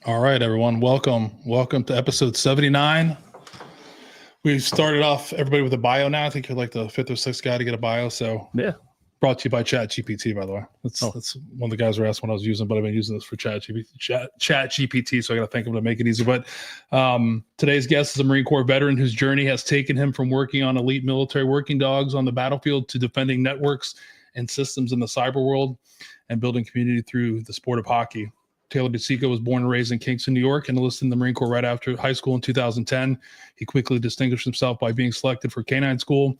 All right, everyone. Welcome. Welcome to episode 79. We've started off everybody with a bio now. I think you're like the fifth or sixth guy to get a bio. So yeah, brought to you by Chat GPT, by the way. That's one of the guys were asked when I was using, but I've been using this for Chat GPT. So I got to thank him to make it easy. But today's guest is a Marine Corps veteran whose journey has taken him from working on elite military working dogs on the battlefield to defending networks and systems in the cyber world and building community through the sport of hockey. Taylor DeCicco was born and raised in Kingston, New York, and enlisted in the Marine Corps right after high school in 2010. He quickly distinguished himself by being selected for canine school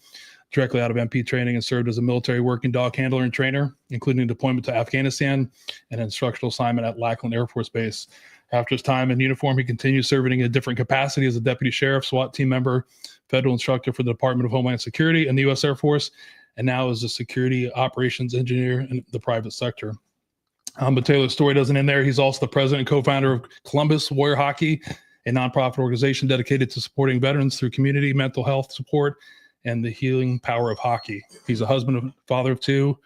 directly out of MP training and served as a military working dog handler and trainer, including deployment to Afghanistan and an instructional assignment at Lackland Air Force Base. After his time in uniform, he continued serving in a different capacity as a deputy sheriff, SWAT team member, federal instructor for the Department of Homeland Security and the U.S. Air Force, and now is a security operations engineer in the private sector. But Taylor's story doesn't end there. He's also the president and co-founder of Columbus Warrior Hockey, a nonprofit organization dedicated to supporting veterans through community mental health support and the healing power of hockey. He's a husband and father of two,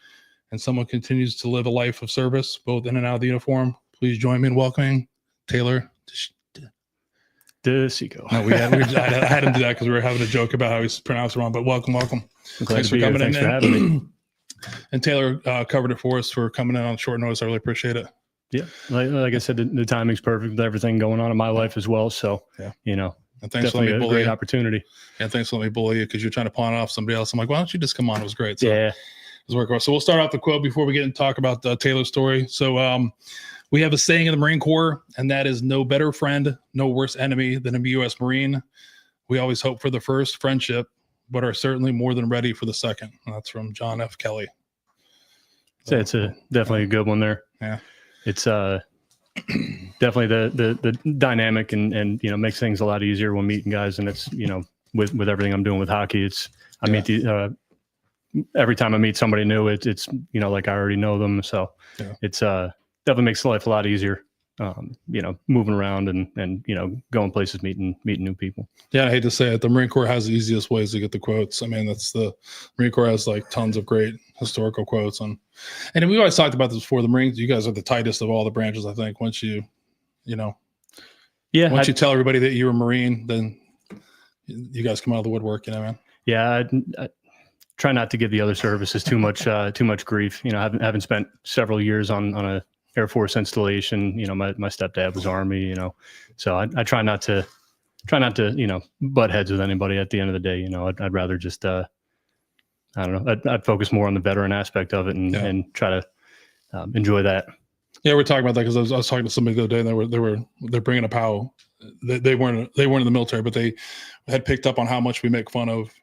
and someone continues to live a life of service, both in and out of the uniform. Please join me in welcoming Taylor DeCicco. No, I had him do that because we were having a joke about how he's pronounced it wrong, but welcome. Thanks for coming in. Thanks for having me. And Taylor covered it for us for coming in on short notice. I really appreciate it. Yeah. Like I said, the timing's perfect with everything going on in my life as well. So, yeah. And thanks definitely a great opportunity. And thanks for letting me bully you because you're trying to pawn it off somebody else. I'm like, why don't you just come on? It was great. So yeah. It was working well. So we'll start off the quote before we get and talk about Taylor's story. So we have a saying in the Marine Corps, and that is no better friend, no worse enemy than a U.S. Marine. We always hope for the first friendship, but are certainly more than ready for the second. And that's from John F. Kelly. So it's definitely a good one there. Yeah. It's definitely the dynamic and makes things a lot easier when meeting guys. And it's, with everything I'm doing with hockey, I meet every time I meet somebody new, it's like I already know them. So it's definitely makes life a lot easier. Moving around and going places, meeting new people. Yeah, I hate to say it, the Marine Corps has the easiest ways to get the quotes. I mean, the Marine Corps has like tons of great historical quotes and we always talked about this before. The Marines, you guys are the tightest of all the branches. I think once you tell everybody that you're a Marine, then you guys come out of the woodwork, man. Yeah, I try not to give the other services too much grief. Having spent several years on a Air Force installation, my stepdad was Army, so I try not to butt heads with anybody at the end of the day. I'd rather just, I don't know, I'd focus more on the veteran aspect of it and try to enjoy that. Yeah, we're talking about that because I was talking to somebody the other day, and they're bringing up how they weren't in the military, but they had picked up on how much we make fun of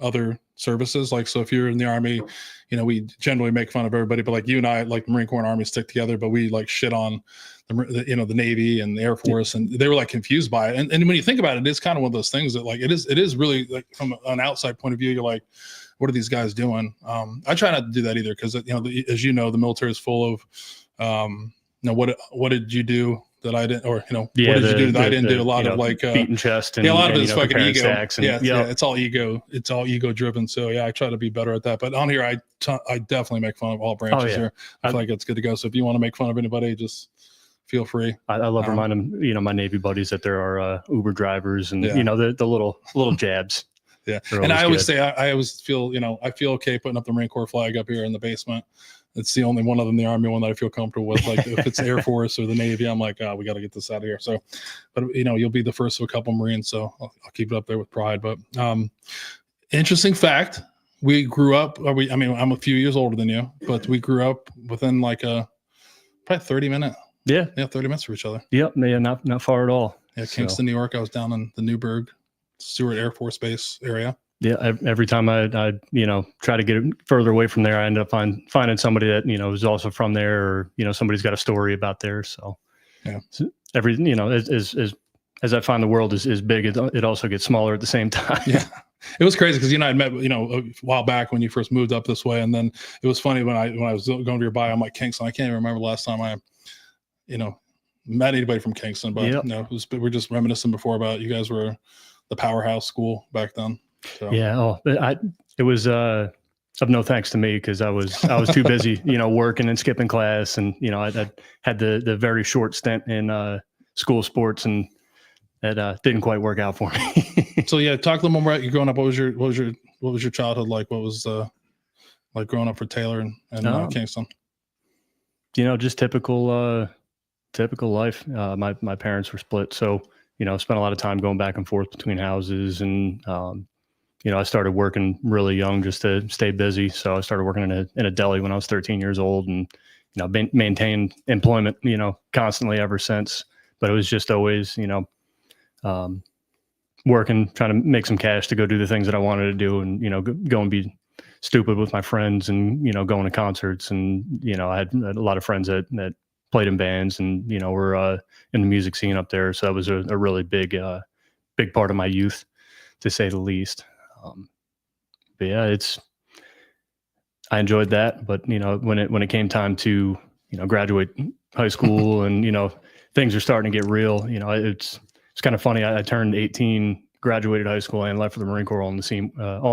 other services. Like, so if you're in the Army, we generally make fun of everybody, but like you and I, like Marine Corps and Army stick together, but we like shit on the Navy and the Air Force, and they were like confused by it. And when you think about it, it's kind of one of those things that like, it is really like from an outside point of view, you're like, what are these guys doing? I try not to do that either. Cause as the military is full of, what did you do that I didn't, or, what did you do that I didn't do? A lot of like beating chest and a lot of it is fucking ego. And, It's all ego. It's all ego driven. So yeah, I try to be better at that. But on here, I definitely make fun of all branches here. I feel like it's good to go. So if you want to make fun of anybody, just feel free. I love reminding my Navy buddies that there are Uber drivers and the little jabs. Yeah, and I always say I always feel I feel okay putting up the Marine Corps flag up here in the basement. It's the only one of them, the Army one, that I feel comfortable with. Like if it's Air Force or the Navy, I'm like, we got to get this out of here. So, but you'll be the first of a couple Marines, so I'll keep it up there with pride. But interesting fact, we grew up. I'm a few years older than you, but we grew up within like probably 30 minutes. Yeah, 30 minutes for each other. Yep, yeah, not far at all. Yeah, Kingston, New York. I was down in the Newburgh Stewart Air Force Base area. Yeah, every time I try to get it further away from there, I end up finding somebody that is also from there, or somebody's got a story about there. So yeah, as I find the world is big, it also gets smaller at the same time. Yeah, it was crazy because I met a while back when you first moved up this way, and then it was funny when I was going to your bio, I'm like Kingston. I can't even remember the last time I met anybody from Kingston, but we're just reminiscing before about you guys were the powerhouse school back then. So. Yeah. It was of no thanks to me because I was too busy, working and skipping class, and I had the very short stint in school sports, and it didn't quite work out for me. So yeah, talk a little more about you growing up. What was your childhood like? What was like growing up for Taylor and Kingston? Just typical life. My parents were split, so spent a lot of time going back and forth between houses, and I started working really young just to stay busy. So I started working in a deli when I was 13 years old, and maintained employment constantly ever since. But it was just always working, trying to make some cash to go do the things that I wanted to do, and go and be stupid with my friends, and going to concerts, and I had a lot of friends that played in bands, and were in the music scene up there. So that was a really big part of my youth, to say the least. But yeah, I enjoyed that. But when it came time to graduate high school, and things are starting to get real, it's kind of funny. I turned 18, graduated high school, and left for the Marine Corps all in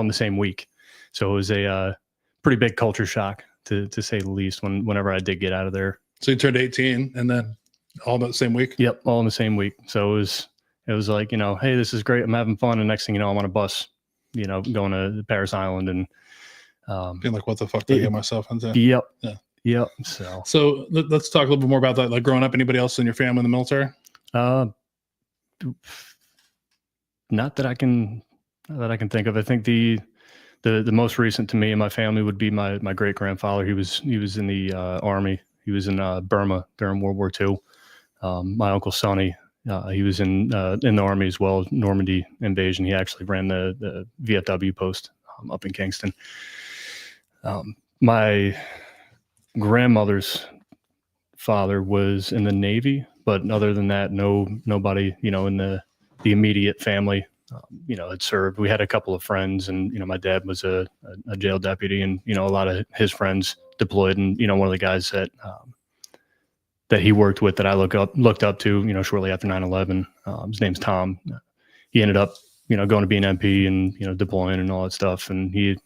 the same week. So it was a pretty big culture shock, to say the least, whenever I did get out of there. So you turned 18, and then all in the same week? Yep, all in the same week. So it was like, hey, this is great, I'm having fun, and next thing you know, I'm on a bus, going to Paris Island, and being like, what the fuck did I get myself into? Yep. Yeah. Yep. So let's talk a little bit more about that. Like growing up, anybody else in your family in the military? Not that I can think of. I think the most recent to me in my family would be my great grandfather. He was in the Army. He was in Burma during World War II. My uncle Sonny, he was in the Army as well, Normandy invasion. He actually ran the VFW post up in Kingston. My grandmother's father was in the Navy, but other than that, nobody in the immediate family had served. We had a couple of friends, and my dad was a jail deputy, and a lot of his friends deployed, and one of the guys that he worked with that I looked up to shortly after 9/11, his name's Tom. He ended up going to be an MP and deploying and all that stuff, and he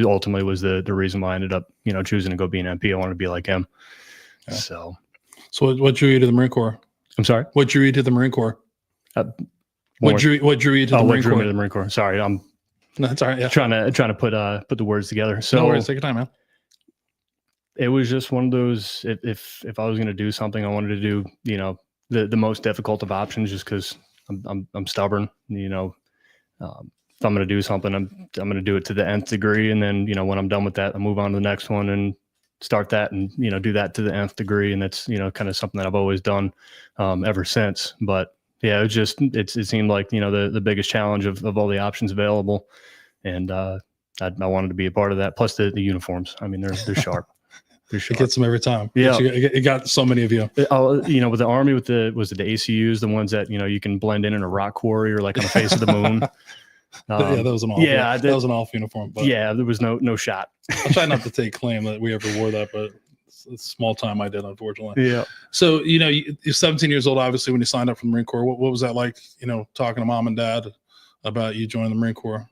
ultimately was the reason why I ended up choosing to go be an MP. I wanted to be like him. Yeah. So what drew you to the Marine Corps? I'm sorry, what drew you to the Marine Corps? What drew you to the Marine Corps? Me to the Marine Corps? Sorry, I'm no, that's all right. Yeah. Trying to put the words together. So no worries, take your time, man. It was just one of those. If I was going to do something, I wanted to do the most difficult of options, just because I'm stubborn. If I'm going to do something, I'm going to do it to the nth degree, and then when I'm done with that, I move on to the next one and start that, and do that to the nth degree, and that's kind of something that I've always done ever since. But yeah, it seemed like the biggest challenge of all the options available, and I wanted to be a part of that. Plus the uniforms. I mean, they're sharp. They're sharp. It gets them every time. Yeah, it got so many of you. With the Army, was it the ACUs, the ones that you can blend in a rock quarry or like on the face of the moon. Yeah, that was an off. Yeah, that was an off uniform. But yeah, there was no shot. I try not to take claim that we ever wore that, but it's small time I did, unfortunately. Yeah. So you're 17 years old, obviously, when you signed up for the Marine Corps. What was that like? Talking to mom and dad about you joining the Marine Corps.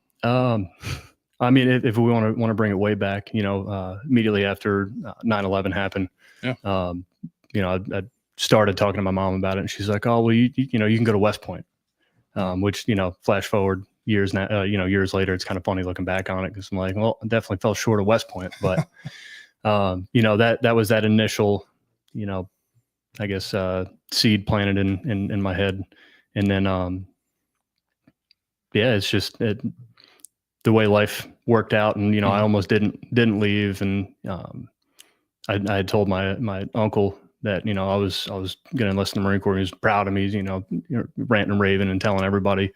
I mean, if we want to bring it way back, immediately after 9/11 happened, yeah. I started talking to my mom about it, and she's like, "Oh, well, you can go to West Point," which flash forward years now, years later, it's kind of funny looking back on it, because I'm like, well, I definitely fell short of West Point, but that was that initial, I guess seed planted in my head, and then yeah, it's just the way life worked out, and I almost didn't leave, and I had told my uncle that I was going to enlist in the Marine Corps. He was proud of me, ranting and raving and telling everybody,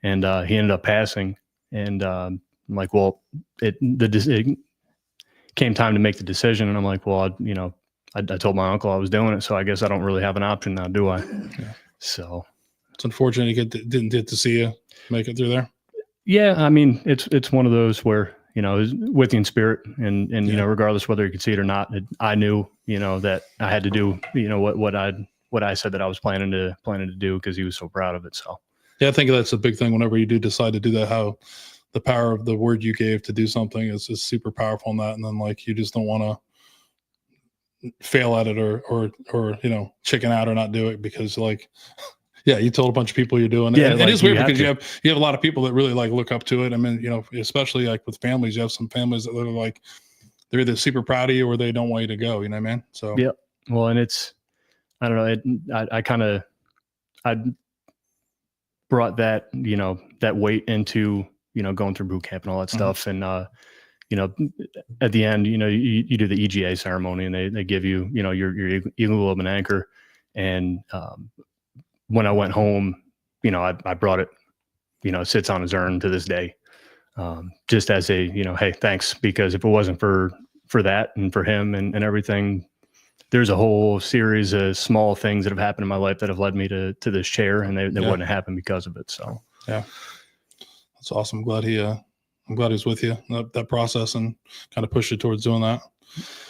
and he ended up passing. And I'm like, well, it came time to make the decision, and I'm like, well, I told my uncle I was doing it, so I guess I don't really have an option now, do I? Yeah. So it's unfortunate you didn't get to see you make it through there. Yeah, I mean, it's one of those where with you in spirit, and yeah. Regardless whether you could see it or not, I knew that I had to do what I said that I was planning to do, because he was so proud of it. So yeah, I think that's a big thing. Whenever you do decide to do that, how the power of the word you gave to do something is super powerful in that, and then like you just don't want to fail at it or chicken out or not do it because like, yeah, you told a bunch of people you're doing it. Yeah, And like, it is weird you have because to. you have a lot of people that really like look up to it. I mean, especially like with families, you have some families that are like, they're either super proud of you or they don't want you to go, you know what I mean? So Yeah. Well, and I don't know. I brought that, that weight into, going through boot camp and all that stuff. And, at the end, you do the EGA ceremony and they give you, your eagle of an anchor. And, when I went home, I brought it, it sits on his urn to this day. Just as a, hey, thanks. Because if it wasn't for that and for him and everything, there's a whole series of small things that have happened in my life that have led me to this chair, and they wouldn't have happened because of it. So, yeah, that's awesome. I'm glad he's with you that process and kind of pushed you towards doing that.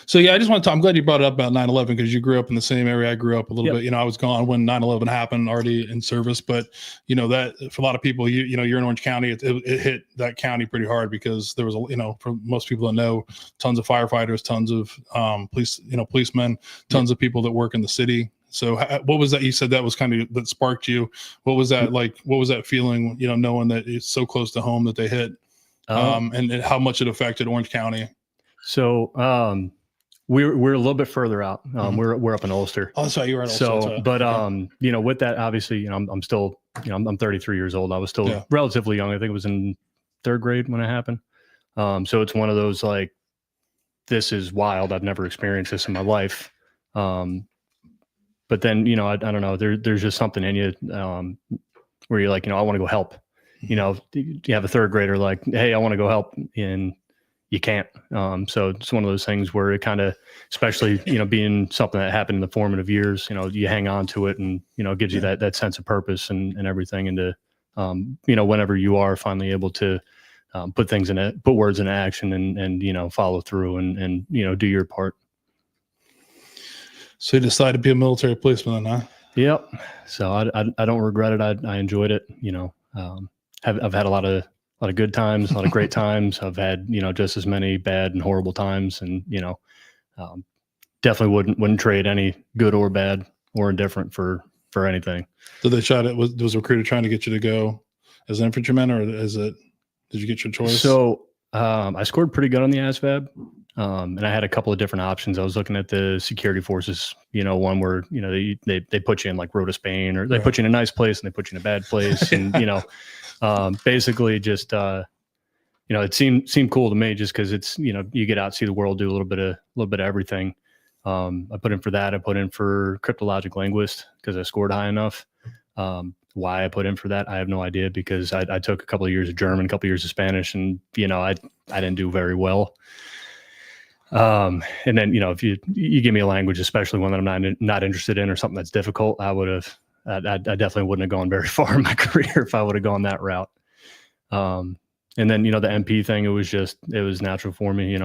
So yeah, I just want to talk, I'm glad you brought it up about 9/11 because you grew up in the same area I grew up a little bit. I was gone when 9/11 happened, already in service, but that for a lot of people, you're in Orange County, it hit that county pretty hard because there was for most people that know, tons of firefighters, tons of policemen, tons of people that work in the city. So what was that? You said that was kind of that sparked you. What was that like? What was that feeling? Knowing that it's so close to home that they hit, and how much it affected Orange County. So we're a little bit further out. We're up in Ulster. Oh, that's right. You were in Ulster. So, but with that, obviously, I'm still, I'm 33 years old. I was still relatively young. I think it was in 3rd grade when it happened. So it's one of those like, this is wild. I've never experienced this in my life. But then, I don't know. There's just something in you where you're like, I want to go help. You have a 3rd grader like, hey, I want to go help, and you can't. So it's one of those things where it kind of, especially, being something that happened in the formative years, you hang on to it and, it gives you that sense of purpose and everything. And to, whenever you are finally able to put words into action and follow through and do your part. So you decided to be a military policeman then, huh? Yep. So I don't regret it. I enjoyed it. I've had a lot of good times, a lot of great times. I've had, just as many bad and horrible times, and, definitely wouldn't trade any good or bad or indifferent for anything. Did they was a recruiter trying to get you to go as an infantryman, or did you get your choice? So, I scored pretty good on the ASVAB. And I had a couple of different options. I was looking at the security forces, one where, they put you in like Rota, Spain, or they put you in a nice place and they put you in a bad place. And, basically just, it seemed cool to me just cause it's, you get out, see the world, do a little bit of everything. I put in for that. I put in for cryptologic linguist cause I scored high enough. Why I put in for that, I have no idea, because I took a couple of years of German, a couple of years of Spanish, and, I didn't do very well. And then, if you give me a language, especially one that I'm not interested in or something that's difficult, I definitely wouldn't have gone very far in my career if I would have gone that route. And then, the MP thing, it was natural for me.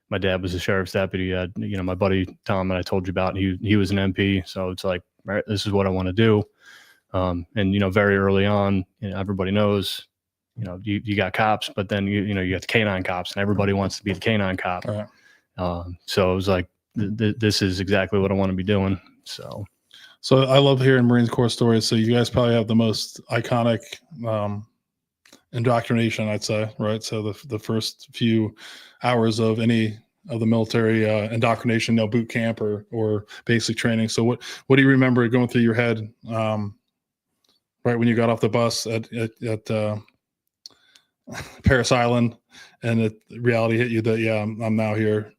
My dad was a sheriff's deputy. My buddy Tom that I told you about, he was an MP. So it's like, right, this is what I want to do. And, very early on, everybody knows, you got cops, but then, you got the canine cops, and everybody wants to be the canine cop. Right. So it was like, this is exactly what I want to be doing. So I love hearing Marine Corps stories. So you guys probably have the most iconic indoctrination, I'd say, right? So the first few hours of any of the military indoctrination, boot camp or basic training. So what do you remember going through your head right when you got off the bus at Paris Island, and reality hit you that I'm now here,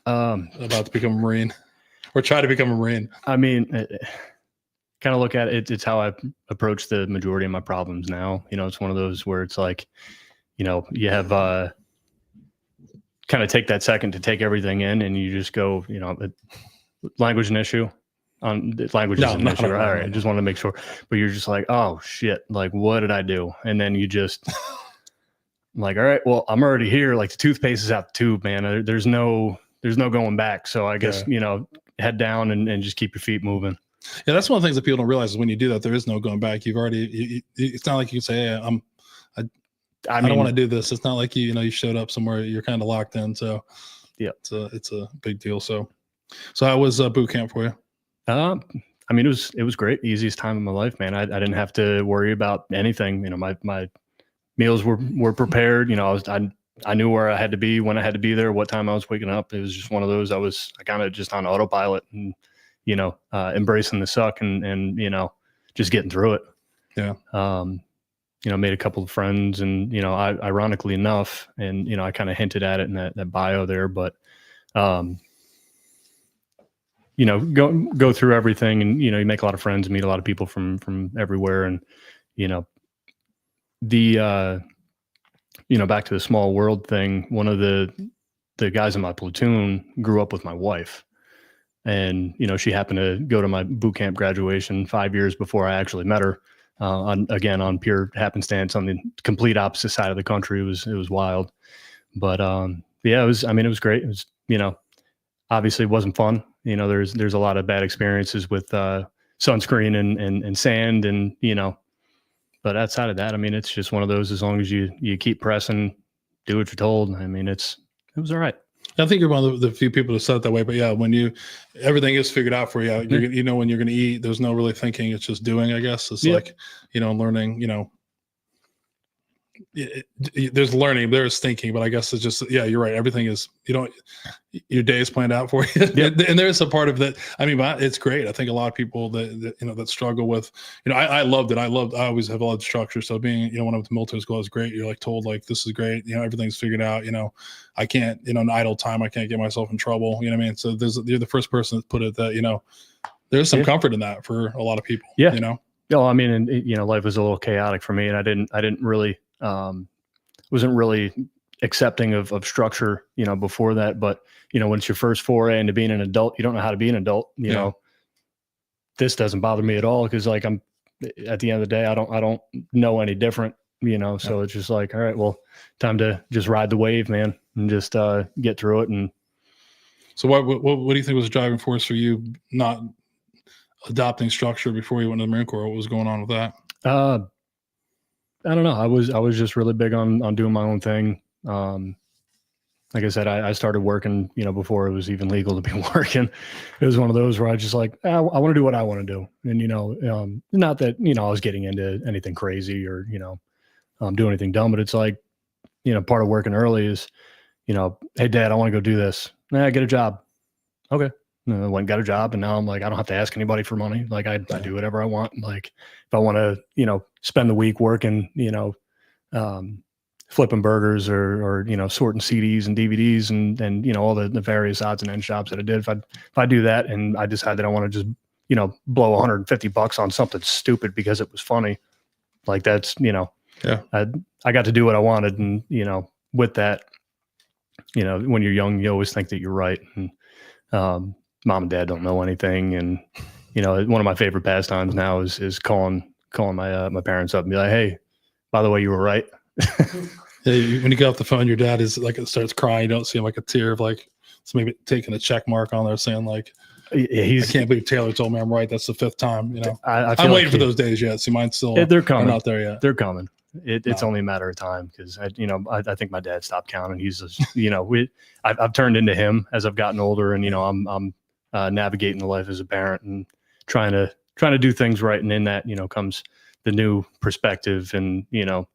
about to become a Marine, or try to become a Marine? I mean, kind of look at it. It's how I approach the majority of my problems now. It's one of those where it's like, you have kind of take that second to take everything in, and you just go, language an issue. Language is an issue. All right, I just wanted to make sure. But you're just like, oh shit, like what did I do? And then you just like, all right, well, I'm already here. Like the toothpaste is out the tube, man. There's no going back. So I guess, head down and just keep your feet moving. Yeah, that's one of the things that people don't realize is when you do that, there is no going back. You've already, it's not like you can say, hey, I don't want to do this. It's not like you showed up somewhere, you're kind of locked in. So yeah, it's a big deal. So So how was boot camp for you? I mean, it was great. Easiest time of my life, man. I didn't have to worry about anything. You know, my meals were prepared. You know, I knew where I had to be when I had to be there, what time I was waking up. It was just one of those. I kind of just on autopilot and, you know, embracing the suck and, you know, just getting through it. Yeah. You know, made a couple of friends and, you know, ironically enough, and, you know, I kind of hinted at it in that bio there, but, you know, go through everything and, you know, you make a lot of friends, meet a lot of people from everywhere. And, you know, you know, back to the small world thing, one of the guys in my platoon grew up with my wife, and, you know, she happened to go to my boot camp graduation 5 years before I actually met her, on pure happenstance on the complete opposite side of the country. It was wild, but, yeah, it was great. It was, you know, obviously it wasn't fun. You know, there's a lot of bad experiences with, sunscreen and sand and, you know, but outside of that, I mean, it's just one of those, as long as you keep pressing, do what you're told. I mean, it was all right. I think you're one of the few people to set it that way, but yeah, when everything is figured out for you, you know, when you're going to eat, there's no really thinking, it's just doing, I guess. It's like, you know, learning, you know, there's learning, there's thinking, but I guess it's just, yeah, you're right. Everything is, you know, your day is planned out for you. And there's a part of that. I mean, it's great. I think a lot of people that you know, that struggle with, you know, I loved it. I always have a lot of structure. So being, you know, when I went to military school, it was great. You're like told like, this is great. You know, everything's figured out. You know, I can't, you know, in idle time, I can't get myself in trouble. You know what I mean? So you're the first person that put it that, you know, there's some comfort in that for a lot of people. Yeah. You know? No, I mean, and you know, life was a little chaotic for me, and I didn't really, wasn't really accepting of structure, you know, before that. But, you know, when it's your first foray into being an adult, you don't know how to be an adult. You know, this doesn't bother me at all, because like I'm at the end of the day, I don't know any different, you know. So it's just like, all right, well, time to just ride the wave, man, and just get through it. And so what do you think was the driving force for you not adopting structure before you went to the Marine Corps? What was going on with that? I don't know. I was just really big on doing my own thing. Like I said, I started working, you know, before it was even legal to be working. It was one of those where I just like, I want to do what I want to do. And, you know, not that, you know, I was getting into anything crazy or, you know, do anything dumb, but it's like, you know, part of working early is, you know, hey, Dad, I want to go do this. Nah, get a job. Okay. I went and got a job, and now I'm like, I don't have to ask anybody for money. Like I do whatever I want. Like if I want to, you know, spend the week working, you know, flipping burgers or, you know, sorting CDs and DVDs and, you know, all the various odds and ends jobs that I did. If I do that and I decide that I want to just, you know, blow $150 on something stupid because it was funny, like that's, you know, I got to do what I wanted. And, you know, with that, you know, when you're young, you always think that you're right. And, mom and dad don't know anything. And, you know, one of my favorite pastimes now is calling my parents up and be like, hey, by the way, you were right. When you get off the phone, your dad is like, it starts crying. You don't see him like a tear of like, it's maybe taking a check mark on there saying like, I can't believe Taylor told me I'm right. That's the 5th time, you know. I'm waiting for those days yet. See, mine's still, they're coming. They're not there yet. They're coming. It's only a matter of time, because I think my dad stopped counting. He's just, you know, I've turned into him as I've gotten older, and, you know, I'm navigating the life as a parent and trying to do things right. And in that, you know, comes the new perspective. And, you know,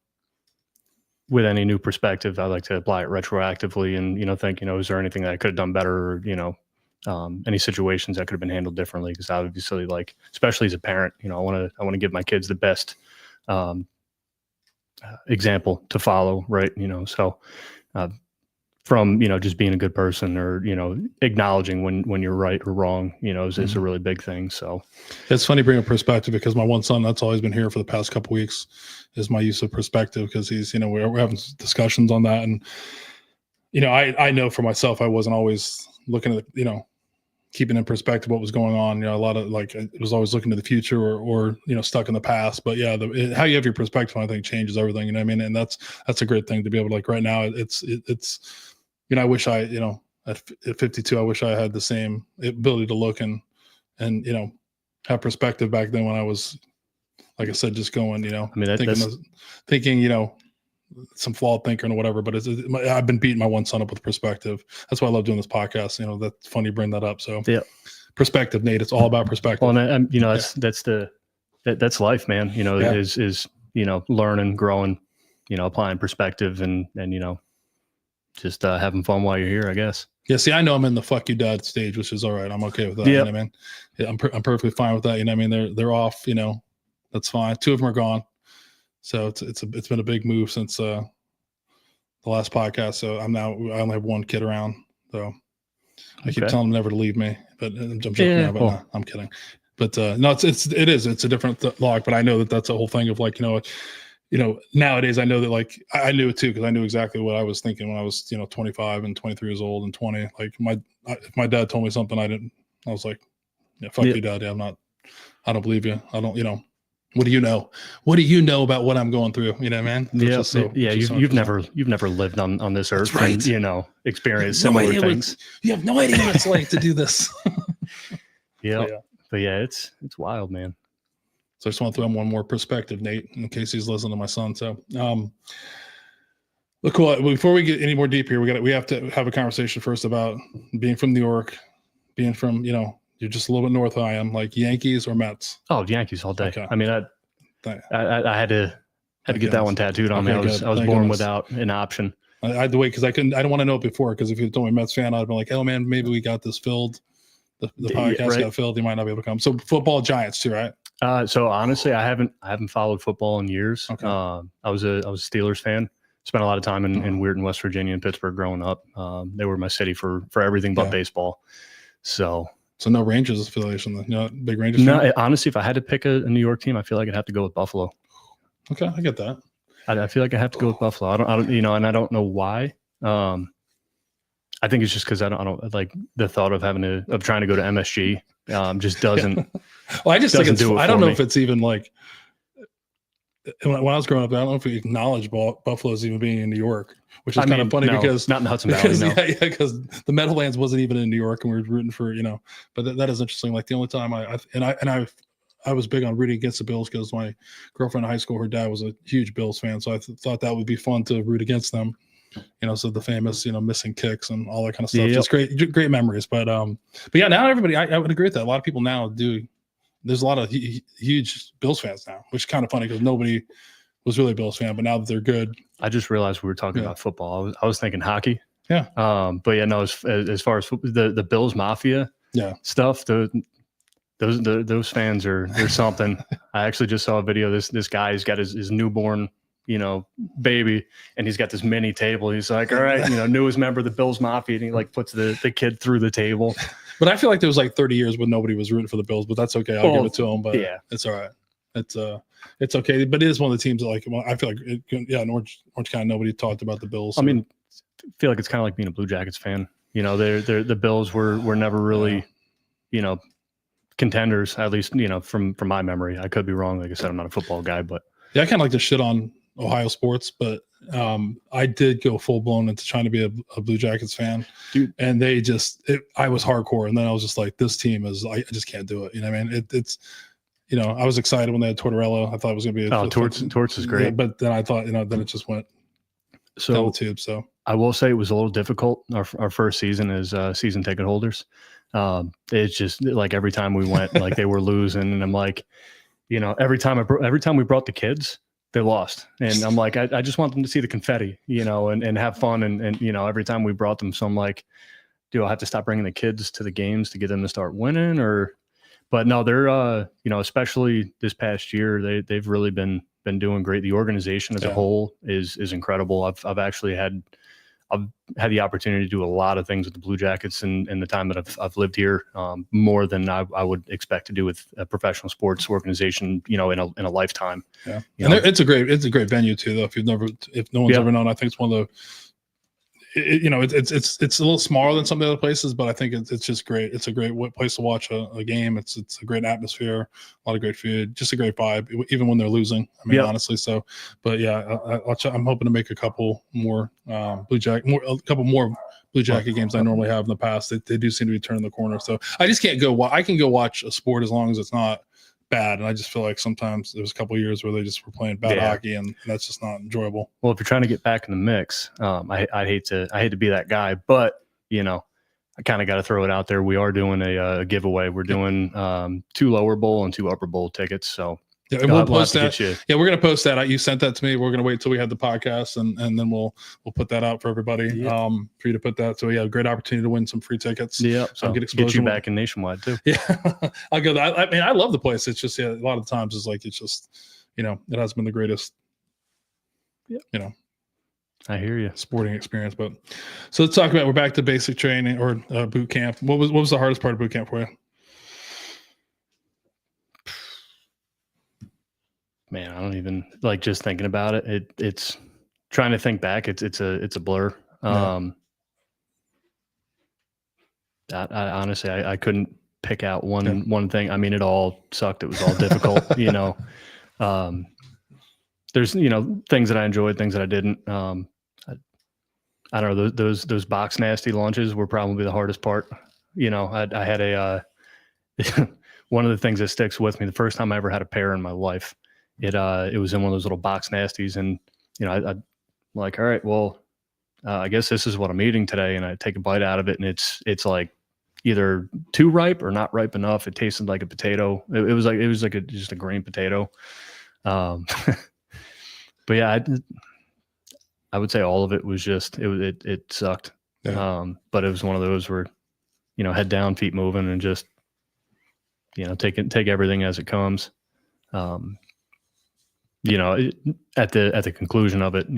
with any new perspective, I like to apply it retroactively and, you know, think, you know, is there anything that I could have done better, or, you know, any situations that could have been handled differently? Because obviously, like, especially as a parent, you know, I want to give my kids the best example to follow, right? You know, so from, you know, just being a good person, or, you know, acknowledging when you're right or wrong, you know, is a really big thing. So it's funny bringing perspective, because my one son, that's all he's been here for the past couple of weeks, is my use of perspective, because he's, you know, we're having discussions on that. And, you know, I know for myself, I wasn't always looking at, you know, keeping in perspective what was going on. You know, a lot of like, it was always looking to the future or, you know, stuck in the past. But yeah, how you have your perspective, I think, changes everything. You know what I mean? And that's a great thing to be able to, like, right now, it's, you know, I wish at 52, I wish I had the same ability to look and, you know, have perspective back then when I was, like I said, just going, you know, I mean, thinking, you know, some flawed thinking or whatever, but I've been beating my one son up with perspective. That's why I love doing this podcast. You know, that's funny you bring that up. So yeah, perspective, Nate. It's all about perspective. well, and you know, that's life, man. You know, is you know, learning, growing, you know, applying perspective, and you know, just having fun while you're here, I guess. Yeah, see, I know I'm in the fuck you dad stage, which is all right. I'm okay with that. Yeah. You know what I mean? Yeah, I'm perfectly fine with that. You know what I mean? They're off, you know, that's fine. 2 of them are gone. So it's been a big move since the last podcast. So I only have 1 kid around. So I keep telling them never to leave me, but I'm joking now, but no, I'm kidding. But no, it's a different log, but I know that's a whole thing of like, you know, nowadays I know that like I knew it too, because I knew exactly what I was thinking when I was, you know, 25 and 23 years old and 20. Like if my dad told me something I was like, yeah, fuck you, dad. Yeah, I don't believe you. I don't, you know, what do you know? What do you know about what I'm going through? You know, man. Yeah, you've never lived on this earth, right? And, you know, experienced similar things. You have no idea what it's like to do this. Yeah, but yeah, it's wild, man. So I just want to throw him one more perspective, Nate, in case he's listening to my son. So, look, cool. Before we get any more deep here, we have to have a conversation first about being from New York, being from, you know, you're just a little bit north of I am, like Yankees or Mets. Oh, Yankees all day. Okay. I mean, I had to get that one tattooed on me. I was born without an option. I had to wait because I don't want to know it before, because if you told me Mets fan, I'd be like, oh man, maybe we got this filled. The podcast got filled. You might not be able to come. So football, Giants too, right? So honestly, I haven't followed football in years. Okay. I was a Steelers fan. Spent a lot of time in Weirton, West Virginia, and Pittsburgh growing up. They were my city for everything but baseball. So no Rangers affiliation, no big Rangers. No, honestly, if I had to pick a New York team, I feel like I'd have to go with Buffalo. Okay, I get that. I feel like I have to go with Buffalo. I don't, you know, and I don't know why. I think it's just because I don't like the thought of trying to go to MSG. Just doesn't. Well, I just think I don't know if it's even like when I was growing up, I don't know if we acknowledge Buffalo's even being in New York, which is kind of funny because not in the Hudson Valley. Because the Meadowlands wasn't even in New York, and we were rooting for, you know. But that is interesting. Like the only time I was big on rooting against the Bills because my girlfriend in high school, her dad was a huge Bills fan, so I thought that would be fun to root against them. You know, so the famous, you know, missing kicks and all that kind of stuff. Just great memories. But yeah, now everybody, I would agree with that. A lot of people now do. There's a lot of huge Bills fans now, which is kind of funny because nobody was really a Bills fan, but now that they're good. I just realized we were talking about football. I was thinking hockey. Yeah. But yeah, no, as far as the Bills Mafia stuff, those fans are something. I actually just saw a video. This guy's got his newborn, you know, baby, and he's got this mini table. He's like, all right, you know, newest member of the Bills Mafia, and he like puts the kid through the table. But I feel like there was like 30 years when nobody was rooting for the Bills, but that's okay. I'll give it to them. But it's all right. It's okay. But it is one of the teams that, like, well, I feel like in Orange County, nobody talked about the Bills. So. I mean, I feel like it's kind of like being a Blue Jackets fan. You know, the Bills were never really, you know, contenders, at least, you know, from my memory. I could be wrong. Like I said, I'm not a football guy, but yeah, I kind of like to shit on Ohio sports, but I did go full blown into trying to be a Blue Jackets fan. Dude. And I was hardcore, and then I was just like, this team I just can't do it. You know what I mean? It's, you know, I was excited when they had Tortorella. I thought it was going to be Torts is great. Yeah, but then I thought, you know, then it just went down the tube. So I will say it was a little difficult. Our first season as season ticket holders. It's just like every time we went, like they were losing, and I'm like, you know, every time we brought the kids, they lost. And I'm like, I just want them to see the confetti, you know, and have fun. And, you know, every time we brought them. So I'm like, do I have to stop bringing the kids to the games to get them to start winning? But no, they're, you know, especially this past year, they've really been doing great. The organization as a whole is incredible. I've actually had the opportunity to do a lot of things with the Blue Jackets in the time that I've lived here, more than I would expect to do with a professional sports organization, you know, in a lifetime. Yeah, and it's a great venue too, though. If no one's ever known, I think it's one of the. You know, it's a little smaller than some of the other places, but I think it's just great. It's a great place to watch a game. It's a great atmosphere, a lot of great food, just a great vibe, even when they're losing. I mean, honestly. So, but yeah, I'm hoping to make a couple more Blue Jacket games than I normally have in the past. They do seem to be turning the corner. So I just can't go. I can go watch a sport as long as it's not bad. And I just feel like sometimes there was a couple of years where they just were playing bad hockey, and that's just not enjoyable. Well, if you're trying to get back in the mix, I hate to be that guy, but I kind of got to throw it out there. We are doing a giveaway. We're doing 2 lower bowl and 2 upper bowl tickets. So yeah, and we'll post that. Yeah, we're gonna post that. You sent that to me. We're gonna wait till we have the podcast, and then we'll put that out for everybody. For you to put that. So yeah, great opportunity to win some free tickets. Yeah, so get you back in Nationwide too. Yeah, I'll go. I mean, I love the place. It's just a lot of the times it's like it's just it has been the greatest. I hear you. Sporting experience, but so let's talk about. We're back to basic training or boot camp. What was the hardest part of boot camp for you? Man, I don't even like just thinking about it. It's trying to think back. It's a blur. I honestly I couldn't pick out one thing. I mean, it all sucked. It was all difficult. There's things that I enjoyed, things that I didn't. I don't know. Those box nasty lunches were probably the hardest part. I had a one of the things that sticks with me. The first time I ever had a pear in my life. It was in one of those little box nasties, and I'm like, all right, well, I guess this is what I'm eating today, and I take a bite out of it, and it's like either too ripe or not ripe enough. It tasted like a potato. It was like just a green potato. But yeah, I would say all of it was just it sucked. Yeah. But it was one of those where head down, feet moving, and just take everything as it comes. At the conclusion of it,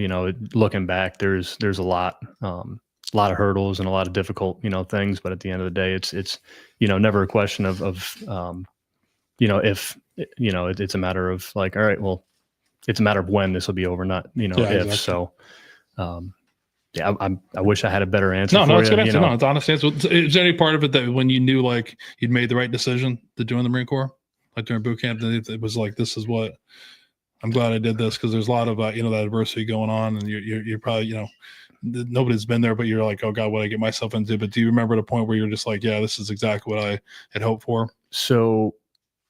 looking back, there's a lot of hurdles and a lot of difficult, things. But at the end of the day, it's never a question of if it's a matter of like, all right, well, it's a matter of when this will be over, not if. Exactly. So, I wish I had a better answer. No, it's a good answer. No, it's honest answer. Is there any part of it that when you knew like you'd made the right decision to join the Marine Corps, like during boot camp, it was like, this is what. I'm glad I did this, because there's a lot of that adversity going on, and you're probably nobody's been there, but you're like, oh God, what did I get myself into? But do you remember the point where you're just like, yeah, this is exactly what I had hoped for? So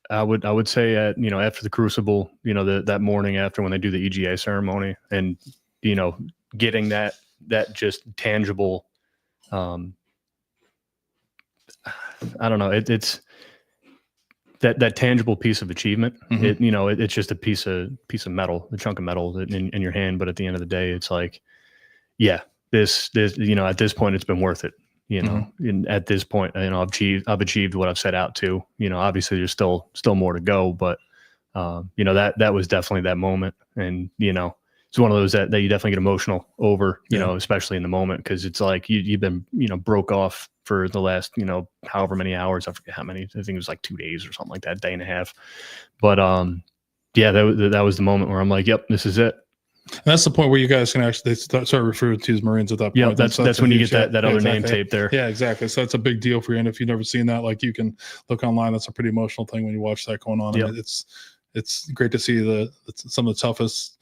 I would say after the Crucible, that morning after when they do the EGA ceremony, and getting that just tangible, I don't know, it's. That tangible piece of achievement, mm-hmm. It's just a piece of metal, a chunk of metal in your hand. But at the end of the day, it's like, yeah, this at this point, it's been worth it. Mm-hmm. And at this point, I've achieved what I've set out to. Obviously, there's still more to go, but that was definitely that moment. And it's one of those that you definitely get emotional over. Especially in the moment, because it's like you've been broke off for the last, however many hours, I forget how many, I think it was like 2 days or something like that, day and a half. But yeah, that was the moment where I'm like, yep, this is it. And that's the point where you guys can actually start referring to as Marines at that point. Yeah, that's when you get that other name tape there. Yeah, exactly. So that's a big deal for you. And if you've never seen that, like, you can look online. That's a pretty emotional thing when you watch that going on. Yep. And it's great to see some of the toughest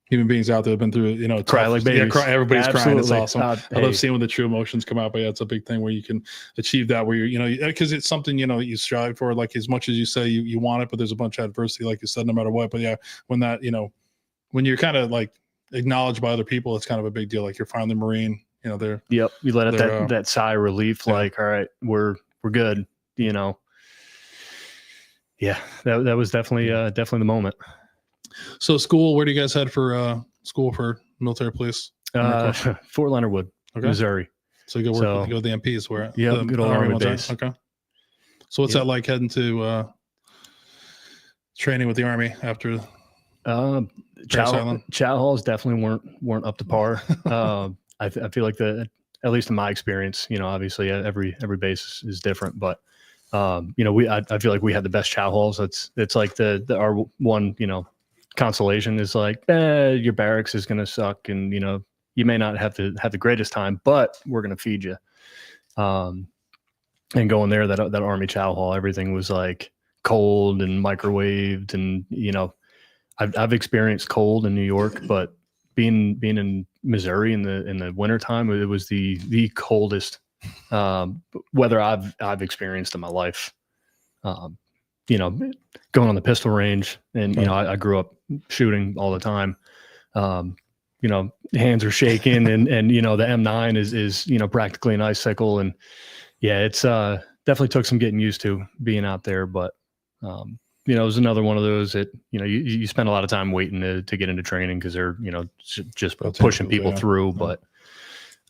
human beings out there have been through, cry like babies. Yeah, everybody's Absolutely. Crying. It's awesome. I love seeing when the true emotions come out, but yeah, it's a big thing where you can achieve that, where because it's something, you strive for, like, as much as you say you want it, but there's a bunch of adversity, like you said, no matter what. But yeah, when that, when you're kind of like acknowledged by other people, it's kind of a big deal. Like, you're finally Marine, they're. Yep. You let out that sigh of relief, like, all right, we're good, Yeah, that was definitely the moment. So school, where do you guys head for school for military police? Fort Leonard Wood, okay. Missouri. So you go to the MPs where? Yeah, good old Army base. Okay. So what's that like, heading to training with the Army after? Chow halls definitely weren't up to par. I feel like at least in my experience, obviously every base is different, but I feel like we had the best chow halls. It's like our one, consolation is like, your barracks is going to suck, and you may not have to have the greatest time, but we're going to feed you. And going there, that Army chow hall, everything was like cold and microwaved, and I've experienced cold in New York, but being in Missouri in the wintertime, it was the coldest weather I've experienced in my life. going on the pistol range, and I grew up shooting all the time. Hands are shaking, and the M9 is practically an icicle, and it's definitely took some getting used to being out there, but it was another one of those that you spend a lot of time waiting to get into training because they're just pushing people through. But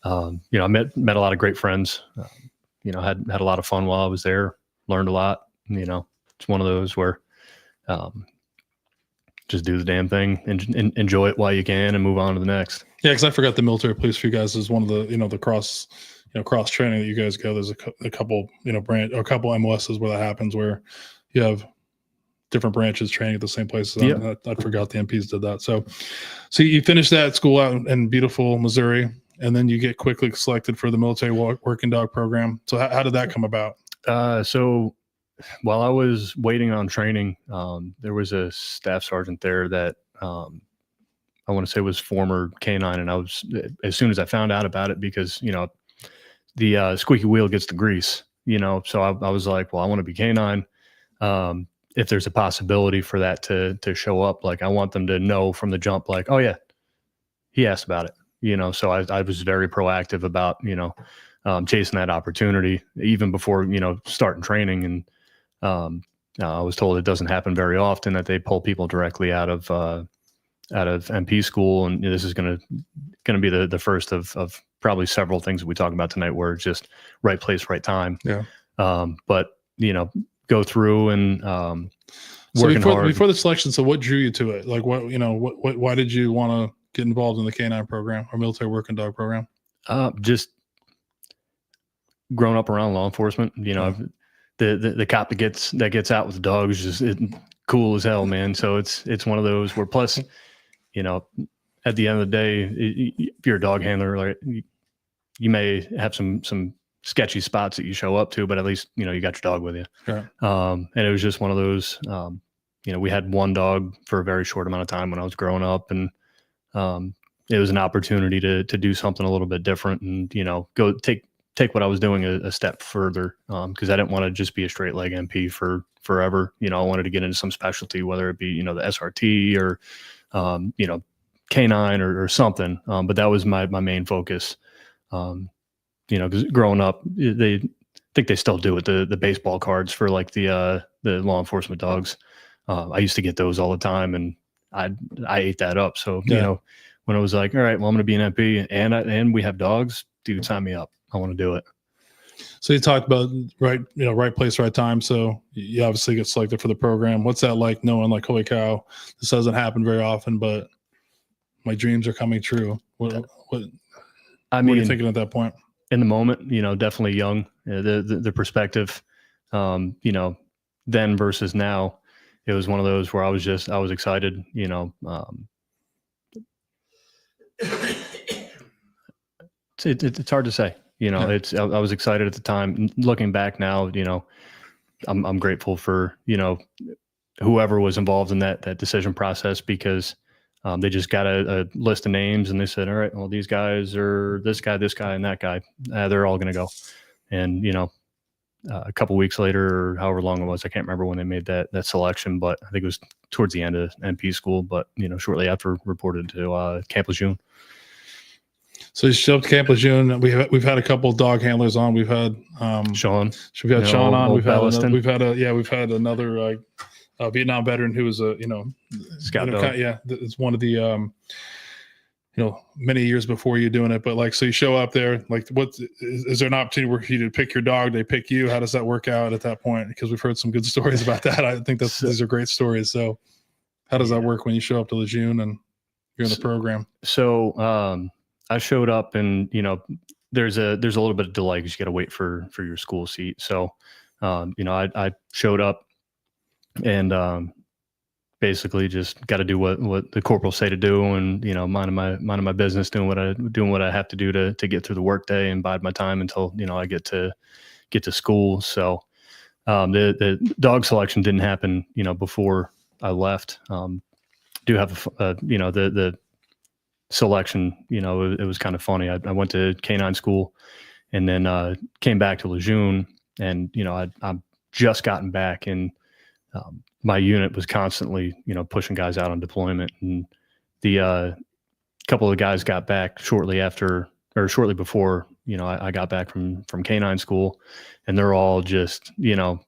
I met a lot of great friends. Had a lot of fun while I was there. Learned a lot. It's one of those where just do the damn thing and enjoy it while you can and move on to the next. Yeah, because I forgot the military police for you guys is one of the the cross training that you guys go. There's a couple a couple MOSs where that happens, where you have different branches training at the same place. I forgot the MPs did that. So you finish that school out in beautiful Missouri, and then you get quickly selected for the military working dog program. So how did that come about? So while I was waiting on training, there was a staff sergeant there that I want to say was former K9, and I was, as soon as I found out about it, because the squeaky wheel gets the grease, so I was like, well, I want to be K9. If there's a possibility for that to show up, like I want them to know from the jump, like, oh yeah, he asked about it, so I was very proactive about, chasing that opportunity even before, starting training. And I was told it doesn't happen very often that they pull people directly out of MP school. And this is going to be the first of probably several things that we talk about tonight, where it's just right place, right time. Yeah. But go through and so before the selection. So what drew you to it? Like why did you want to get involved in the K9 program or military working dog program? Just growing up around law enforcement, the cop that gets out with the dogs is just cool as hell, man. So it's one of those where, plus, at the end of the day, if you're a dog handler, like you may have some sketchy spots that you show up to, but at least, you got your dog with you. Sure. And it was just one of those, we had one dog for a very short amount of time when I was growing up, and it was an opportunity to do something a little bit different and, go take what I was doing a step further. Cause I didn't want to just be a straight leg MP for forever. I wanted to get into some specialty, whether it be, the SRT or, K9 or something. But that was my main focus. Because growing up, they think they still do it. The baseball cards for like the law enforcement dogs. I used to get those all the time, and I ate that up. So, when I was like, all right, well, I'm going to be an MP and we have dogs, dude, sign me up. I want to do it. So you talked about right place, right time. So you obviously get selected for the program. What's that like, knowing like, holy cow, this doesn't happen very often, but my dreams are coming true? What are you thinking at that point? In the moment, definitely young. The perspective, then versus now, it was one of those where I was excited. It's hard to say. I was excited at the time. Looking back now, I'm grateful for whoever was involved in that decision process, because they just got a list of names and they said, all right, well, these guys are this guy, and that guy. They're all going to go. And a couple weeks later, or however long it was, I can't remember when they made that selection, but I think it was towards the end of MP school. But shortly after, reported to Camp Lejeune. So you show up to Camp Lejeune. We've had a couple of dog handlers on. We've had Sean. We've had Sean on. We've had another Vietnam veteran who was a scout dog. It's one of the many years before you doing it. But like, so you show up there. Like, is there an opportunity where you to pick your dog? They pick you. How does that work out at that point? Because we've heard some good stories about that. I think these are great stories. So how does that work when you show up to Lejeune and you're in the program? So I showed up, and there's a little bit of delay because you got to wait for your school seat. So I showed up and basically just got to do what the corporals say to do, and minding my business, doing what I have to do to get through the workday and bide my time until I get to school. So the dog selection didn't happen before I left. Do have the selection, it was kind of funny. I went to K9 school and then came back to Lejeune, and I've just gotten back, and my unit was constantly, pushing guys out on deployment, and the couple of the guys got back shortly before, I got back from canine school, and they're all just, there's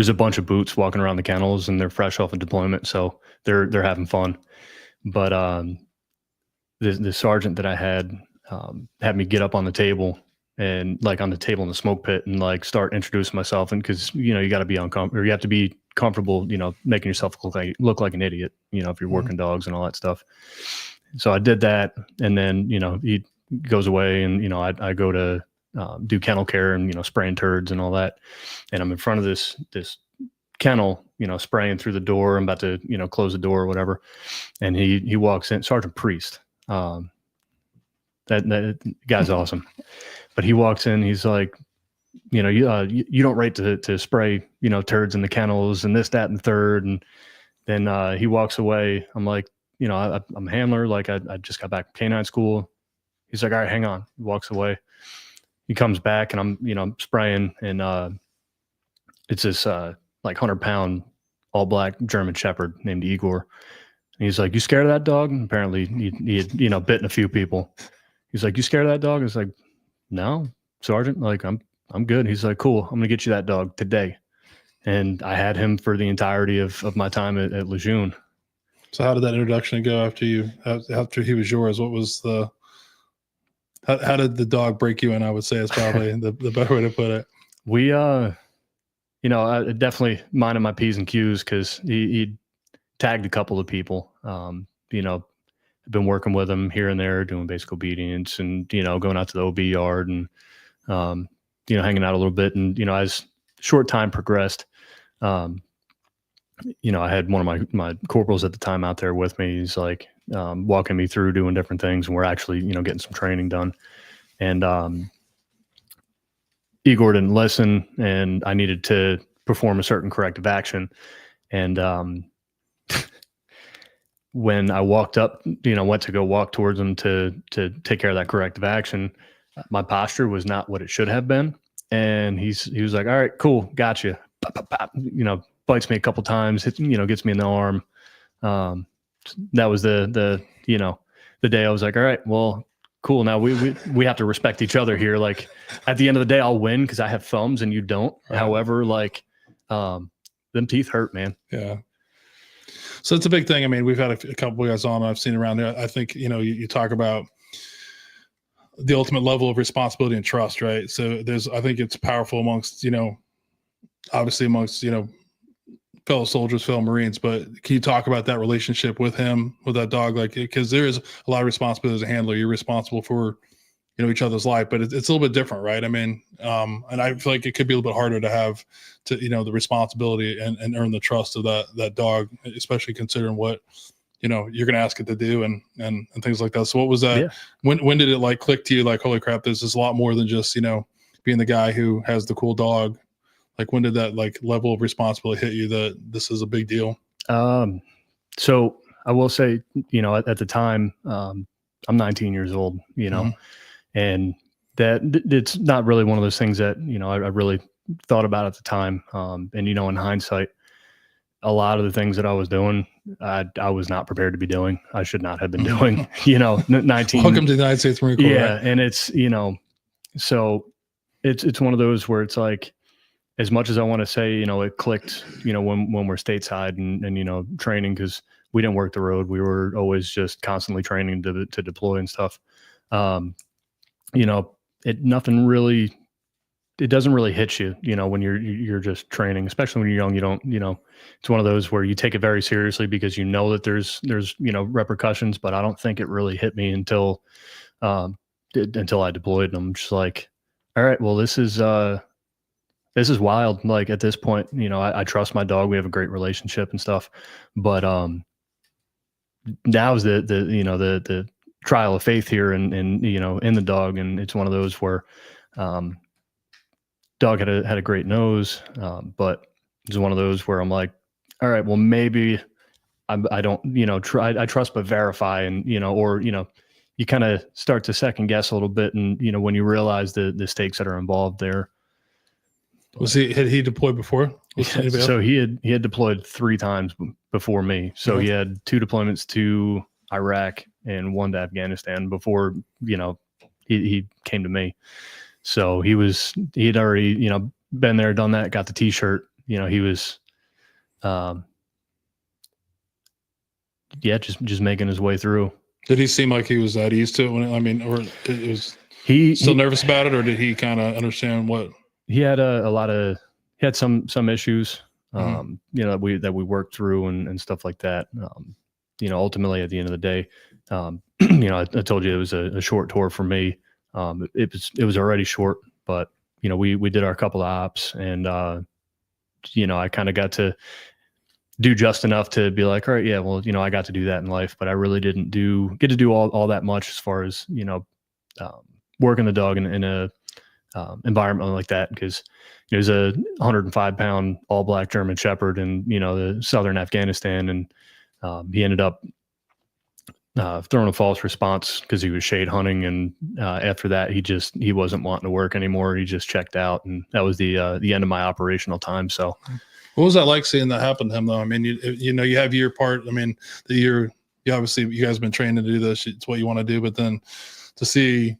a bunch of boots walking around the kennels, and they're fresh off of deployment, so they're having fun. But the sergeant that I had me get up on the table, and like on the table in the smoke pit, and like start introducing myself, and because you got to be uncomfortable, or you have to be comfortable, making yourself look like an idiot, if you're working dogs and all that stuff. So I did that, and then he goes away, and I go to do kennel care and spraying turds and all that, and I'm in front of this kennel, spraying through the door. I'm about to close the door or whatever, and he walks in, Sergeant Priest. That guy's awesome, but he walks in. He's like, you don't rate to spray turds in the kennels and this, that, and the third. And then he walks away. I'm like, I'm a handler. Like I just got back from canine school. He's like, all right, hang on. He walks away. He comes back, and I'm spraying, and it's this like 100-pound all black German Shepherd named Igor. And he's like, you scared of that dog? And apparently he had, bitten a few people. He's like, you scared of that dog? I was like, no, Sergeant, like I'm good. He's like, cool. I'm going to get you that dog today. And I had him for the entirety of my time at Lejeune. So how did that introduction go after he was yours? What was how did the dog break you in? I would say is probably the better way to put it. We, I definitely minded my P's and Q's, because he tagged a couple of people. I've been working with him here and there, doing basic obedience, and going out to the OB yard, and hanging out a little bit. And as short time progressed, I had one of my corporals at the time out there with me. He's like walking me through doing different things, and we're actually getting some training done. And Igor didn't listen, and I needed to perform a certain corrective action. And when I walked up, went to go walk towards him to take care of that corrective action, my posture was not what it should have been. And he was like, all right, cool, gotcha. Pop, pop, pop. Bites me a couple times, gets me in the arm. That was the day I was like, all right, well, cool. Now we have to respect each other here. Like at the end of the day, I'll win because I have thumbs and you don't. Right. However, like them teeth hurt, man. Yeah. So it's a big thing. I mean, we've had a couple of guys on I've seen around there. I think, you talk about the ultimate level of responsibility and trust, right? So I think it's powerful amongst, obviously amongst, fellow soldiers, fellow Marines, but can you talk about that relationship with him, with that dog? Like, because there is a lot of responsibility as a handler. You're responsible for, each other's life, but it's a little bit different, right? I mean, and I feel like it could be a little bit harder to have to, the responsibility and earn the trust of that dog, especially considering what, you're going to ask it to do and things like that. So what was that? Yeah. When did it like click to you? Like, holy crap, this is a lot more than just, being the guy who has the cool dog. Like, when did that like level of responsibility hit you that this is a big deal? So I will say, at the time, I'm 19 years old, mm-hmm. And that it's not really one of those things that, I really thought about at the time. And, in hindsight, a lot of the things that I was doing, I was not prepared to be doing. I should not have been doing, 19. Welcome to the United States Marine Corps. Yeah. Right? And it's, so it's one of those where it's like, as much as I want to say, it clicked, when we're stateside and training, because we didn't work the road. We were always just constantly training to deploy and stuff. It doesn't really hit you, when you're just training, especially when you're young. You don't, it's one of those where you take it very seriously because that there's repercussions, but I don't think it really hit me until I deployed. And I'm just like, all right, well, this is wild. Like at this point, I trust my dog. We have a great relationship and stuff, but now is the trial of faith here and in the dog. And it's one of those where dog had a great nose, but it's one of those where I'm like, all right, well, maybe I don't, I trust but verify, and you kind of start to second guess a little bit, and when you realize the stakes that are involved there. Had he deployed before? So he had deployed 3 times before me. So he had 2 deployments to Iraq and 1 to Afghanistan before, he came to me. So he had already, been there, done that, got the t-shirt, he was, just making his way through. Did he seem like he was that used to it or it was he still nervous about it, or did he kind of understand what he had he had some issues, that we worked through and stuff like that. Ultimately at the end of the day, I told you it was a short tour for me. It was already short, but we did our couple of ops, and I kind of got to do just enough to be like, all right, yeah, well, I got to do that in life, but I really didn't get to do all that much as far as working the dog in a environment like that, because it was a 105-pound all black German Shepherd in the southern Afghanistan, and he ended up throwing a false response because he was shade hunting, and after that he wasn't wanting to work anymore. He just checked out, and that was the end of my operational time. So what was that like seeing that happen to him, though? I mean, you have your part. I mean, you obviously, you guys have been trained to do this. It's what you want to do, but then to see,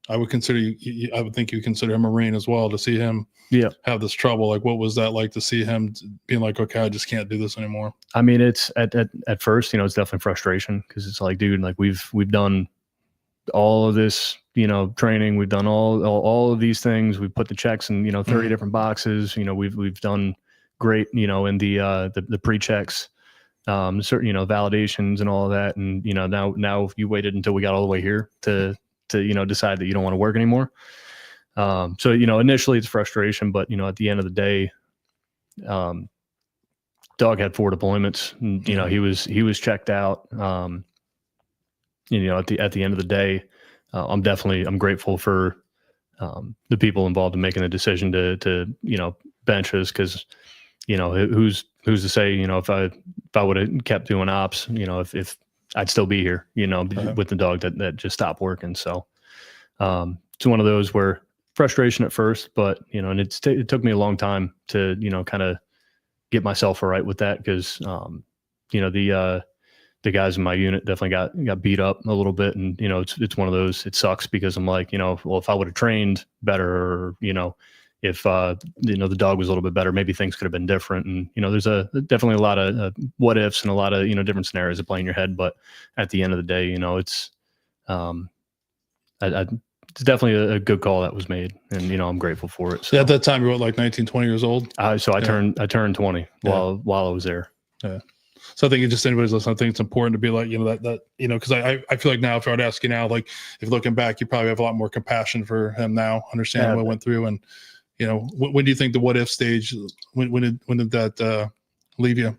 I would consider I would think you consider him a Marine as well, to see him have this trouble. Like, what was that like to see him being like, okay, I just can't do this anymore? I mean, it's at first, it's definitely frustration, because it's like, dude, like we've done all of this, training. We've done all of these things. We've put the checks in, 30 different boxes. We've done great, in the pre-checks, certain, validations and all of that. And, now you waited until we got all the way here to decide that you don't want to work anymore. So, initially it's frustration, but, at the end of the day, dog had 4 deployments, and, he was checked out. At the end of the day, I'm grateful for, the people involved in making the decision to bench us. 'Cause, who's to say, if I would have kept doing ops, if I'd still be here, with the dog that just stopped working. So, it's one of those where frustration at first, but, and it took me a long time to, kind of get myself all right with that. 'Cause, the guys in my unit definitely got beat up a little bit. And, it's one of those, it sucks, because I'm like, well, if I would have trained better, or, if, the dog was a little bit better, maybe things could have been different. And, there's definitely a lot of what ifs and a lot of, different scenarios that play in your head. But at the end of the day, it's, it's definitely a good call that was made, and, I'm grateful for it. So at that time you were like 19, 20 years old. I turned 20 while I was there. Yeah. So I think anybody's listening, I think it's important to be like, because I feel like now, if I were to ask you now, like, if looking back, you probably have a lot more compassion for him now, understanding what went through. And, when do you think the what if stage, when did that leave you?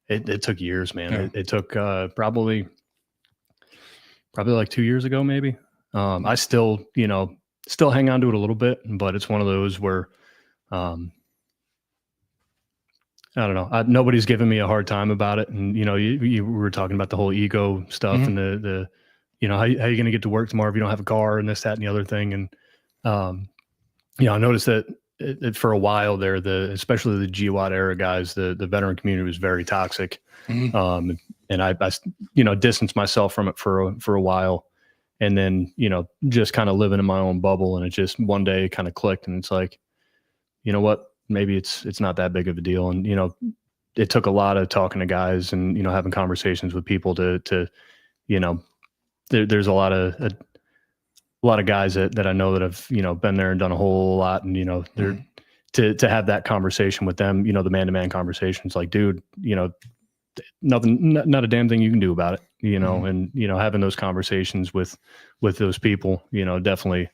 It took years, man. Yeah. It took probably like 2 years ago, maybe. I still hang on to it a little bit, but it's one of those where, I don't know. Nobody's giving me a hard time about it. And, you were talking about the whole ego stuff, and the how are you going to get to work tomorrow if you don't have a car, and this, that, and the other thing. And, I noticed that for a while there, especially the GWAT era guys, the veteran community was very toxic. And I distanced myself from it for a while, and then, just kind of living in my own bubble. And it just one day kind of clicked, and it's like, you know what? Maybe it's not that big of a deal. And, it took a lot of talking to guys and, having conversations with people to there's a lot of guys that I know that have, been there and done a whole lot. And, they're to have that conversation with them, the man-to-man conversations, like, dude, nothing, not a damn thing you can do about it, and, having those conversations with those people, definitely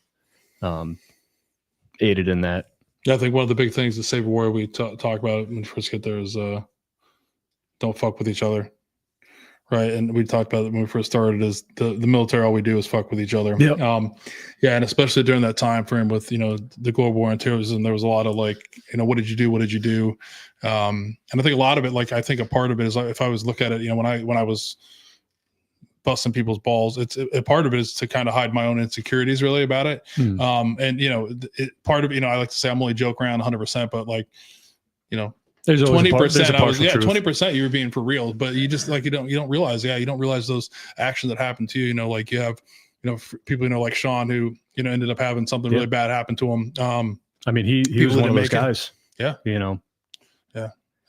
aided in that. Yeah, I think one of the big things that Saber Warrior we talk about when we first get there is don't fuck with each other, right? And we talked about it when we first started. Is the military, all we do is fuck with each other. Yep. Yeah, and especially during that time frame with the global war on terrorism, there was a lot of like, what did you do? What did you do? And I think a lot of it, like, I think a part of it is, if I was look at it, when I was busting people's balls. It's a part of it is to kind of hide my own insecurities really about it. And part of, I like to say I'm only joke around 100%, but like, there's 20%, I was, 20% you were being for real, but you just like, you don't realize, you don't realize those actions that happen to you. Like you have, people, like Sean who, ended up having something really bad happen to him. I mean, he was one of those guys. Yeah. Yeah.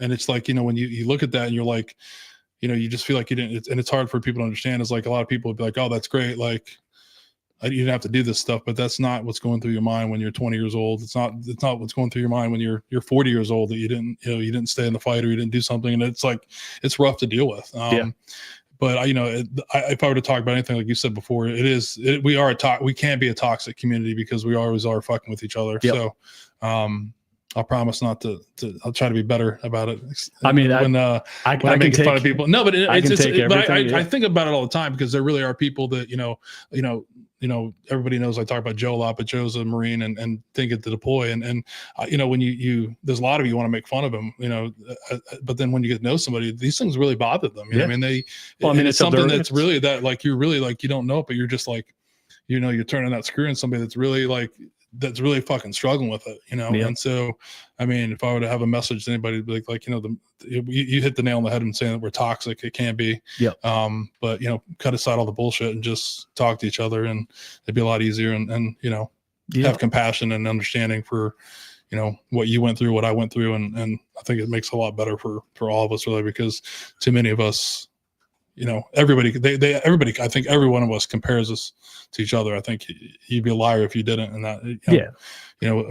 And it's like, when you look at that and you're like, you just feel like you didn't, and it's hard for people to understand. It's like a lot of people would be like, oh, that's great. Like you didn't have to do this stuff, but that's not what's going through your mind when you're 20 years old. It's not what's going through your mind when you're 40 years old that you didn't stay in the fight or you didn't do something. And it's like, it's rough to deal with. But if I were to talk about anything, like you said before, we can be a toxic community because we always are fucking with each other. So, I'll promise not to. I'll try to be better about it. I mean, when I make fun of people. No, but I think about it all the time because there really are people that everybody knows I talk about Joe a lot, but Joe's a Marine and didn't get to deploy. And when you there's a lot of you want to make fun of him, but then when you get to know somebody, these things really bother them. You know what I mean? It's something that's really that like you're really like you don't know it, but you're just like you're turning that screw in somebody that's really fucking struggling with it, And so, I mean, if I were to have a message to anybody, you hit the nail on the head and saying that we're toxic. It can be, but cut aside all the bullshit and just talk to each other, and it'd be a lot easier. And have compassion and understanding for, what you went through, what I went through, and I think it makes it a lot better for all of us, really, because too many of us. Everybody, I think every one of us compares us to each other. I think you'd be a liar if you didn't. And that,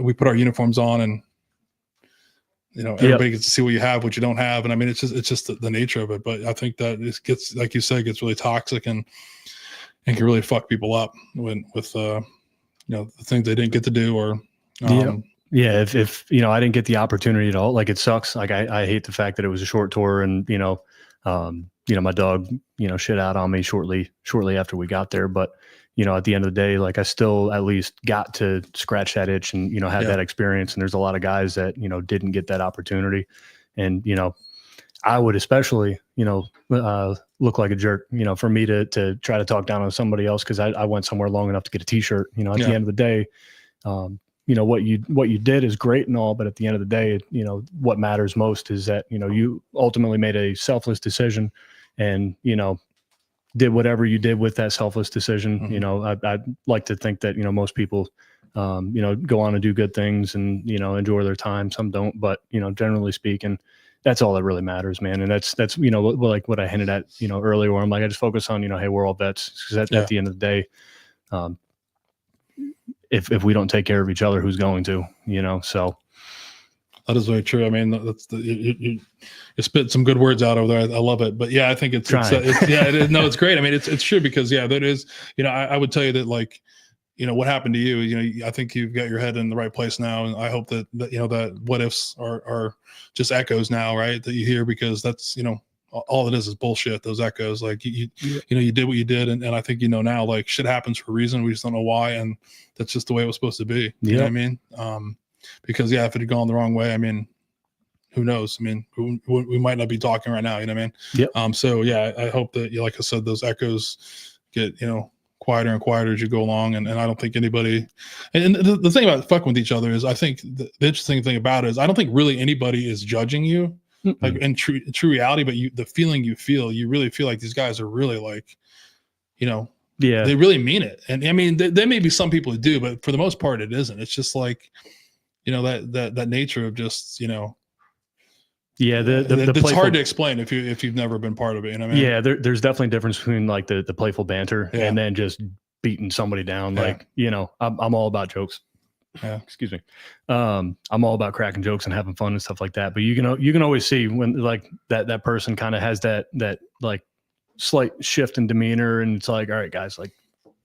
we put our uniforms on and, everybody gets to see what you have, what you don't have. And I mean, it's just the nature of it. But I think that it gets, like you said, gets really toxic and can really fuck people up with the things they didn't get to do or, if I didn't get the opportunity at all, like it sucks. Like I hate the fact that it was a short tour and, my dog, shit out on me shortly after we got there. But, at the end of the day, like I still at least got to scratch that itch and, have that experience. And there's a lot of guys that, didn't get that opportunity. And, I would especially, look like a jerk, for me to try to talk down on somebody else. Cause I went somewhere long enough to get a t-shirt, at the end of the day, what you did is great and all, but at the end of the day, what matters most is that, you ultimately made a selfless decision and, did whatever you did with that selfless decision. I'd like to think that, most people, go on and do good things and, enjoy their time. Some don't, but, generally speaking, that's all that really matters, man. And that's, like what I hinted at, earlier where I'm like, I just focus on, hey, we're all vets. Cause at the end of the day, if we don't take care of each other, who's going to, so. That is very true. I mean, you spit some good words out over there. I love it. But yeah, I think it's it's great. I mean, it's true because that is, I would tell you that like, what happened to you, I think you've got your head in the right place now. And I hope that that what ifs are just echoes now, right? That you hear because that's, all it is bullshit. Those echoes, like you did what you did. And I think, now like shit happens for a reason. We just don't know why. And that's just the way it was supposed to be. You know what I mean? Because if it had gone the wrong way, I mean, who knows? I mean, we might not be talking right now. You know what I mean? So yeah, I hope that like I said, those echoes get, quieter and quieter as you go along. And I don't think anybody, and the thing about fucking with each other is I think the interesting thing about it is I don't think really anybody is judging you. Like in true reality, but the feeling you really feel like these guys are really like, they really mean it. And I mean, there may be some people who do, but for the most part, it isn't. It's just like, that nature of just, it's hard to explain if you've never been part of it. You know what I mean? Yeah, there's definitely a difference between like the playful banter and then just beating somebody down. Like, I'm all about jokes. Excuse me. I'm all about cracking jokes and having fun and stuff like that. But you can always see when like that person kind of has that like slight shift in demeanor, and it's like, all right, guys, like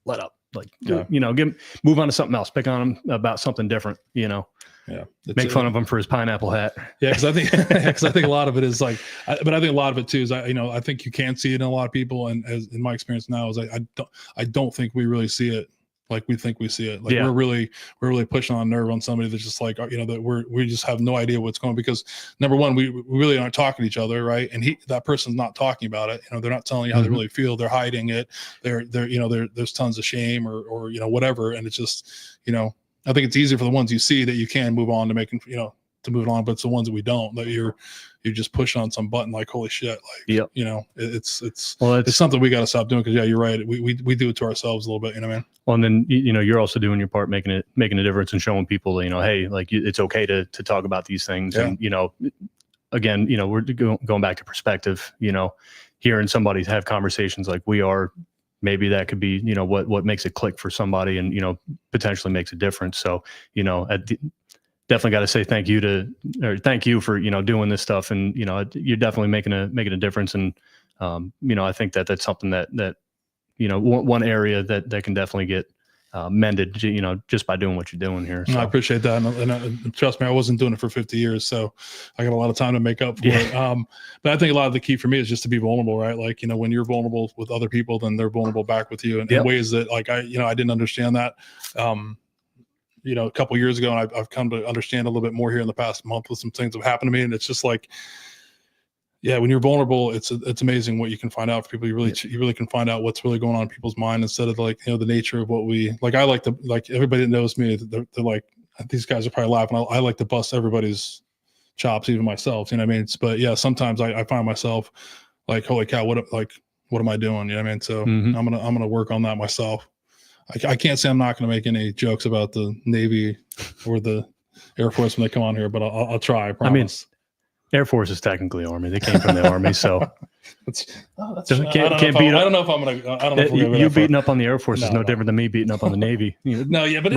let up, like move on to something else, pick on him about something different, make fun of him for his pineapple hat. Because I think a lot of it is like, but I think a lot of it too is I think you can see it in a lot of people, and as in my experience now is I don't think we really see it like we think we see it. Like we're really pushing on a nerve on somebody that's just like, you know, that we just have no idea what's going on, because number one, we really aren't talking to each other, right? And that person's not talking about it. You know, they're not telling you how they really feel. They're hiding it. They're you know, there's tons of shame or you know, whatever. And it's just, you know, I think it's easier for the ones you see that you can move on to making, you know, to move on, but it's the ones that we don't, that you're just pushing on some button like, holy shit, like, you know, it's something we got to stop doing, because you're right, we do it to ourselves a little bit, you know what I mean? Well, and then, you know, you're also doing your part, making a difference and showing people, you know, hey, like, it's okay to talk about these things. And, you know, again, you know, we're going back to perspective, you know, hearing somebody have conversations like we are, maybe that could be, you know, what makes it click for somebody, and, you know, potentially makes a difference. So, you know, definitely got to say thank you for, you know, doing this stuff. And, you know, you're definitely making a difference. And, you know, I think that's something that, you know, one area that can definitely get mended, you know, just by doing what you're doing here. So. I appreciate that. And trust me, I wasn't doing it for 50 years. So I got a lot of time to make up for it. But I think a lot of the key for me is just to be vulnerable, right? Like, you know, when you're vulnerable with other people, then they're vulnerable back with you in ways that, like, I didn't understand that. You know, a couple of years ago, and I've come to understand a little bit more here in the past month with some things that have happened to me. And it's just like, yeah, when you're vulnerable, it's amazing what you can find out for people. You really can find out what's really going on in people's mind, instead of, like, you know, the nature of what we like. I like to, like, everybody that knows me, they're like, these guys are probably laughing. I like to bust everybody's chops, even myself, you know what I mean? But yeah, sometimes I find myself like, holy cow, what am I doing? You know what I mean? So I'm gonna work on that myself. I can't say I'm not going to make any jokes about the Navy or the Air Force when they come on here, but I'll try. I promise. I mean, Air Force is technically Army. They came from the Army, so I don't know if I'm going to. You beating up on the Air Force is no different than me beating up on the Navy. You know? No, yeah, but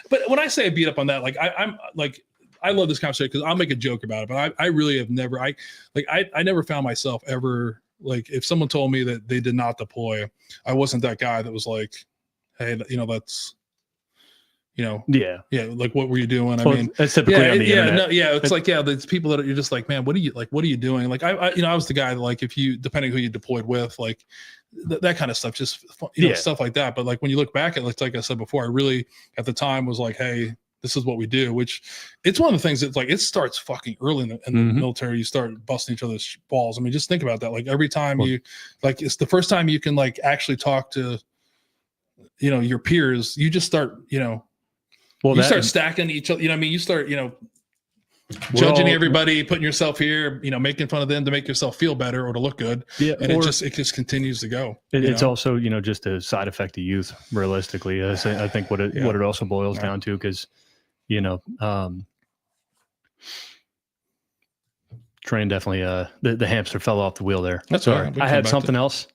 but when I say I beat up on that, like, I'm like, I love this conversation because I'll make a joke about it, but I really have never, I never found myself ever, like, if someone told me that they did not deploy, I wasn't that guy that was like, hey, you know, that's, you know, like, what were you doing? I mean, that's typically on the internet. It's like, there's people that you're just like, man, what are you doing? Like, I you know, I was the guy that, like, if you, depending who you deployed with, like, that kind of stuff, just, you know, stuff like that. But, like, when you look back at, like I said before, I really at the time was like, hey, this is what we do, which it's one of the things that's, like, it starts fucking early in the military. You start busting each other's balls. I mean, just think about that. Like, every time like, it's the first time you can, like, actually talk to, you know, your peers, you just start, you know, you start stacking each other, you know what I mean? You start, you know, judging everybody, putting yourself here, you know, making fun of them to make yourself feel better or to look good. Yeah. And it just continues to go. It's also, you know, just a side effect of youth, realistically. I think what it also boils down to, because, you know, train definitely, the hamster fell off the wheel there. That's all right. I had something else.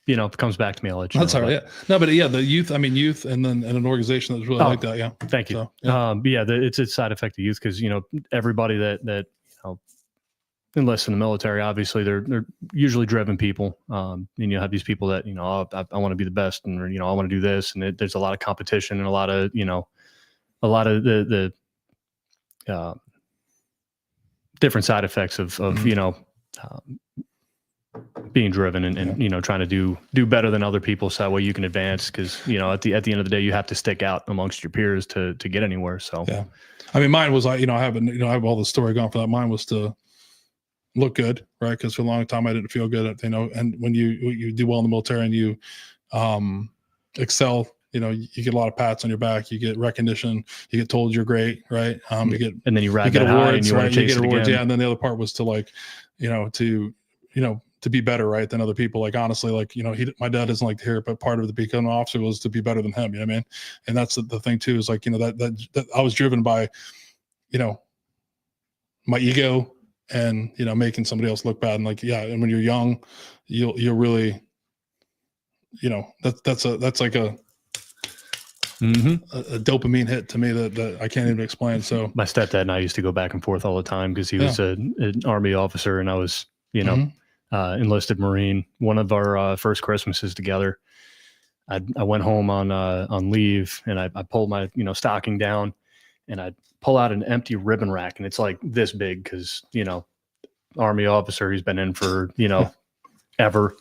You know, if it comes back to me, I'll let you know. That's all right. Yeah. No, but yeah, the youth, I mean, youth and an organization that's really like that. Yeah. Thank you. So, it's a side effect of youth, because, you know, everybody that, you know, enlists in the military, obviously they're usually driven people. And you have these people that, you know, I want to be the best, and, you know, I want to do this. And there's a lot of competition and a lot of, you know, the different side effects of you know, being driven and you know, trying to do better than other people, so that way you can advance, because, you know, at the end of the day, you have to stick out amongst your peers to get anywhere. So I mean, mine was, I have all the story going for that. Mine was to look good, right? Because for a long time I didn't feel good at, you know, and when you do well in the military and you excel, you know, you get a lot of pats on your back, you get recognition, you get told you're great, right? You get, and then you get awards, right? You get awards, and then the other part was to, like, you know, to be better, right, than other people. Like, honestly, like, you know, my dad doesn't like to hear it, but part of the becoming an officer was to be better than him. You know what I mean? And that's the thing too, is, like, you know, that I was driven by, you know, my ego and, you know, making somebody else look bad. And, like, and when you're young, you'll really, you know, that's like a dopamine hit to me that I can't even explain. So my stepdad and I used to go back and forth all the time, because he was an Army officer and I was, you know, enlisted Marine. One of our first Christmases together, I went home on leave, and I pulled my, you know, stocking down, and I pull out an empty ribbon rack, and it's like this big, because, you know, Army officer, he's been in for, you know, ever.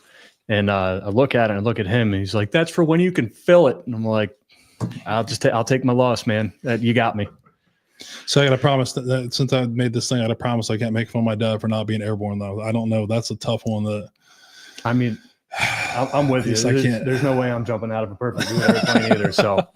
And I look at it and I look at him, and he's like, "That's for when you can fill it." And I'm like, I'll take my loss, man. You got me. So I got to promise that since I made this thing, I got to promise I can't make fun of my dad for not being airborne though. I don't know. That's a tough one. I mean, I'm with you. There's no way I'm jumping out of a perfect blue airplane either. So.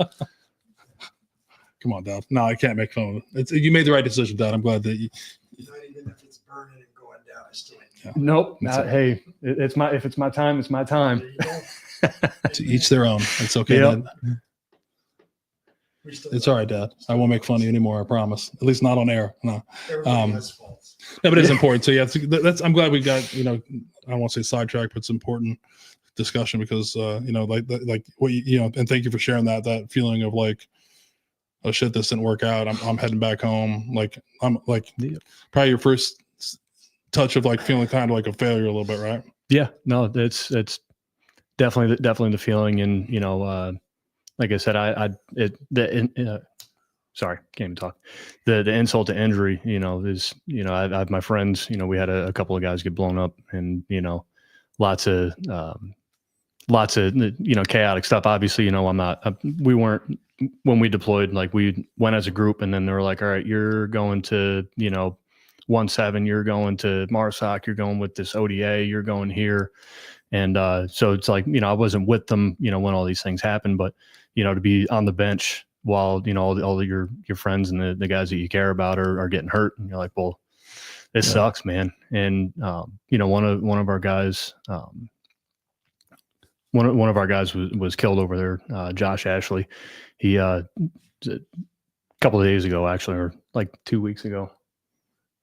Come on, Dad. No, I can't make fun of it. You made the right decision, Dad. I'm glad that you. Not even if it's burning and going down, I still ain't. Yeah. Nope. Hey, if it's my time, it's my time. To each their own. It's okay, Yep. Dad. It's all right, Dad. I won't make fun of you anymore. I promise. At least not on air. No. Everybody has faults. No, but it's important. So yeah, that's. I'm glad we got. I won't say sidetracked, but it's important discussion because like what and thank you for sharing that feeling of like, oh shit, this didn't work out. I'm heading back home. Like I'm like probably your first touch of like feeling kind of like a failure a little bit, right? Yeah, no, it's definitely the feeling. And like I said, sorry, can't even talk. The insult to injury, is I have my friends. We had a couple of guys get blown up, and lots of chaotic stuff. Obviously, we weren't. When we deployed, like we went as a group, and then they were like, all right, you're going to, 1-7, you're going to MARSOC, you're going with this ODA, you're going here. And so it's like, I wasn't with them, when all these things happened, but, to be on the bench while, all of your friends and the guys that you care about are getting hurt. And you're like, well, this sucks, man. And, one of our guys, one of our guys was killed over there, Josh Ashley. He a couple of days ago, actually, or like 2 weeks ago.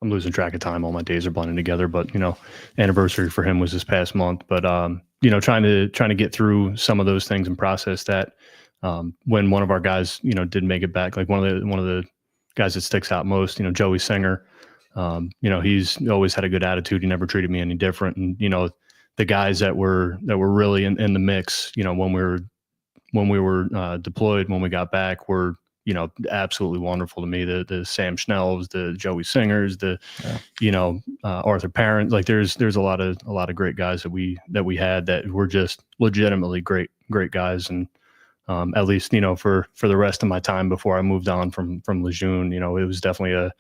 I'm losing track of time. All my days are blending together, but anniversary for him was this past month. But trying to get through some of those things and process that. When one of our guys, did make it back, like one of the guys that sticks out most, Joey Singer. He's always had a good attitude. He never treated me any different, and the guys that were really in the mix, when we were deployed, when we got back, were absolutely wonderful to me. The Sam Schnells, the Joey Singers, Arthur Parent. Like there's a lot of great guys that we had that were just legitimately great guys. And at least for the rest of my time before I moved on from Lejeune, it was definitely a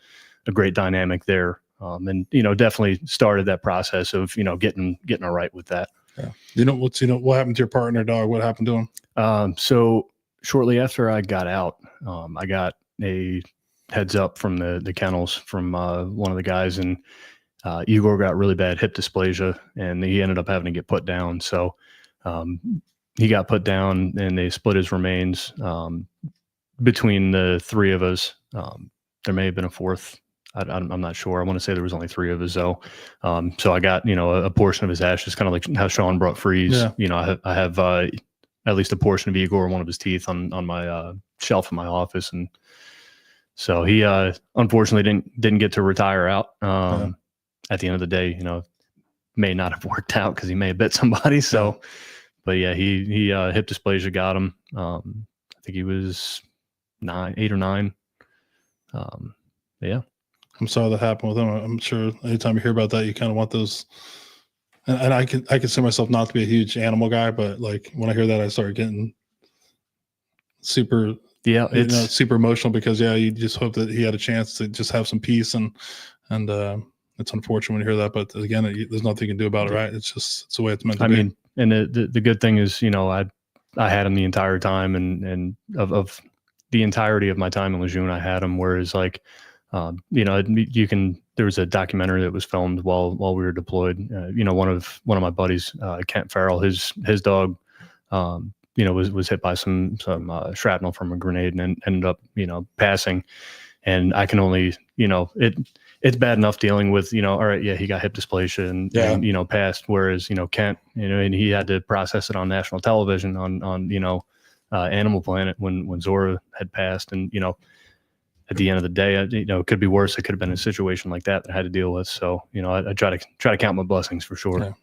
great dynamic there. And definitely started that process of getting all right with that. Yeah. What happened to your partner, dog? What happened to him? So shortly after I got out, I got a heads up from the kennels from one of the guys, and Igor got really bad hip dysplasia, and he ended up having to get put down. So he got put down, and they split his remains between the three of us. There may have been a fourth. I'm not sure. I want to say there was only three of us though. So I got, a portion of his ashes, kind of like how Sean brought Freeze. Yeah. I have at least a portion of Igor, one of his teeth on my shelf in my office. And so he unfortunately didn't get to retire out. At the end of the day, may not have worked out because he may have bit somebody. So, but yeah, he hip dysplasia got him. I think he was 8 or 9. Yeah. I'm sorry that happened with him. I'm sure anytime you hear about that, you kind of want those. And I consider myself not to be a huge animal guy, but like when I hear that, I start getting super, super emotional because you just hope that he had a chance to just have some peace and it's unfortunate when you hear that, but again, there's nothing you can do about it, right? It's the way it's meant to be. I mean, and the good thing is, I had him the entire time, and of the entirety of my time in Lejeune, I had him. Whereas like, there was a documentary that was filmed while we were deployed. One of my buddies, Kent Farrell, his dog, was hit by some shrapnel from a grenade and ended up, passing. And I can only, it's bad enough dealing with, all right, yeah, he got hip dysplasia and passed. Whereas, Kent, and he had to process it on national television on Animal Planet when Zora had passed. And, at the end of the day, it could be worse. It could have been a situation like that I had to deal with. So, I try to count my blessings for sure. Yeah.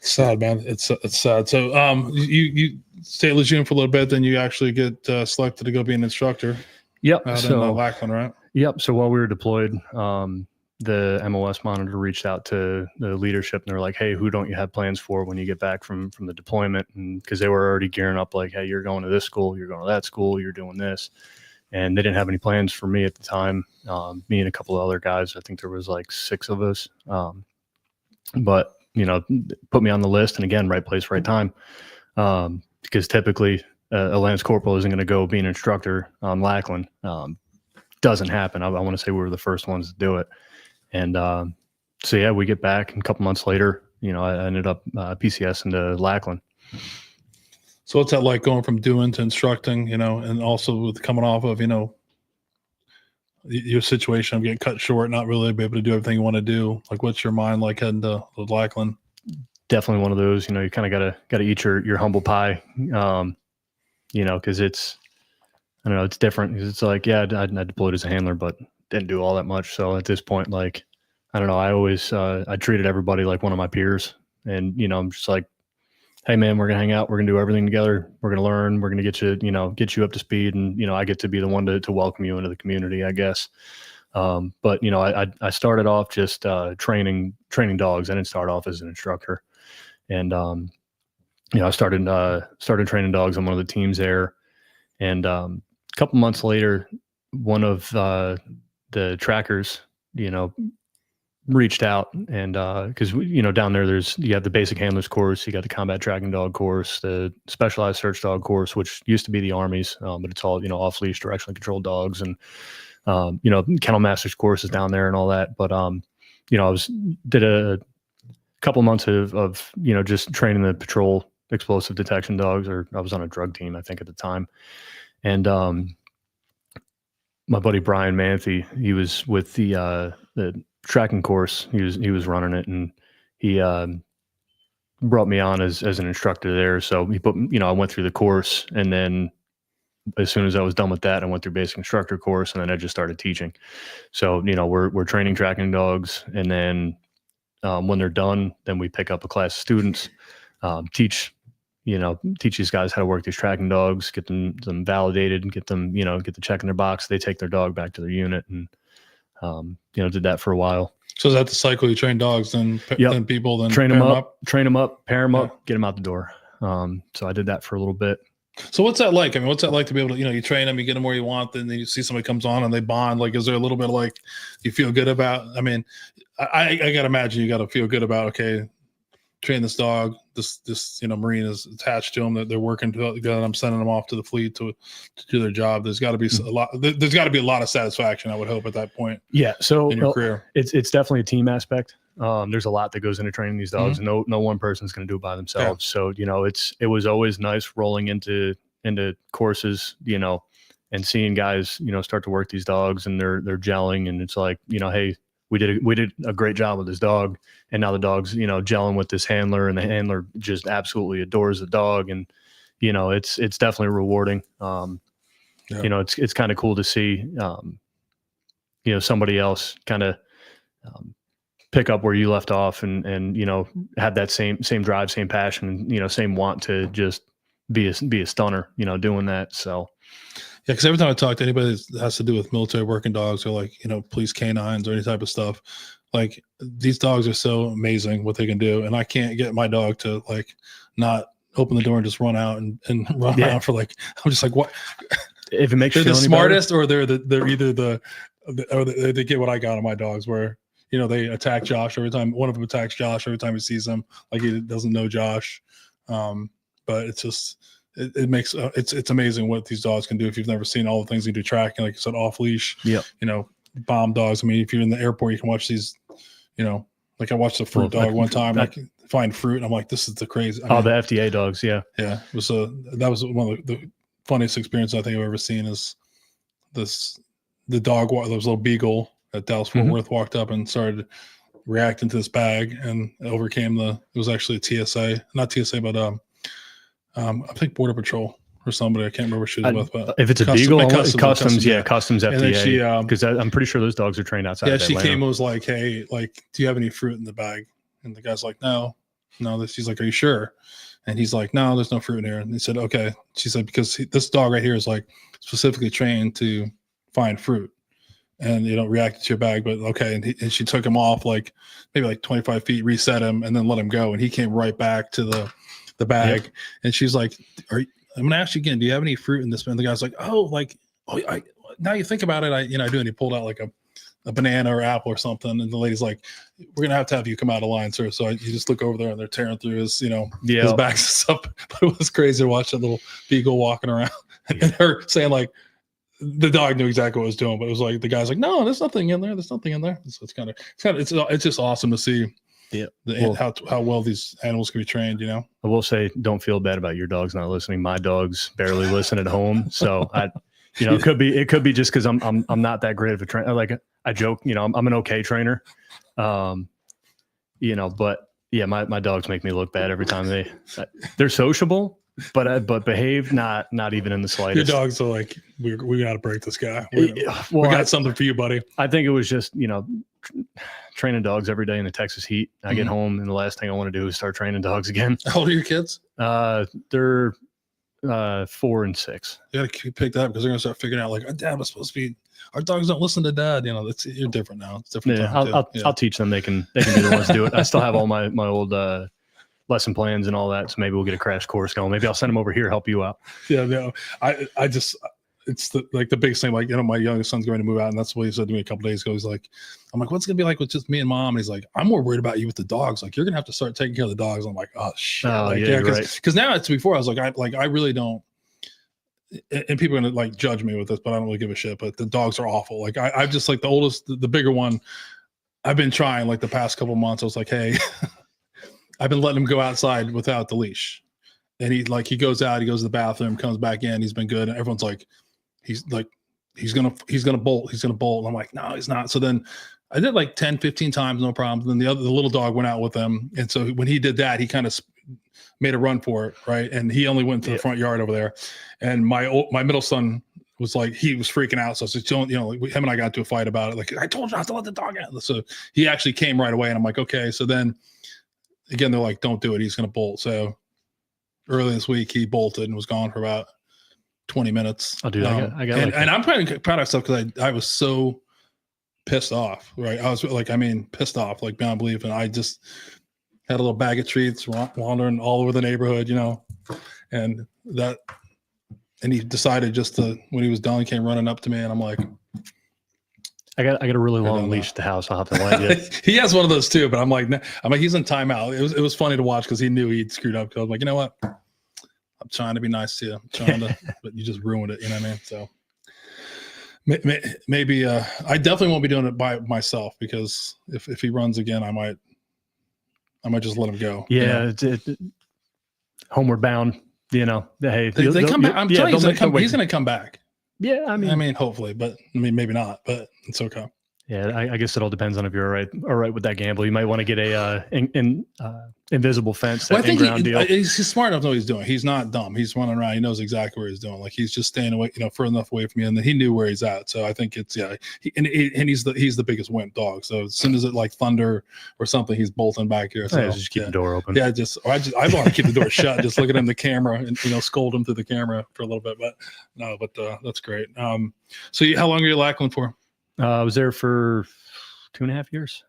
Sad, man. It's sad. So, you stay at Lejeune for a little bit, then you actually get selected to go be an instructor. Yep. Out in Lackland, right? Yep. So while we were deployed, the MOS monitor reached out to the leadership and they were like, hey, who don't you have plans for when you get back from the deployment? And because they were already gearing up like, hey, you're going to this school, you're going to that school, you're doing this. And they didn't have any plans for me at the time. Me and a couple of other guys, I think there was like 6 of us. But, you know, put me on the list, and again, right place, right time. Because typically a Lance Corporal isn't going to go be an instructor on Lackland. Doesn't happen. I want to say we were the first ones to do it. And so, yeah, we get back, and a couple months later, you know, I ended up PCS into Lackland. So what's that like going from doing to instructing, you know, and also with coming off of, you know, your situation of getting cut short, not really be able to do everything you want to do? Like, what's your mind like heading to Lackland? Definitely one of those, you know, you kind of gotta eat your humble pie, you know, because it's, I don't know, it's different. It's like, yeah, I deployed as a handler, but didn't do all that much. So at this point, like, I don't know, I always I treated everybody like one of my peers, and you know, I'm just like, hey man, we're gonna hang out, we're gonna do everything together, we're gonna learn, we're gonna get you up to speed, and you know, I get to be the one to welcome you into the community, I guess. But you know, I started off just training dogs. I didn't start off as an instructor, and you know, I started training dogs on one of the teams there, and a couple months later, one of the trackers, you know, reached out, and because you know, down there you have the basic handlers course, you got the combat tracking dog course, the specialized search dog course, which used to be the Army's, but it's all, you know, off leash directionally controlled dogs, and you know, kennel masters course is down there and all that. But you know, did a couple months of you know, just training the patrol explosive detection dogs, or I was on a drug team, I think, at the time. And my buddy Brian Manthe, he was with the tracking course. He was running it, and he brought me on as an instructor there. So he put, you know, I went through the course, and then as soon as I was done with that, I went through basic instructor course, and then I just started teaching. So, you know, we're training tracking dogs, and then when they're done, then we pick up a class of students, teach these guys how to work these tracking dogs, get them validated, and get them, you know, get the check in their box. They take their dog back to their unit, and you know, did that for a while. So is that the cycle? You train dogs, then people, then train them up, pair them up, get them out the door. So I did that for a little bit. So what's that like? I mean, what's that like to be able to, you know, you train them, you get them where you want, then you see somebody comes on and they bond. Like, is there a little bit of like, you feel good about? I mean, I got to imagine you got to feel good about, okay, train this dog, this you know, Marine is attached to them, that they're working together, I'm sending them off to the fleet to do their job. There's got to be a lot. There's got to be a lot of satisfaction, I would hope, at that point. Yeah. So in your career, it's definitely a team aspect. There's a lot that goes into training these dogs, and no one person's going to do it by themselves. Yeah. So, you know, it was always nice rolling into courses, you know, and seeing guys, you know, start to work these dogs, and they're gelling, and it's like, you know, hey, we did a great job with this dog, and now the dog's, you know, gelling with this handler, and the handler just absolutely adores the dog, and you know, it's definitely rewarding. You know, it's kind of cool to see, you know, somebody else kind of pick up where you left off, and you know, have that same drive, same passion, and you know, same want to just be a stunner, you know, doing that. So. Yeah, because every time I talk to anybody that has to do with military working dogs, or like, you know, police canines or any type of stuff, like, these dogs are so amazing what they can do, and I can't get my dog to like not open the door and just run out and run around for like, I'm just like, what? If it makes you they're feel the any smartest, better? or they're either or they get what I got on my dogs, where, you know, they attack Josh every time. One of them attacks Josh every time he sees him, like he doesn't know Josh. But it's just. It makes it's amazing what these dogs can do. If you've never seen all the things they do tracking, like you said, off leash, you know, bomb dogs. I mean, if you're in the airport, you can watch these, you know, like I watched a fruit dog one time, like find fruit, and I'm like, this is the crazy. I mean, the FDA dogs, yeah. It was that was one of the funniest experiences I think I've ever seen. Is the dog, there was a little beagle at Dallas Fort Worth, walked up and started reacting to this bag, and overcame it was actually a TSA, not TSA, but I think Border Patrol or somebody. I can't remember what she was with. But if it's a beagle, customs yeah, customs FDA. Because I'm pretty sure those dogs are trained outside. Yeah, of she Atlanta. came and was like, "Hey, like, do you have any fruit in the bag?" And the guy's like, "No." She's like, "Are you sure?" And he's like, "No, there's no fruit in here." And he said, "Okay." She said, "Because this dog right here is like specifically trained to find fruit." and reacted to your bag, but okay. And she took him off like maybe like 25 feet, reset him, and then let him go. And he came right back to the bag. Yep. And she's like, I'm going to ask you again, do you have any fruit in this? And the guy's like, now you think about it. I do. And he pulled out like a banana or apple or something. And the lady's like, we're going to have you come out of line, sir. So you just look over there and they're tearing through his, his back and stuff. But it was crazy to watch that little beagle walking around and her saying like, the dog knew exactly what it was doing, but it was like, the guy's like, no, there's nothing in there. There's nothing in there. So it's just awesome to see how well these animals can be trained, I will say, don't feel bad about your dogs not listening. My dogs barely listen at home. So it could be just because I'm not that great of a trainer. Like I joke, I'm an okay trainer. But yeah, my dogs make me look bad every time they're sociable, but behave not even in the slightest. Your dogs are like, we got to break this guy. We got something for you, buddy. I think it was just, training dogs every day in the Texas heat. I get home and the last thing I want to do is start training dogs again. How old are your kids? They're 4 and 6. You got to pick that up because they're going to start figuring out like, Dad was supposed to be, our dogs don't listen to Dad. You're different now. It's different. Yeah, I'll teach them. They can be the ones to do it. I still have all my old lesson plans and all that. So maybe we'll get a crash course going. Maybe I'll send them over here, help you out. Yeah, no, I just, it's the biggest thing. Like, my youngest son's going to move out, and that's what he said to me a couple days ago. He's like, I'm like, what's it gonna be like with just me and Mom? And he's like, I'm more worried about you with the dogs. Like, you're gonna have to start taking care of the dogs. I'm like, oh shit. Because now it's before I was like, I really don't. And people are gonna like judge me with this, but I don't really give a shit. But the dogs are awful. Like I've just like the oldest, the bigger one. I've been trying like the past couple months. I was like, hey, I've been letting him go outside without the leash, and he goes out, he goes to the bathroom, comes back in, he's been good, and everyone's like, he's gonna bolt. And I'm like, no, he's not. So then I did like 10, 15 times, no problem. Then the little dog went out with him, and so when he did that, he kind of made a run for it, right? And he only went to the front yard over there. And my middle son was like, he was freaking out. So I said, him and I got into a fight about it. Like, I told you not to let the dog out. So he actually came right away, and I'm like, okay. So then again, they're like, don't do it. He's gonna bolt. So early this week, he bolted and was gone for about 20 minutes. Oh, dude, I got and I'm proud of myself because I was so pissed off, right? I was like, pissed off, like beyond belief. And I just had a little bag of treats wandering all over the neighborhood, and he decided just to, when he was done, he came running up to me, and I'm like, I got a really long leash at the house. I'll have to let you. He has one of those too, but I'm like, he's in timeout. It was funny to watch because he knew he'd screwed up. Cause I was like, you know what? I'm trying to be nice to you. I'm trying to, but you just ruined it. You know what I mean? So maybe I definitely won't be doing it by myself, because if he runs again, I might just let him go. Yeah. Homeward bound, Hey, they come back. I'm telling you, he's going to come back. Yeah. I mean, hopefully, but maybe not, but it's okay. Yeah, I guess it all depends on if you're all right with that gamble. You might want to get a invisible fence. Well, I think he's smart enough to know what he's doing. He's not dumb. He's running around. He knows exactly where he's doing. Like, he's just staying away, far enough away from me, and then he knew where he's at. So I think it's he's the biggest wimp dog. So as soon as it like thunder or something, he's bolting back here. So just keep the door open. Yeah, I want to keep the door shut. Just look at him in the camera and scold him through the camera for a little bit. But no, that's great. So how long are you Lackland for? I was there for 2.5 years.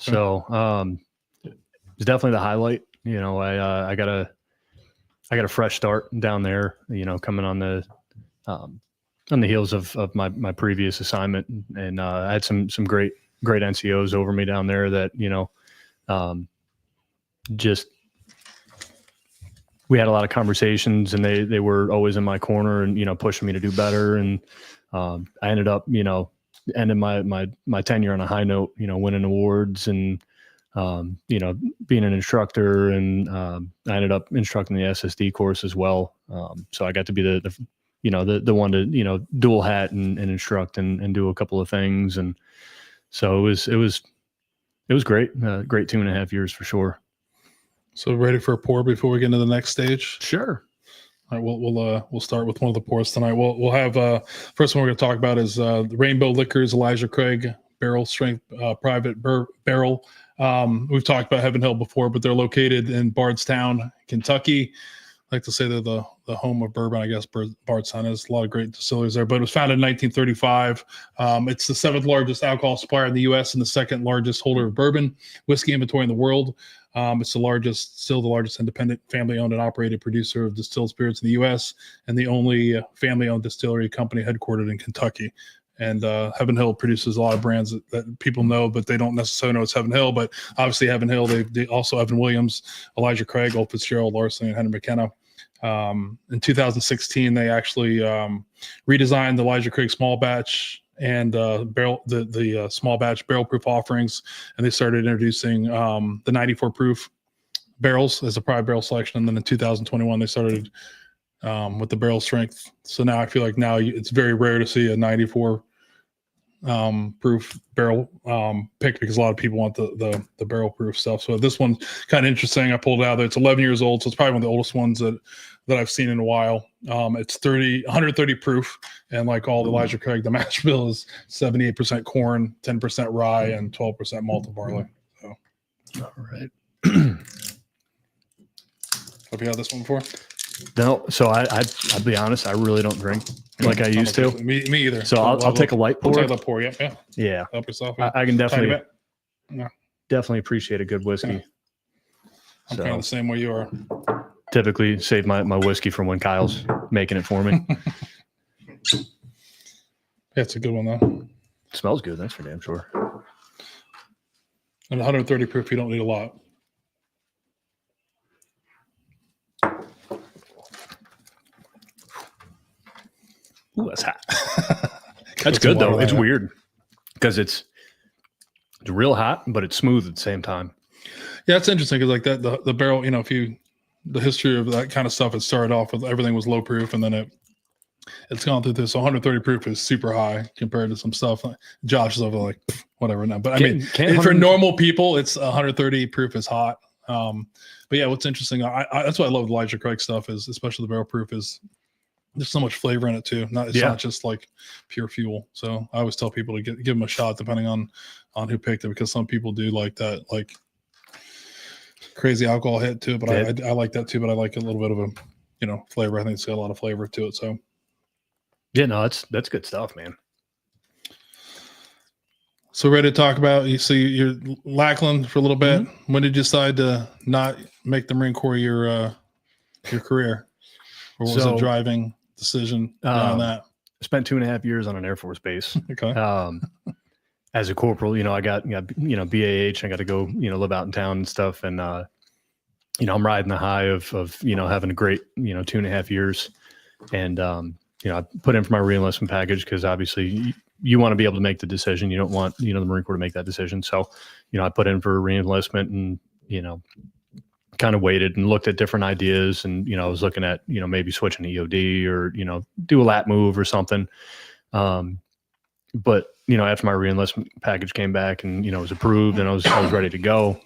Okay. So it's definitely the highlight. I got a fresh start down there, coming on the heels of my previous assignment. And I had some great NCOs over me down there that, just, we had a lot of conversations, and they were always in my corner and, pushing me to do better. And I ended up, ended my tenure on a high note, winning awards and, being an instructor, and I ended up instructing the SSD course as well. So I got to be the one to, dual hat and instruct and do a couple of things. And so it was great. Great 2.5 years for sure. So ready for a pour before we get into the next stage? Sure. All right, we'll start with one of the pours tonight. We'll have first one we're going to talk about is the Rainbow Liquors Elijah Craig Barrel Strength Private Barrel. We've talked about Heaven Hill before, but they're located in Bardstown, Kentucky. like to say they're the home of bourbon. I guess Bardstown is a lot of great distilleries there, but it was founded in 1935. It's the 7th largest alcohol supplier in the U.S. and the 2nd largest holder of bourbon whiskey inventory in the world. It's still the largest independent, family-owned and operated producer of distilled spirits in the U.S. and the only family-owned distillery company headquartered in Kentucky. And Heaven Hill produces a lot of brands that people know, but they don't necessarily know it's Heaven Hill. But obviously, Heaven Hill, they also Evan Williams, Elijah Craig, Old Fitzgerald, Larson, and Henry McKenna. In 2016, they actually redesigned the Elijah Craig small batch and the small batch barrel proof offerings, and they started introducing the 94 proof barrels as a private barrel selection. And then in 2021, they started with the barrel strength. So now I feel like it's very rare to see a 94 proof barrel pick, because a lot of people want the barrel proof stuff. So this one's kind of interesting. I pulled it out there. It's 11 years old, so it's probably one of the oldest ones that I've seen in a while. It's 130 proof, and like all the Elijah Craig, the mash bill is 78% corn, 10% rye, and 12% malted barley. So, all right. Have you had this one before? No, so I'll be honest, I really don't drink like I used to. Me either. So I'll take a light pour. We'll take a pour, yeah. Yeah. Help yourself. I can definitely Yeah. definitely appreciate a good whiskey. I'm kind of the same way you are. Typically save my whiskey from when Kyle's making it for me. Yeah, it's a good one though. It smells good, that's for damn sure. And 130 proof, you don't need a lot. Ooh, that's hot. That's good though. It's weird because it's real hot, but it's smooth at the same time. Yeah, it's interesting because like that the barrel, the history of that kind of stuff, it started off with everything was low proof, and then it's gone through this. So 130 proof is super high compared to some stuff. Josh is over like whatever now, but I mean, for normal people, it's 130 proof is hot. But yeah, what's interesting, that's why I love Elijah Craig stuff, is especially the barrel proof, is there's so much flavor in it too. It's not just like pure fuel. So I always tell people to give them a shot, depending on who picked it, because some people do like that like crazy alcohol hit to it. But I like that too. But I like a little bit of a flavor. I think it's got a lot of flavor to it. So yeah, no, that's good stuff, man. So ready to talk about you're Lackland for a little bit. Mm-hmm. When did you decide to not make the Marine Corps your career, or was it driving decision on that? I spent 2.5 years on an Air Force base. Okay. As a corporal, I got BAH. I got to go, live out in town and stuff. And, I'm riding the high of having a great, 2.5 years. And, I put in for my re-enlistment package because obviously you want to be able to make the decision. You don't want, the Marine Corps to make that decision. So, I put in for re-enlistment and, kind of waited and looked at different ideas. And, I was looking at, maybe switching to EOD or, do a lat move or something. But, after my re-enlistment package came back and, was approved and I was ready to go,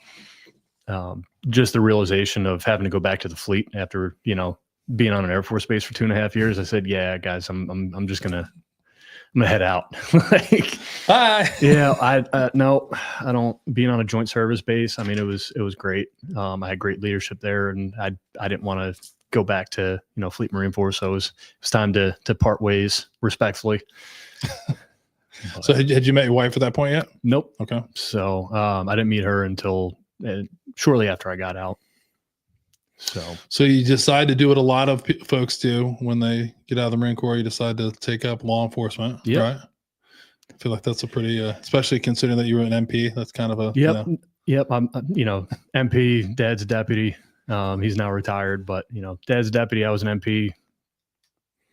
just the realization of having to go back to the fleet after, being on an Air Force base for 2.5 years, I said, yeah, guys, I'm just going to head out. Like, bye. Yeah, no, I don't. Being on a joint service base, I mean, it was great. I had great leadership there, and I didn't want to go back to Fleet Marine Force. So it was time to part ways respectfully. So had you met your wife at that point yet? Nope. Okay. So I didn't meet her until shortly after I got out. So you decide to do what a lot of folks do when they get out of the Marine Corps. You decide to take up law enforcement, right? I feel like that's a pretty, especially considering that you were an MP. That's kind of a Yep. I'm MP. Dad's a deputy. He's now retired, but Dad's a deputy. I was an MP.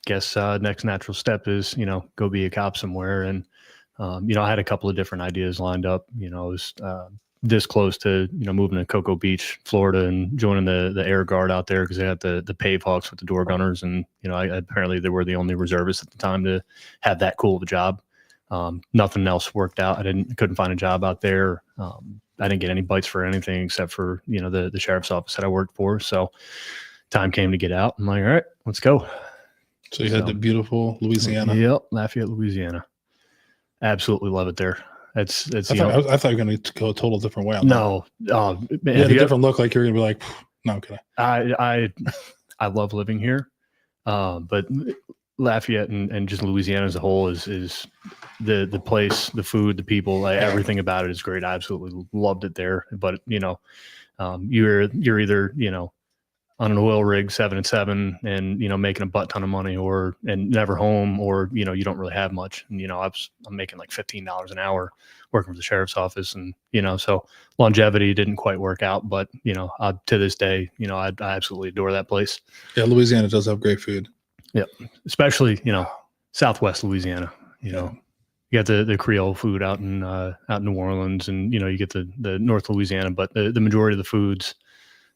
Guess next natural step is go be a cop somewhere. And I had a couple of different ideas lined up. I was this close to moving to Cocoa Beach, Florida, and joining the Air Guard out there because they had the Pave Hawks with the door gunners, and apparently they were the only reservists at the time to have that cool of a job. Nothing else worked out. Couldn't find a job out there. I didn't get any bites for anything except for the sheriff's office that I worked for. So time came to get out. I'm like, all right, let's go. So you had the beautiful Louisiana. Yep, Lafayette, Louisiana. Absolutely love it there. I thought you were going to go a total different way on no, that. You had a different look, like you're going to be like, no, I'm kidding. I I love living here. But Lafayette and just Louisiana as a whole is the place, the food, the people, everything about it is great. I absolutely loved it there. But you're either on an oil rig 7-7 and making a butt ton of money, and never home, or you don't really have much. And I'm making like $15 an hour working for the sheriff's office, and so longevity didn't quite work out. But to this day, I absolutely adore that place. Yeah, Louisiana does have great food. Yep, especially Southwest Louisiana. You got the Creole food out in New Orleans, and you get the North Louisiana, but the majority of the foods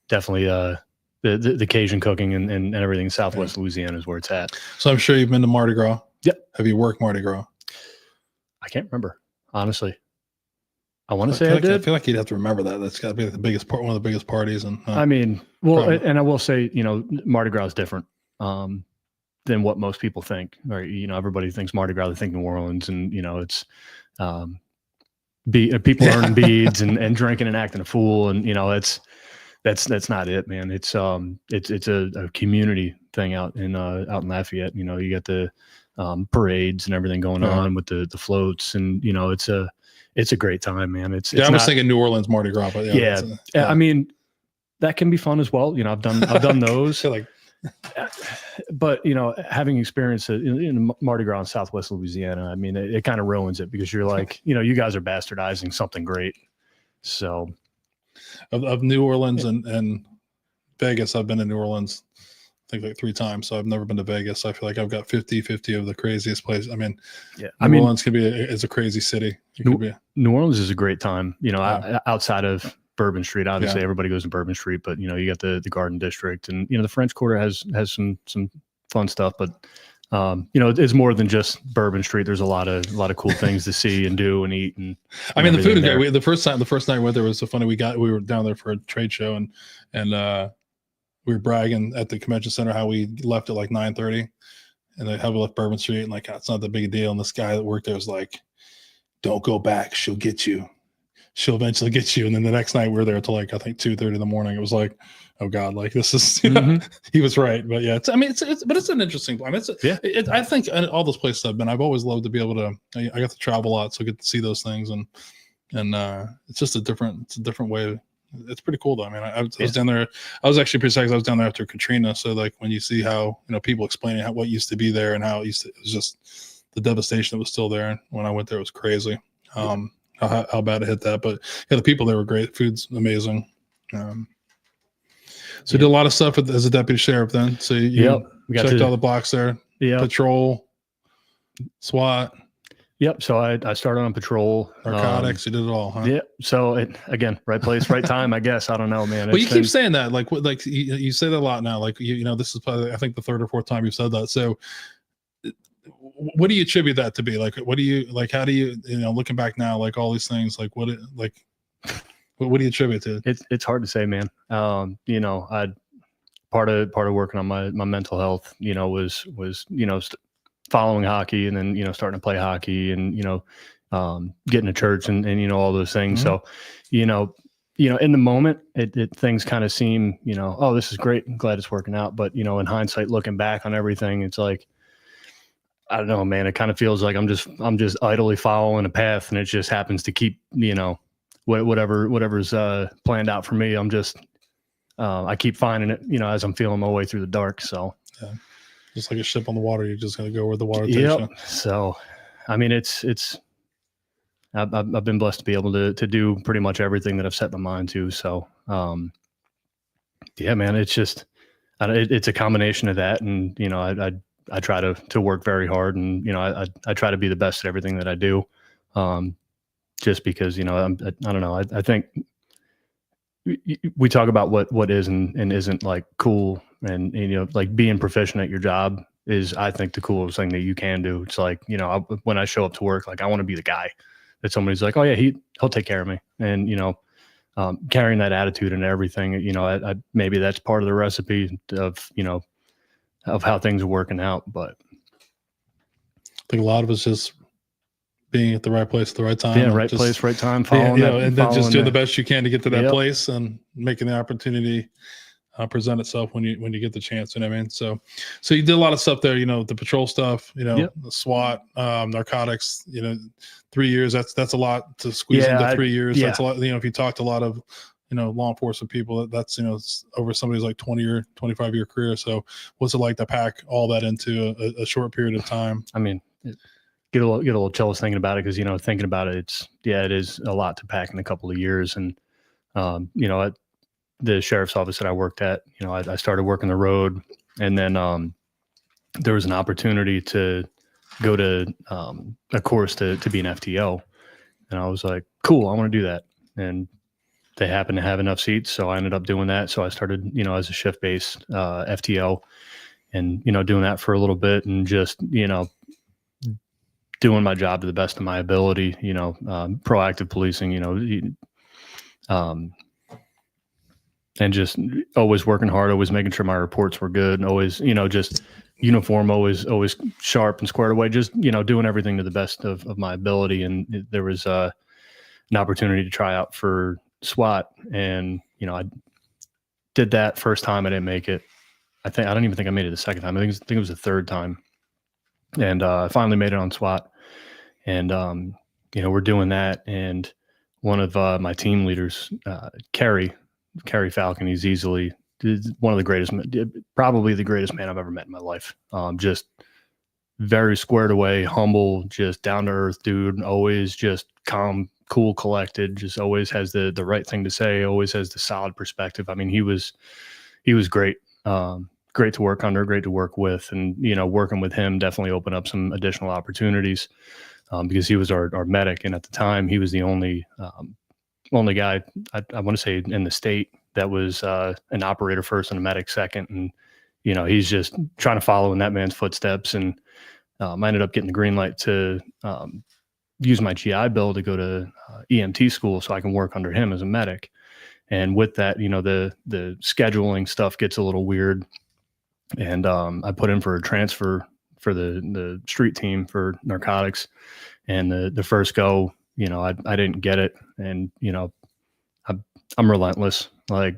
definitely the Cajun cooking and everything in Southwest Louisiana is where it's at. So I'm sure you've been to Mardi Gras. Yep. Have you worked Mardi Gras? I can't remember, honestly. I want to say I did. I feel like you'd have to remember that. That's got to be the biggest part, one of the biggest parties. And I mean, well, and I will say, Mardi Gras is different than what most people think. Right? Everybody thinks Mardi Gras, they think New Orleans, and it's people earning beads and drinking and acting a fool, and that's not it, man. It's a community thing out in Lafayette. You got the parades and everything going on with the floats, and it's a great time, man. I was thinking New Orleans Mardi Gras, but yeah. I mean, that can be fun as well. I've done those. But having experience in Mardi Gras in Southwest Louisiana, I mean, it kind of ruins it, because you're like, you guys are bastardizing something great. So of New Orleans and Vegas, I've been to New Orleans, I think like 3 times. So I've never been to Vegas. I feel like I've got 50-50 of the craziest places. I mean, New Orleans is a crazy city. New Orleans is a great time, outside of Bourbon Street. Obviously, everybody goes to Bourbon Street, but you got the Garden District, and the French Quarter has some fun stuff. But it's more than just Bourbon Street. There's a lot of cool things to see and do and eat. And I mean, the food is great. The first night we went there was so funny. We were down there for a trade show, and we were bragging at the convention center how we left at like 9:30, and how we left Bourbon Street, and like it's not that big a deal. And this guy that worked there was like, "Don't go back. She'll get you. She'll eventually get you." And then the next night we were there till like I think 2:30 in the morning. It was like, oh God, like this is he was right. But yeah, it's an interesting plan. I think all those places I've been, I've always loved to be able to. I got to travel a lot, so I get to see those things, and it's just a different way. It's pretty cool though. I mean, I was down there. I was actually pretty excited. I was down there after Katrina, so like when you see how people explaining what used to be there and how it was just the devastation that was still there. When I went there, it was crazy. How bad it hit that, but the people there were great. Food's amazing. So you did a lot of stuff as a deputy sheriff then. So you checked all the blocks there. Yeah. Patrol, SWAT. Yep. So I started on patrol. Narcotics. You did it all, huh? Yeah. So again, right place, right time, I guess. I don't know, man. Well, you keep saying that, like you say that a lot now. Like this is probably I think the 3rd or 4th time you've said that. So what do you attribute that to be? Like, what do you like? How do you looking back now, like all these things, like what do you attribute to? It's hard to say, man. I part of working on my mental health, was following hockey, and then starting to play hockey, and getting to church, and all those things. Mm-hmm. So in the moment, things kind of seem oh, this is great. I'm glad it's working out. But in hindsight, looking back on everything, it's like, I don't know, man. It kind of feels like I'm just idly following a path, and it just happens to keep, whatever's planned out for me. I'm just, I keep finding it, as I'm feeling my way through the dark. So, just like a ship on the water, you're just gonna go where the water takes you. So, I mean, I've been blessed to be able to do pretty much everything that I've set my mind to. So, man, it's just, it's a combination of that, and I try to work very hard, and I try to be the best at everything that I do, just because I don't know. I think we talk about what is and isn't like cool, and like being proficient at your job is, I think, the coolest thing that you can do. It's like when I show up to work, like I want to be the guy that somebody's like, oh yeah, he'll take care of me, and carrying that attitude and everything. I maybe that's part of the recipe of how things are working out. But I think a lot of it's just being at the right place at the right time. Yeah, right place, right time. Following and then just doing the best you can to get to that place, and making the opportunity present itself when you get the chance. You know what I mean? So you did a lot of stuff there. You know, the patrol stuff. You know, the SWAT, narcotics. You know, 3 years. That's a lot to squeeze into 3 years. That's a lot. You know, if you talk to a lot of law enforcement people, that's it's over somebody's like 20 or 25-year career. So what's it like to pack all that into a short period of time? I mean, get a little jealous thinking about it, because thinking about it, it is a lot to pack in a couple of years. And at the sheriff's office that I worked at, I started working the road, and then there was an opportunity to go to a course to be an FTO, and I was like, cool, I want to do that. And they happened to have enough seats, so I ended up doing that. So I started, as a shift-based FTO, and doing that for a little bit, and just doing my job to the best of my ability. Proactive policing. And just always working hard, always making sure my reports were good, and always, just uniform, always sharp and squared away. Just doing everything to the best of my ability. And there was an opportunity to try out for SWAT, and I did that first time. I didn't make it. I don't even think I made it the second time. I think it was the third time, and I finally made it on SWAT. And we're doing that, and one of my team leaders, Kerry Falcon, he's easily one of the greatest, probably the greatest man I've ever met in my life. Just very squared away, humble, just down to earth dude, always just calm, cool, collected, just always has the right thing to say, always has the solid perspective. I mean, he was great. Great to work under, great to work with. And, working with him definitely opened up some additional opportunities, because he was our medic. And at the time, he was the only guy, I want to say, in the state that was an operator first and a medic second. And, he's just trying to follow in that man's footsteps. And I ended up getting the green light to use my GI Bill to go to EMT school so I can work under him as a medic. And with that, the scheduling stuff gets a little weird. And I put in for a transfer for the street team for narcotics. And the first go, I didn't get it. And, I'm relentless. Like,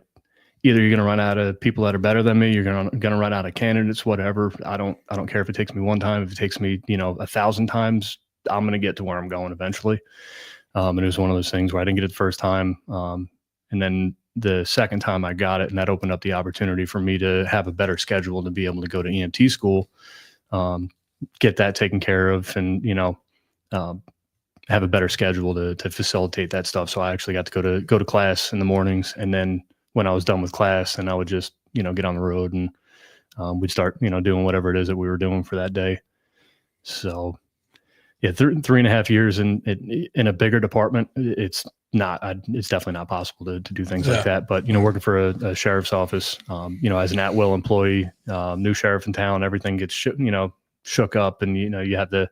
either you're going to run out of people that are better than me, you're going to run out of candidates, whatever. I don't care if it takes me one time. If it takes me, 1,000 times, I'm going to get to where I'm going eventually. And it was one of those things where I didn't get it the first time. And then the second time I got it, and that opened up the opportunity for me to have a better schedule, to be able to go to EMT school, get that taken care of, and, have a better schedule to facilitate that stuff. So I actually got to go to class in the mornings. And then when I was done with class, and I would just, get on the road, and we'd start, doing whatever it is that we were doing for that day. So yeah, 3.5 years in a bigger department, it's definitely not possible to do things like that. But, working for a sheriff's office, as an at-will employee, new sheriff in town, everything gets, shook up, and, you have the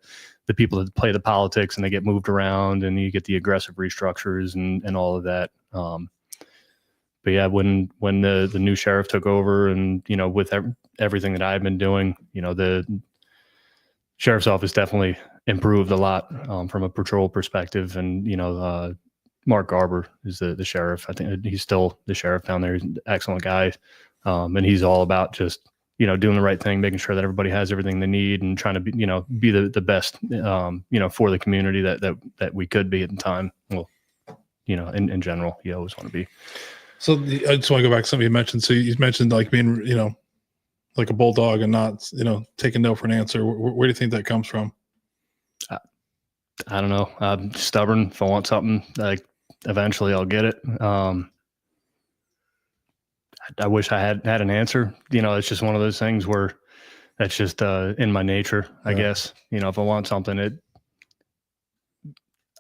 people that play the politics, and they get moved around, and you get the aggressive restructures and all of that. But yeah, when the new sheriff took over, and, with everything that I've been doing, the sheriff's office definitely improved a lot from a patrol perspective. And, Mark Garber is the sheriff. I think he's still the sheriff down there. He's an excellent guy. And he's all about just, doing the right thing, making sure that everybody has everything they need, and trying to be, be the best, for the community that we could be at the time. Well, in general, you always want to be. So I just want to go back to something you mentioned. So you mentioned like being, like a bulldog, and not, taking no for an answer. Where do you think that comes from? I don't know. I'm stubborn. If I want something, like, eventually I'll get it. I wish I had an answer. It's just one of those things where that's just in my nature, I guess. If I want something,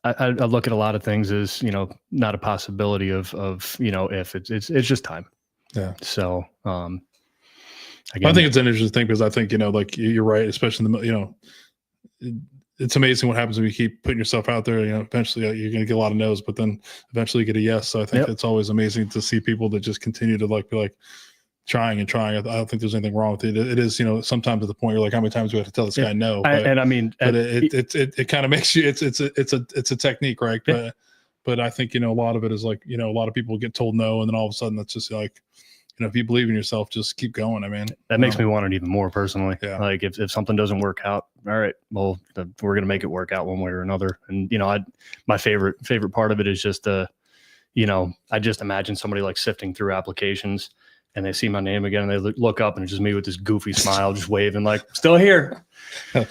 I look at a lot of things as, not a possibility of if it's just time. Yeah. So, again, I think it's an interesting thing, because I think, like you're right, especially in the, it's amazing what happens when you keep putting yourself out there. Eventually you're going to get a lot of no's, but then eventually you get a yes. So I think it's always amazing to see people that just continue to be like trying and trying. I don't think there's anything wrong with it. It is, sometimes to the point you're like, how many times do we have to tell this guy no? But, it kind of makes you, it's a technique, right? But I think, a lot of it is like, a lot of people get told no, and then all of a sudden that's just like, if you believe in yourself, just keep going. I mean, that makes me want it even more personally. Yeah. Like if something doesn't work out, all right, well, we're going to make it work out one way or another. And, my favorite part of it is just, I just imagine somebody like sifting through applications and they see my name again and they look up and it's just me with this goofy smile, just waving like, still here. They're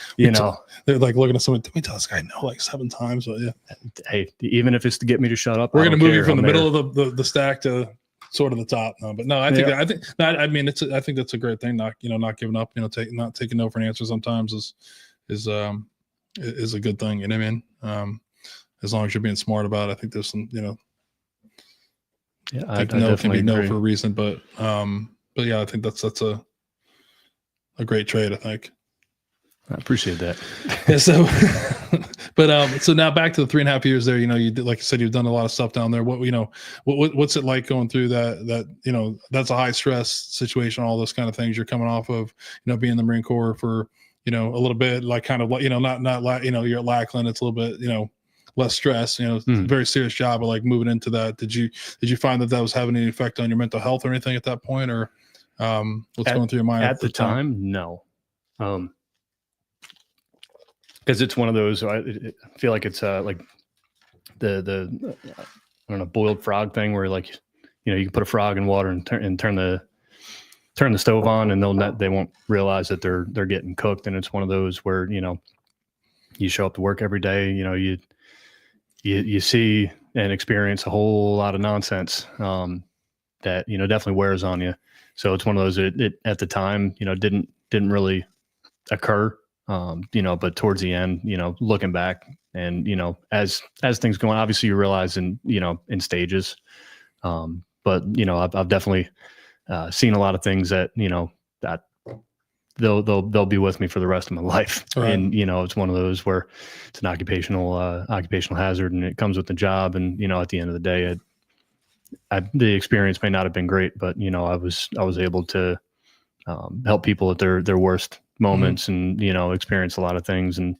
like looking at someone, did we tell this guy no like 7 times? But yeah. Hey, even if it's to get me to shut up, we're going to move you from the middle of the stack to sort of the top. No, but no, I think I think that's a great thing. Not giving up. Not taking no for an answer sometimes is a good thing. You know what I mean? As long as you're being smart about it, I think there's some. Yeah, I think no can be no for a reason, but yeah, I think that's a great trade. I think. I appreciate that. Yeah, so, so now back to the 3.5 years there. You did, like you said, you've done a lot of stuff down there. What's it like going through that? That's a high stress situation. All those kind of things you're coming off of. Being in the Marine Corps for a little bit, like kind of like not you're at Lackland. It's a little bit less stress. It's a very serious job. But like moving into that, did you find that was having any effect on your mental health or anything at that point, or what's going through your mind at the time? No. Because it's one of those, I feel like it's like the I don't know, boiled frog thing where like, you can put a frog in water and turn the stove on and they won't realize that they're getting cooked. And it's one of those where, you show up to work every day, you see and experience a whole lot of nonsense that, definitely wears on you. So it's one of those, it at the time, didn't really occur. But towards the end, looking back and, as things go on, obviously you realize in stages. But I've definitely seen a lot of things that, that they'll be with me for the rest of my life. Right. And, it's one of those where it's an occupational hazard and it comes with the job. And, at the end of the day, the experience may not have been great, but, I was able to help people at their worst moments and experience a lot of things and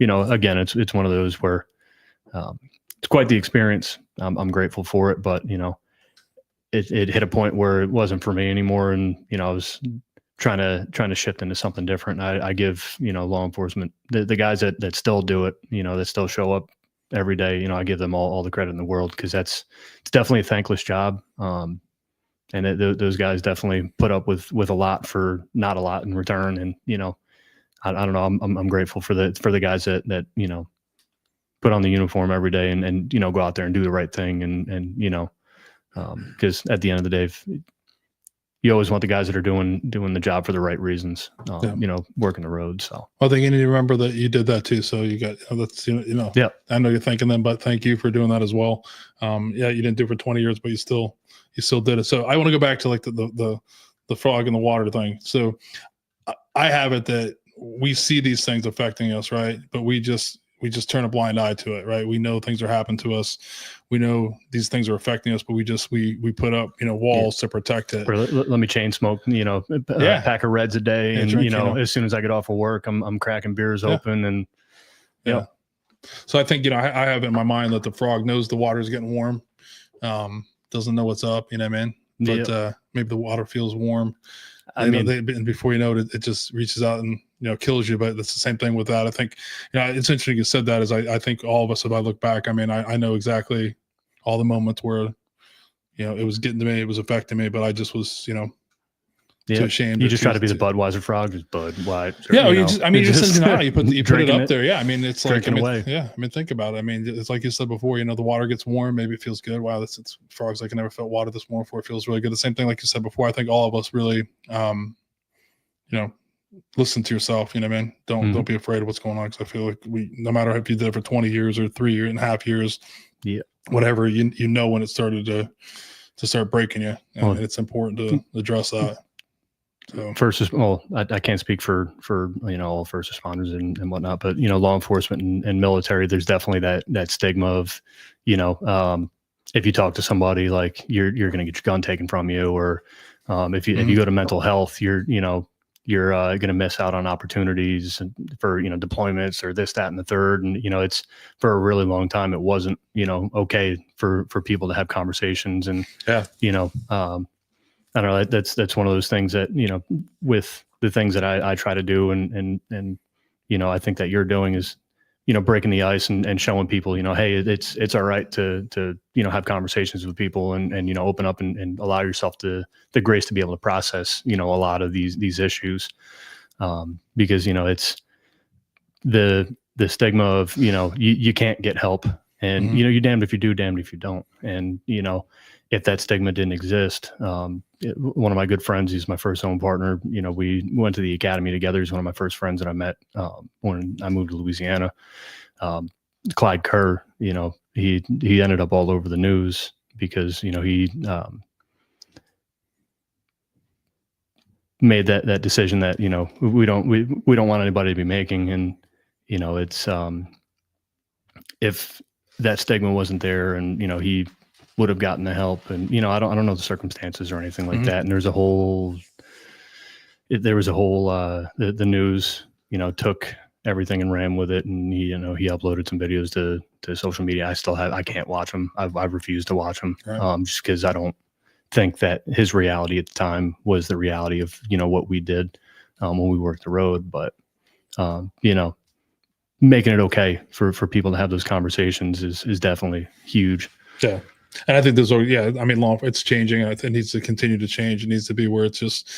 again it's one of those where it's quite the experience. I'm grateful for it, but it hit a point where it wasn't for me anymore, and I was trying to shift into something different. I give law enforcement, the guys that still do it, that still show up every day, I give them all the credit in the world, because it's definitely a thankless job. And those guys definitely put up with a lot for not a lot in return. And, I don't know, I'm grateful for the guys that, put on the uniform every day and go out there and do the right thing. And because at the end of the day, you always want the guys that are doing the job for the right reasons, working the road. So I think you need to remember that you did that too. So you got, that's, yeah, I know you're thanking them, but thank you for doing that as well. Yeah, you didn't do it for 20 years, but you still did it. So I want to go back to like the frog in the water thing. So I have it that we see these things affecting us, right? But we just turn a blind eye to it, right? We know things are happening to us. We know these things are affecting us, but we put up, walls to protect it. Or let me chain smoke, a pack of Reds a day. And, drink, as soon as I get off of work, I'm cracking beers open and, yeah. So I think, I have it in my mind that the frog knows the water's getting warm. Doesn't know what's up, what I mean? But maybe the water feels warm. And before you know it, it just reaches out and kills you. But it's the same thing with that. I think it's interesting you said that. Is I think all of us, if I look back, I know exactly all the moments where it was getting to me, it was affecting me, but I just was too ashamed. You just try to be the Budweiser frog, just Bud White. Yeah, you just you put it up there. Yeah, it's like away. Yeah, think about it. It's like you said before. The water gets warm, maybe it feels good. Wow, it's frogs like I never felt water this warm before. It feels really good. The same thing, like you said before. I think all of us really, listen to yourself. Don't be afraid of what's going on, because I feel like no matter if you did it for 20 years or 3.5 years, whatever, when it started to start breaking you, and it's important to address that. So. I can't speak for all first responders and whatnot, but law enforcement and military, there's definitely that stigma of if you talk to somebody, like you're going to get your gun taken from you, or if you go to mental health, you're going to miss out on opportunities for deployments or this, that, and the third. And it's, for a really long time, it wasn't okay for people to have conversations and I don't know. That's one of those things that, with the things that I try to do, and I think that you're doing is, breaking the ice and showing people, hey, it's all right to have conversations with people and open up and allow yourself the grace to be able to process, a lot of these issues, because it's the stigma of, you can't get help, and you're damned if you do, damned if you don't. And if that stigma didn't exist, one of my good friends, he's my first home partner. We went to the academy together. He's one of my first friends that I met when I moved to Louisiana. Clyde Kerr, he ended up all over the news because he made that decision that we don't want anybody to be making. And it's if that stigma wasn't there, and he would have gotten the help, and I don't know the circumstances or anything like that. And there was a whole the news took everything and ran with it, and he uploaded some videos to social media. I can't watch them. I've refused to watch them, right. Just because I don't think that his reality at the time was the reality of what we did when we worked the road. But making it okay for people to have those conversations is definitely huge. Yeah. And I think there's, it's changing. It needs to continue to change. It needs to be where it's just,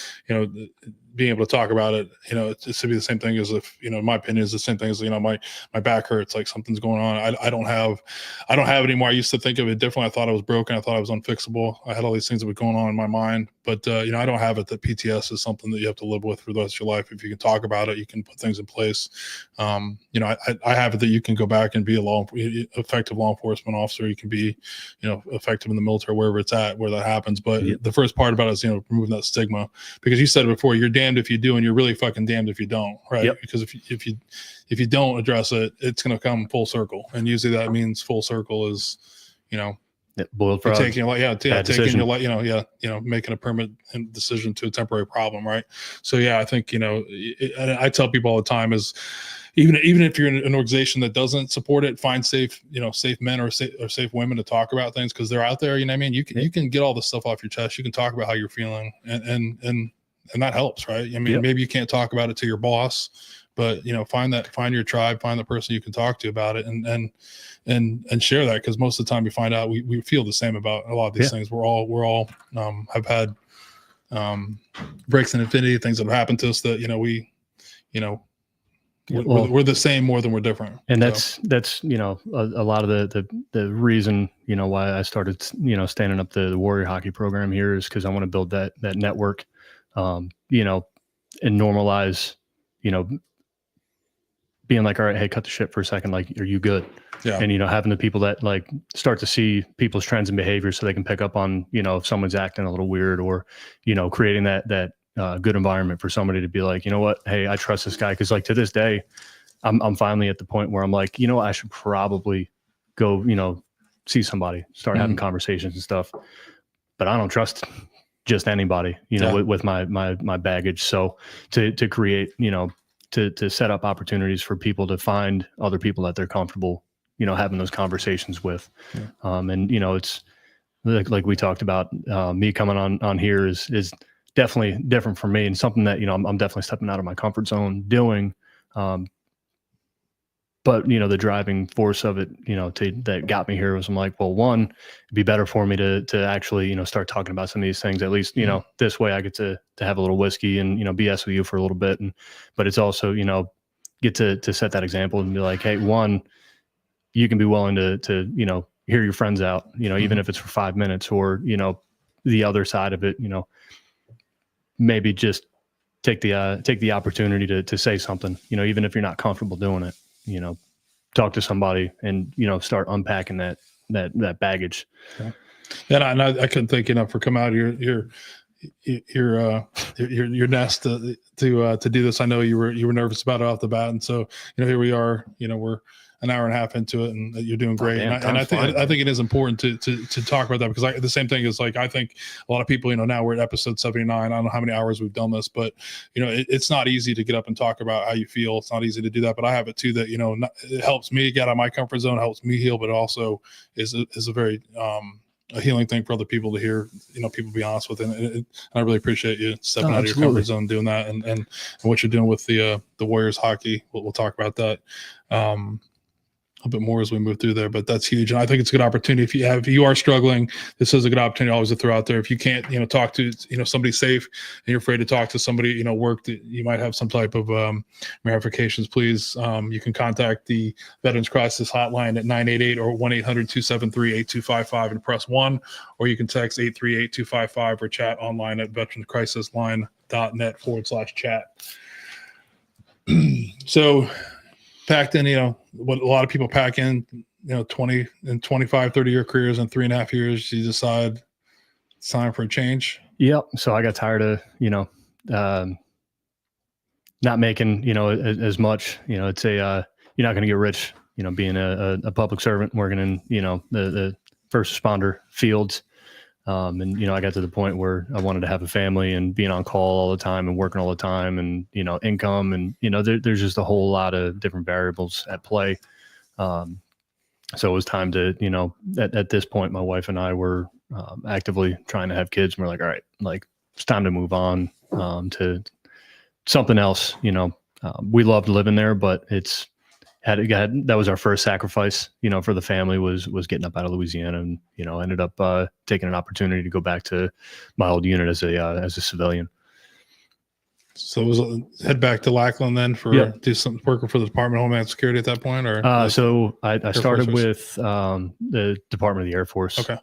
being able to talk about it, it should be the same thing as if, in my opinion, is the same thing as, my back hurts, like something's going on. I don't have it anymore. I used to think of it differently. I thought I was broken. I thought I was unfixable. I had all these things that were going on in my mind, but, I don't have it. That PTS is something that you have to live with for the rest of your life. If you can talk about it, you can put things in place. I have it that you can go back and be effective law enforcement officer. You can be, effective in the military, wherever it's at, where that happens. But the first part about it is, removing that stigma, because you said it before, you're damned if you do, and you're really fucking damned if you don't, right? Yep. Because if you don't address it, it's going to come full circle, and usually that means full circle is, boiled frog, taking your life, making a permanent decision to a temporary problem, right? So I think I tell people all the time is, even if you're in an organization that doesn't support it, find safe men or safe women to talk about things, because they're out there. You can get all this stuff off your chest. You can talk about how you're feeling, and that helps, right? Maybe you can't talk about it to your boss, but find your tribe, find the person you can talk to about it, and share that, because most of the time you find out we feel the same about a lot of these things. We're all have had breaks in infinity, things that have happened to us that we're the same more than we're different. And that's a lot of the reason why I started standing up the Warrior Hockey program here is because I want to build that network, and normalize being like, all right, hey, cut the shit for a second, like, are you good? Yeah. And having the people that like start to see people's trends and behavior, so they can pick up on if someone's acting a little weird, or creating that good environment for somebody to be like, you know what, hey, I trust this guy. Because like to this day, I'm finally at the point where I'm like, I should probably go see somebody, start having conversations and stuff, but I don't trust just anybody with my baggage. So to create to set up opportunities for people to find other people that they're comfortable having those conversations with. And it's like we talked about, me coming on here is definitely different for me, and something that I'm definitely stepping out of my comfort zone doing. But the driving force of it, that got me here was, I'm like, well, one, it'd be better for me to actually start talking about some of these things. At least this way I get to have a little whiskey and BS with you for a little bit, but it's also get to set that example and be like, hey, one, you can be willing to hear your friends out, even if it's for 5 minutes, or the other side of it, maybe just take the opportunity to say something, even if you're not comfortable doing it, talk to somebody and, start unpacking that baggage. Okay. And I couldn't thank you enough for coming out of your nest to do this. I know you were nervous about it off the bat. And so, here we are, we're an hour and a half into it, and you're doing great. I think it is important to talk about that, because the same thing is, like, I think a lot of people, now we're at episode 79. I don't know how many hours we've done this, but it's not easy to get up and talk about how you feel. It's not easy to do that, but I have it too, that, it helps me get out of my comfort zone, helps me heal, but it also is a very, a healing thing for other people to hear, people be honest with it. And I really appreciate you stepping out of your absolutely. comfort zone, doing that, and what you're doing with the Warriors hockey. We'll talk about that a bit more as we move through there, but that's huge. And I think it's a good opportunity. If you are struggling, this is a good opportunity always to throw out there. If you can't, talk to, somebody safe and you're afraid to talk to somebody, work that you might have some type of ramifications, please, you can contact the Veterans Crisis Hotline at 988 or 1-800-273-8255 and press 1, or you can text 838-255 or chat online at veteranscrisisline.net/chat. So, packed in, what a lot of people pack in, 20 and 25, 30-year careers in 3.5 years, you decide it's time for a change. Yep. So I got tired of, not making, as much, it's you're not going to get rich, being a public servant, working in, the first responder fields. And, I got to the point where I wanted to have a family and being on call all the time and working all the time and, income and, there's just a whole lot of different variables at play. So it was time to, at this point, my wife and I were actively trying to have kids. And we're like, all right, it's time to move on to something else. We loved living there, but that was our first sacrifice, for the family was getting up out of Louisiana and, ended up taking an opportunity to go back to my old unit as a civilian. So it was head back to Lackland then do some working for the Department of Homeland Security at that point, or? So I started with the Department of the Air Force. Okay.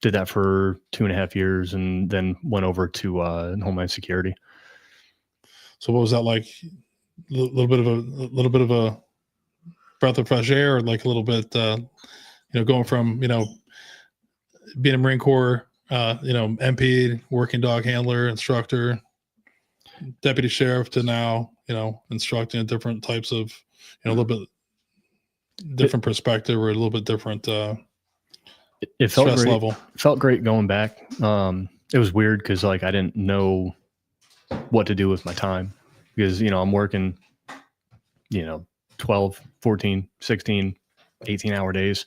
Did that for 2.5 years and then went over to Homeland Security. So what was that like? A little bit of a breath of fresh air, or like a little bit, going from, being a Marine Corps, MP, working dog handler, instructor, deputy sheriff to now, instructing different types of, a little bit different perspective or a little bit different it felt stress great. level. Felt great going back. It was weird because I didn't know what to do with my time because, I'm working, 12, 14, 16, 18-hour days,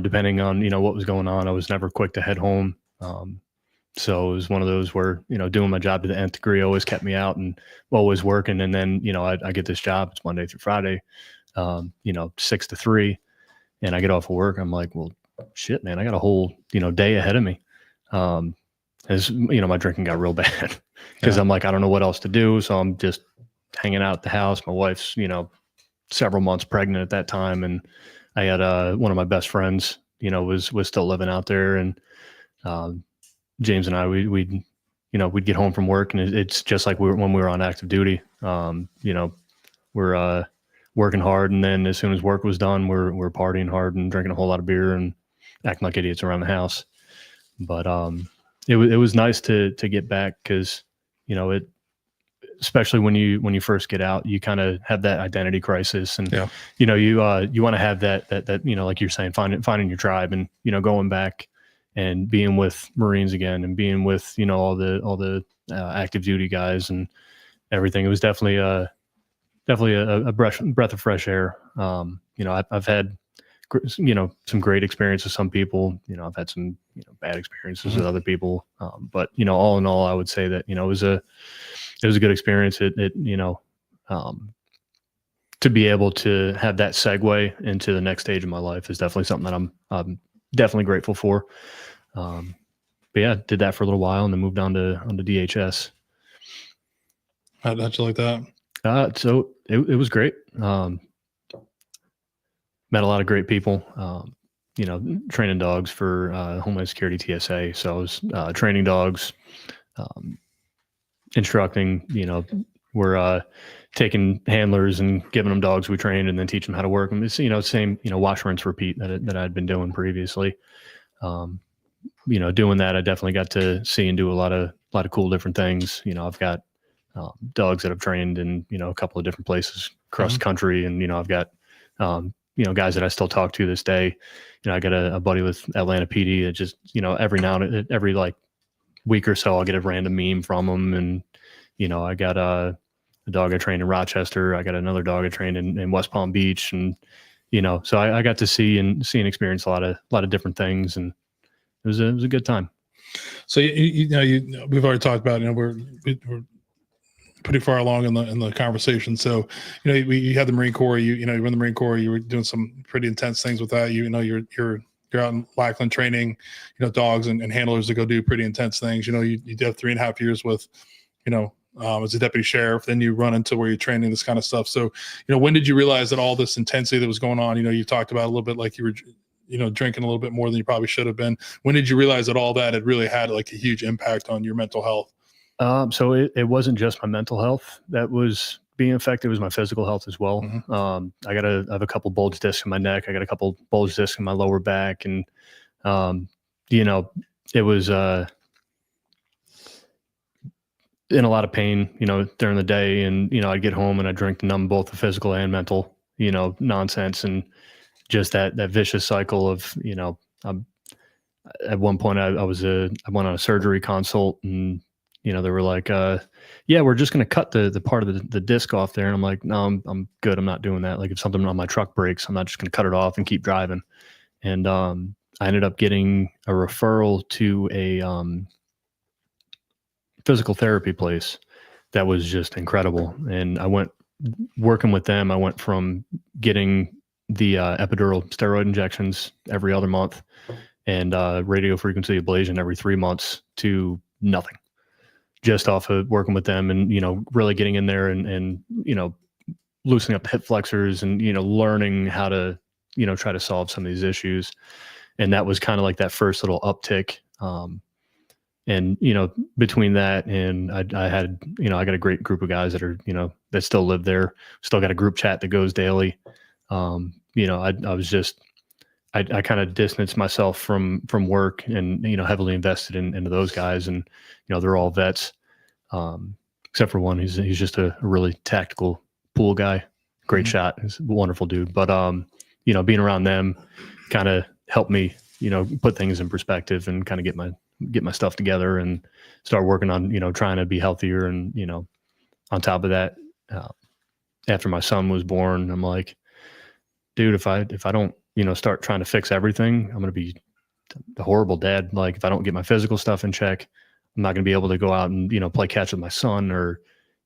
depending on, what was going on. I was never quick to head home. So it was one of those where, doing my job to the nth degree always kept me out and always working. And then, I get this job. It's Monday through Friday, 6 to 3. And I get off of work. I'm like, well, shit, man, I got a whole, day ahead of me. As my drinking got real bad because I'm like, I don't know what else to do. So I'm just hanging out at the house. My wife's, several months pregnant at that time. And I had one of my best friends, was still living out there. And James and I, we'd get home from work and it's just like when we were on active duty. We're working hard. And then as soon as work was done, we're partying hard and drinking a whole lot of beer and acting like idiots around the house. But it was nice to get back because, especially when you first get out, you kind of have that identity crisis and, you want to have that, like you're saying, finding your tribe and, going back and being with Marines again and being with, all the active duty guys and everything. It was definitely a breath of fresh air. I've had, some great experiences with some people, I've had some, bad experiences with other people. But, all in all, I would say that, it was a good experience. To be able to have that segue into the next stage of my life is definitely something that I'm definitely grateful for. But yeah, did that for a little while and then moved on to DHS. How'd you like that? So it was great. Met a lot of great people, training dogs for Homeland Security TSA. So I was training dogs, instructing, we're taking handlers and giving them dogs we trained and then teach them how to work them. It's, same, wash, rinse, repeat that I'd been doing previously. Doing that, I definitely got to see and do a lot of cool different things. I've got dogs that I've trained in, a couple of different places across the country. And, I've got, guys that I still talk to this day. I got a buddy with Atlanta PD that just, every like week or so, I'll get a random meme from them. And, I got a dog I trained in Rochester. I got another dog I trained in West Palm Beach. And, so I got to see and experience a lot of different things. And was a good time. So we've already talked about, we're pretty far along in the conversation. So, you had the Marine Corps, you were in the Marine Corps, you were doing some pretty intense things with that. You're out in Lackland training, dogs and handlers to go do pretty intense things. You did 3.5 years with, as a deputy sheriff, then you run into where you're training this kind of stuff. So, when did you realize that all this intensity that was going on, you talked about a little bit, like you were, drinking a little bit more than you probably should have been. When did you realize that all that had really had like a huge impact on your mental health? So it wasn't just my mental health that was being affected. It was my physical health as well. Mm-hmm. I have a couple bulge discs in my neck. I got a couple bulge discs in my lower back. And, it was, in a lot of pain, during the day. And, I'd get home and I'd drink to numb both the physical and mental, nonsense. And just that vicious cycle of, at one point I went on a surgery consult, and, they were like, yeah, we're just going to cut the part of the disc off there. And I'm like, no, I'm good. I'm not doing that. Like, if something on my truck breaks, I'm not just going to cut it off and keep driving. And I ended up getting a referral to a physical therapy place that was just incredible. And I went working with them. I went from getting the epidural steroid injections every other month and radio frequency ablation every 3 months to nothing, just off of working with them and, really getting in there and loosening up the hip flexors and, learning how to, try to solve some of these issues. And that was kind of like that first little uptick. And, between that and I had, I got a great group of guys that are, that still live there, still got a group chat that goes daily. I was just, I kind of distanced myself from work and, heavily invested into those guys. And, they're all vets, except for one. He's just a really tactical pool guy. Great shot. He's a wonderful dude. But, being around them kind of helped me, put things in perspective and kind of get my stuff together and start working on, trying to be healthier. And, on top of that, after my son was born, I'm like, dude, if I don't, start trying to fix everything, I'm going to be a horrible dad. Like, if I don't get my physical stuff in check, I'm not going to be able to go out and, play catch with my son, or,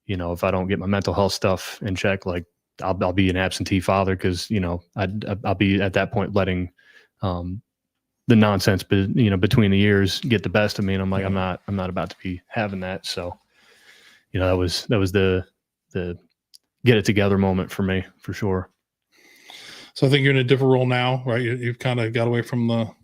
if I don't get my mental health stuff in check, like I'll be an absentee father. Cause I'll be at that point letting, the nonsense, between the years get the best of me. And I'm like, I'm not about to be having that. So, that was the get it together moment for me, for sure. So I think you're in a different role now, right? You've kind of got away from a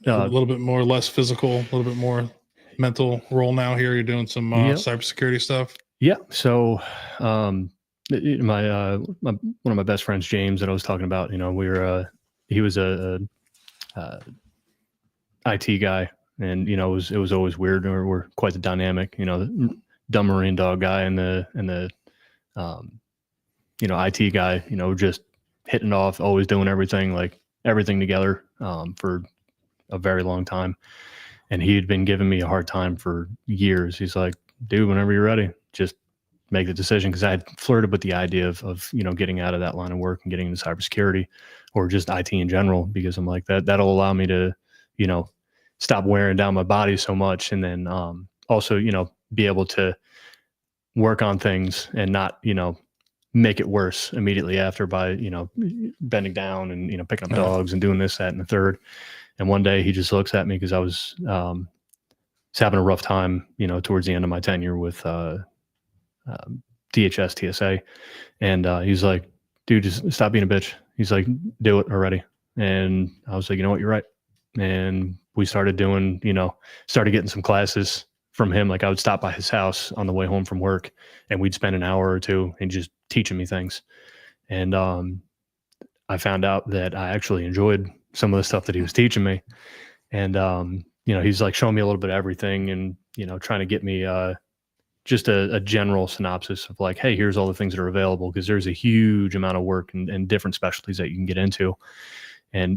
little bit more, less physical, a little bit more mental role now here. You're doing some cybersecurity stuff. Yeah. So, one of my best friends, James, that I was talking about, he was a IT guy, and, it was always weird. We're quite the dynamic, the dumb Marine dog guy and the IT guy, just hitting it off, always doing everything together, for a very long time. And he had been giving me a hard time for years. He's like, dude, whenever you're ready, just make the decision. Cause I had flirted with the idea of getting out of that line of work and getting into cybersecurity or just IT in general, because I'm like, that'll allow me to, stop wearing down my body so much. And then, also, be able to work on things and not, make it worse immediately after by, bending down and, picking up dogs and doing this, that, and the third. And one day he just looks at me, cause I was having a rough time, towards the end of my tenure with DHS TSA. And he's like, dude, just stop being a bitch. He's like, do it already. And I was like, you know what, you're right. And we started doing, started getting some classes from him. Like, I would stop by his house on the way home from work, and we'd spend an hour or two and just teaching me things. And I found out that I actually enjoyed some of the stuff that he was teaching me. And, he's like showing me a little bit of everything and, trying to get me just a general synopsis of like, hey, here's all the things that are available. Cause there's a huge amount of work and different specialties that you can get into. And,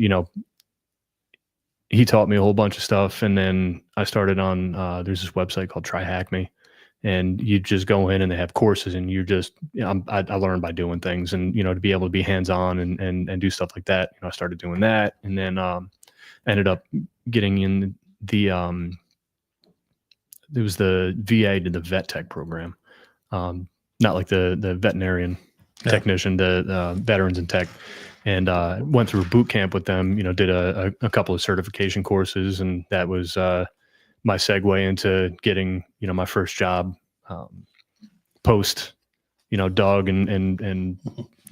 he taught me a whole bunch of stuff. And then I started on, there's this website called Try Hack Me, and you just go in and they have courses, and you just, I learned by doing things, and, to be able to be hands-on and do stuff like that. I started doing that. And then, ended up getting in the it was the VA to the vet tech program, not like the veterinarian technician, the veterans in tech, and went through boot camp with them. Did a couple of certification courses, and that was my segue into getting my first job post dog and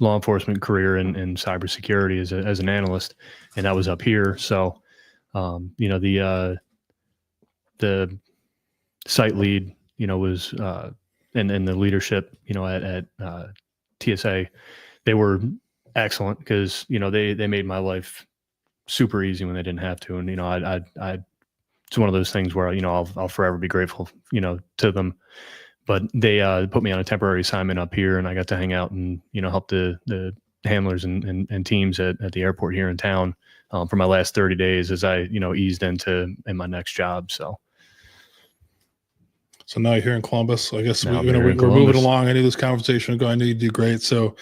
law enforcement career in cybersecurity as an analyst, and that was up here. So the site lead was and the leadership at TSA, they were excellent because they made my life super easy when they didn't have to, and I it's one of those things where I'll forever be grateful to them. But they put me on a temporary assignment up here, and I got to hang out and help the handlers and teams at the airport here in town for my last 30 days as I eased in my next job. So now you're here in Columbus. I guess Now we're I'm here in moving Columbus. along. I knew this conversation would go. I knew you'd do great. So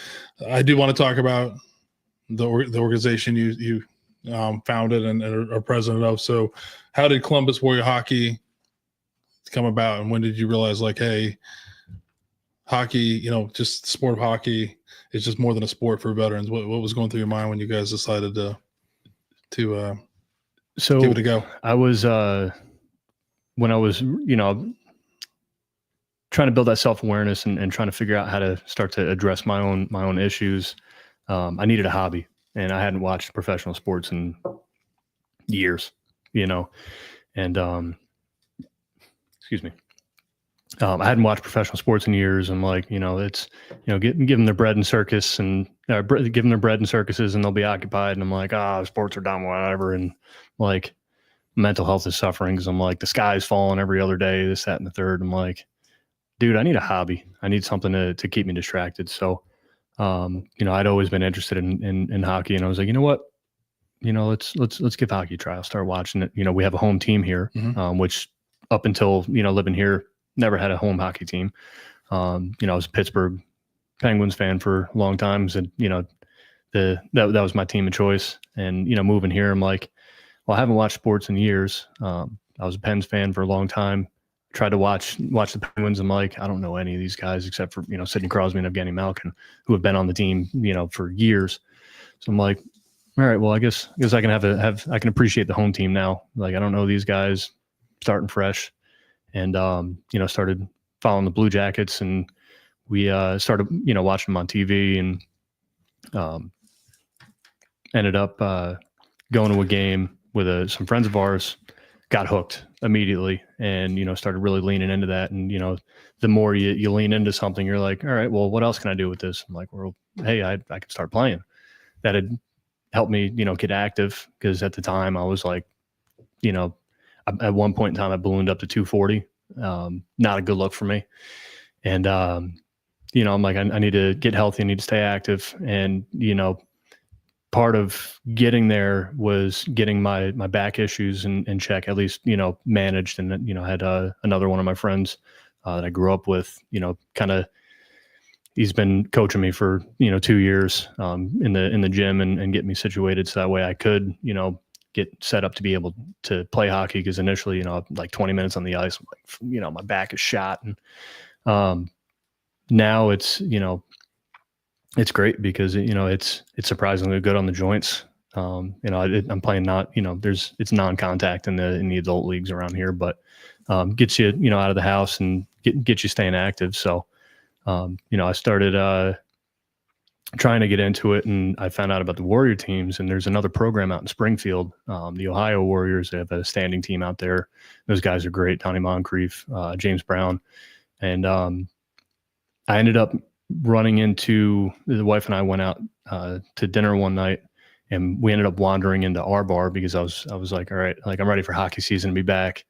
I do want to talk about the organization you founded and are president of. So how did Columbus Warrior Hockey come about, and when did you realize, like, hey, hockey, just the sport of hockey is just more than a sport for veterans? What was going through your mind when you guys decided to give it a go? I was when I was trying to build that self-awareness and trying to figure out how to start to address my own issues. I needed a hobby, and I hadn't watched professional sports in years, and excuse me. I hadn't watched professional sports in years. I'm like, it's, give them their bread and circus and give them their bread and circuses and they'll be occupied. And I'm like, sports are dumb, whatever. And like mental health is suffering because I'm like, the sky's falling every other day, this, that, and the third. I'm like, dude, I need a hobby. I need something to keep me distracted. So, I'd always been interested in hockey, and I was like, you know what? Let's give hockey a try. I'll start watching it. We have a home team here, which up until, living here, never had a home hockey team. I was a Pittsburgh Penguins fan for a long time. So, that was my team of choice. And, moving here, I'm like, well, I haven't watched sports in years. I was a Pens fan for a long time. Tried to watch the Penguins. I'm like, I don't know any of these guys except for, Sidney Crosby and Evgeny Malkin, who have been on the team, for years. So I'm like, all right, well, I guess I can I can appreciate the home team now. Like, I don't know these guys, starting fresh, and started following the Blue Jackets, and we started watching them on TV, and ended up going to a game with some friends of ours. Got hooked immediately, and started really leaning into that. And the more you lean into something, you're like, all right, well, what else can I do with this? I'm like, well, hey, I can start playing. That had helped me get active, because at the time I was like, at one point in time I ballooned up to 240. Not a good look for me. And I'm like, I need to get healthy, I need to stay active. And part of getting there was getting my back issues in check, at least, managed. And, I had another one of my friends that I grew up with, he's been coaching me for, 2 years in the gym and get me situated so that way I could, get set up to be able to play hockey. Because initially, like 20 minutes on the ice, I'm like, my back is shot. And now it's, it's great because, it's surprisingly good on the joints. I'm playing it's non-contact in the adult leagues around here, but gets you, out of the house and get you staying active. So, I started trying to get into it, and I found out about the Warrior teams, and there's another program out in Springfield, the Ohio Warriors. They have a standing team out there. Those guys are great. Donnie Moncrief, James Brown. And I ended up running into, the wife and I went out to dinner one night, and we ended up wandering into our bar because I was like, all right, like I'm ready for hockey season to be back.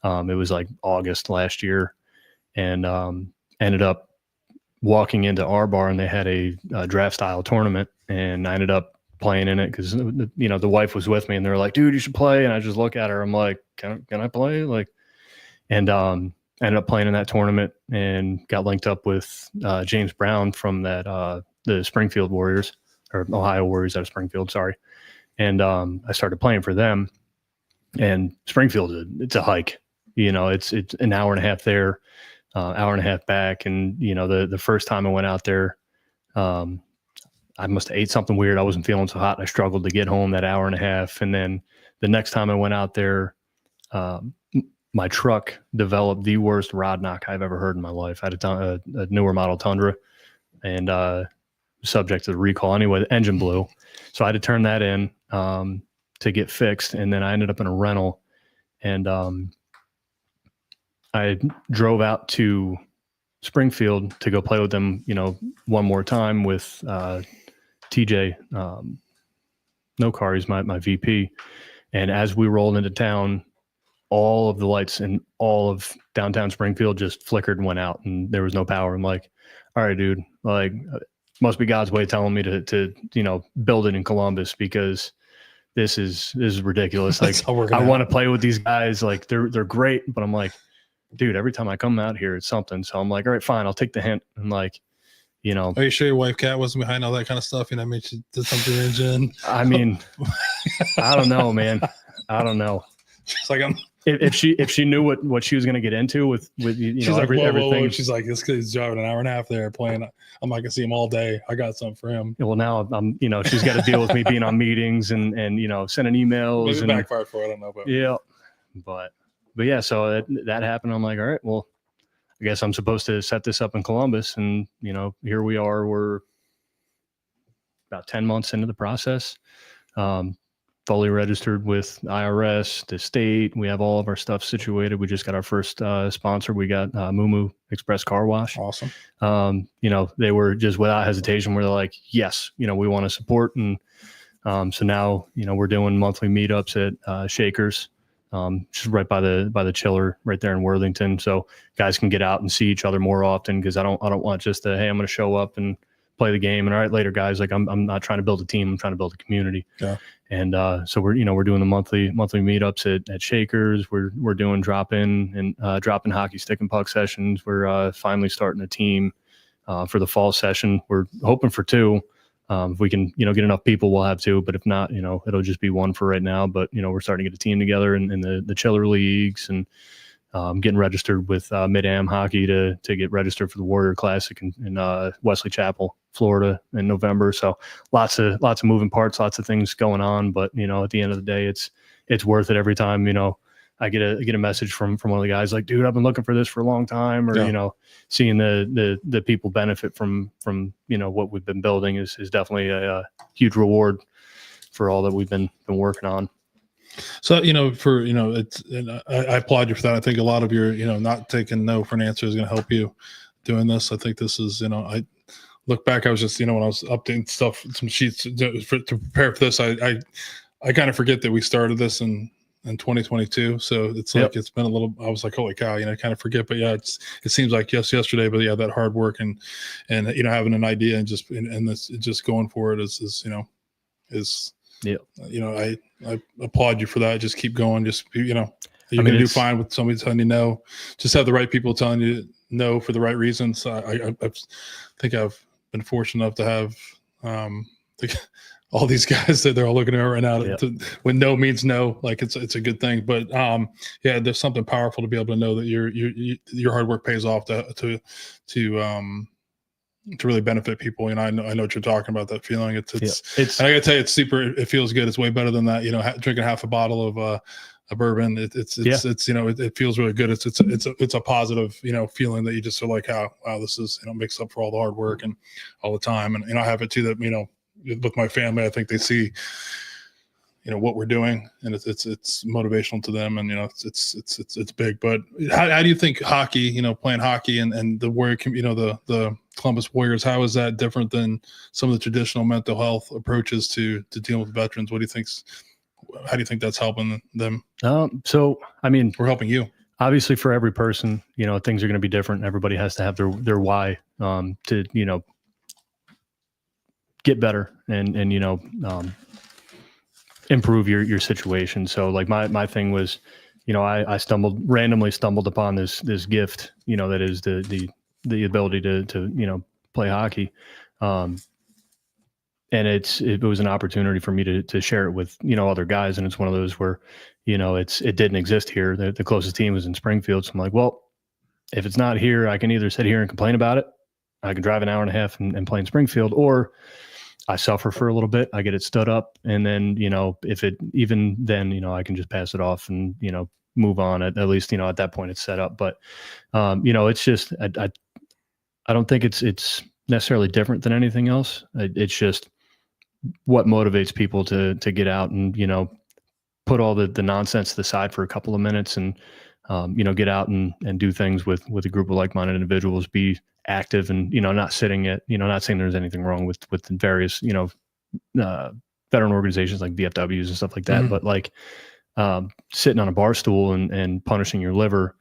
It was like August last year, and ended up walking into our bar, and they had a draft style tournament, and I ended up playing in it because, the wife was with me, and they were like, dude, you should play. And I just look at her, I'm like, can I play? Like, and ended up playing in that tournament and got linked up with James Brown from that the Springfield Warriors, or Ohio Warriors out of Springfield, sorry. And I started playing for them. And Springfield, it's a hike. It's an hour and a half there, hour and a half back. And the first time I went out there, I must have ate something weird. I wasn't feeling so hot. I struggled to get home that hour and a half. And then the next time I went out there, my truck developed the worst rod knock I've ever heard in my life. I had a newer model Tundra, and subject to the recall anyway. The engine blew, so I had to turn that in to get fixed. And then I ended up in a rental, and I drove out to Springfield to go play with them, one more time with TJ. No car, he's my VP. And as we rolled into town, all of the lights in all of downtown Springfield just flickered and went out, and there was no power. I'm like, all right, dude, like, must be God's way telling me to build it in Columbus, because this is ridiculous. Like, I want to play with these guys. Like, they're great, but I'm like, dude, every time I come out here, it's something. So I'm like, all right, fine, I'll take the hint. And like, are you sure your wife Kat wasn't behind all that kind of stuff? I mean, she did something to the engine. I mean, I don't know, man. I don't know. She's like, if she knew what she was going to get into with she's like, everything. Whoa. She's like, this kid's driving an hour and a half there playing. I'm not gonna see him all day. I got something for him. Well, now I'm she's got to deal with me being on meetings and sending emails. Maybe backfired for it. I don't know. Yeah, but yeah. So that happened. I'm like, all right, well, I guess I'm supposed to set this up in Columbus, and here we are. We're about 10 months into the process. Fully registered with IRS, the state. We have all of our stuff situated. We just got our first sponsor. We got Moo Express Car Wash. Awesome. They were just without hesitation. We're like, yes, we want to support. And so now, we're doing monthly meetups at Shakers, just right by the chiller right there in Worthington. So guys can get out and see each other more often, because I don't want just hey, I'm going to show up and play the game and all right, later guys. Like, I'm not trying to build a team. I'm trying to build a community. Yeah. And so we're doing the monthly meetups at Shakers. We're doing drop-in hockey stick and puck sessions. We're finally starting a team for the fall session. We're hoping for 2. If we can, get enough people, we'll have 2. But if not, it'll just be 1 for right now. But we're starting to get a team together in the chiller leagues, and getting registered with Mid-Am Hockey to get registered for the Warrior Classic in Wesley Chapel, Florida in November. So lots of moving parts, lots of things going on. But at the end of the day, it's worth it every time. I get a message from one of the guys like, dude, I've been looking for this for a long time, or seeing the people benefit from what we've been building is definitely a huge reward for all that we've been working on. So, it's, and I applaud you for that. I think a lot of your, not taking no for an answer is going to help you doing this. I think this is, I look back, I was just, when I was updating stuff, some sheets to prepare for this, I kind of forget that we started this in 2022. So it's like, It's been a little, I was like, holy cow, I kind of forget, but yeah, it seems like yesterday, but yeah, that hard work and having an idea and this just going for it is I applaud you for that. Just keep going. Just, you're going to do fine with somebody telling you no. Just have the right people telling you no for the right reasons. I think I've been fortunate enough to have all these guys that they're all looking at right now. When no means no, like it's a good thing. But there's something powerful to be able to know that your hard work pays off to really benefit people. I know what you're talking about, that feeling. It's and I gotta tell you, it's super, it feels good. It's way better than that, drinking half a bottle of a bourbon. It feels really good. It's a positive, feeling that you just feel like, wow, this is, makes up for all the hard work and all the time. And I have it too, that, with my family, I think they see, what we're doing, and it's motivational to them, and it's big. But how do you think hockey, playing hockey and the Warrior, the Columbus Warriors, how is that different than some of the traditional mental health approaches to dealing with veterans? How do you think that's helping them? So I mean, we're helping you. Obviously, for every person, things are going to be different. Everybody has to have their why to get better and improve your situation. So like my thing was, I randomly stumbled upon this gift, that is the ability to play hockey. it was an opportunity for me to share it with, other guys. And it's one of those where, it didn't exist here. The closest team was in Springfield. So I'm like, well, if it's not here, I can either sit here and complain about it. I can drive an hour and a half and play in Springfield, or I suffer for a little bit. I get it stood up. And then, if it, even then, I can just pass it off and, move on. At least, at that point it's set up. But, it's just, I don't think it's necessarily different than anything else. It's just what motivates people to get out and, put all the nonsense to the side for a couple of minutes and, get out and do things with a group of like-minded individuals, be active and, not sitting at, not saying there's anything wrong with the various, veteran organizations like VFWs and stuff like that, but like sitting on a bar stool and punishing your liver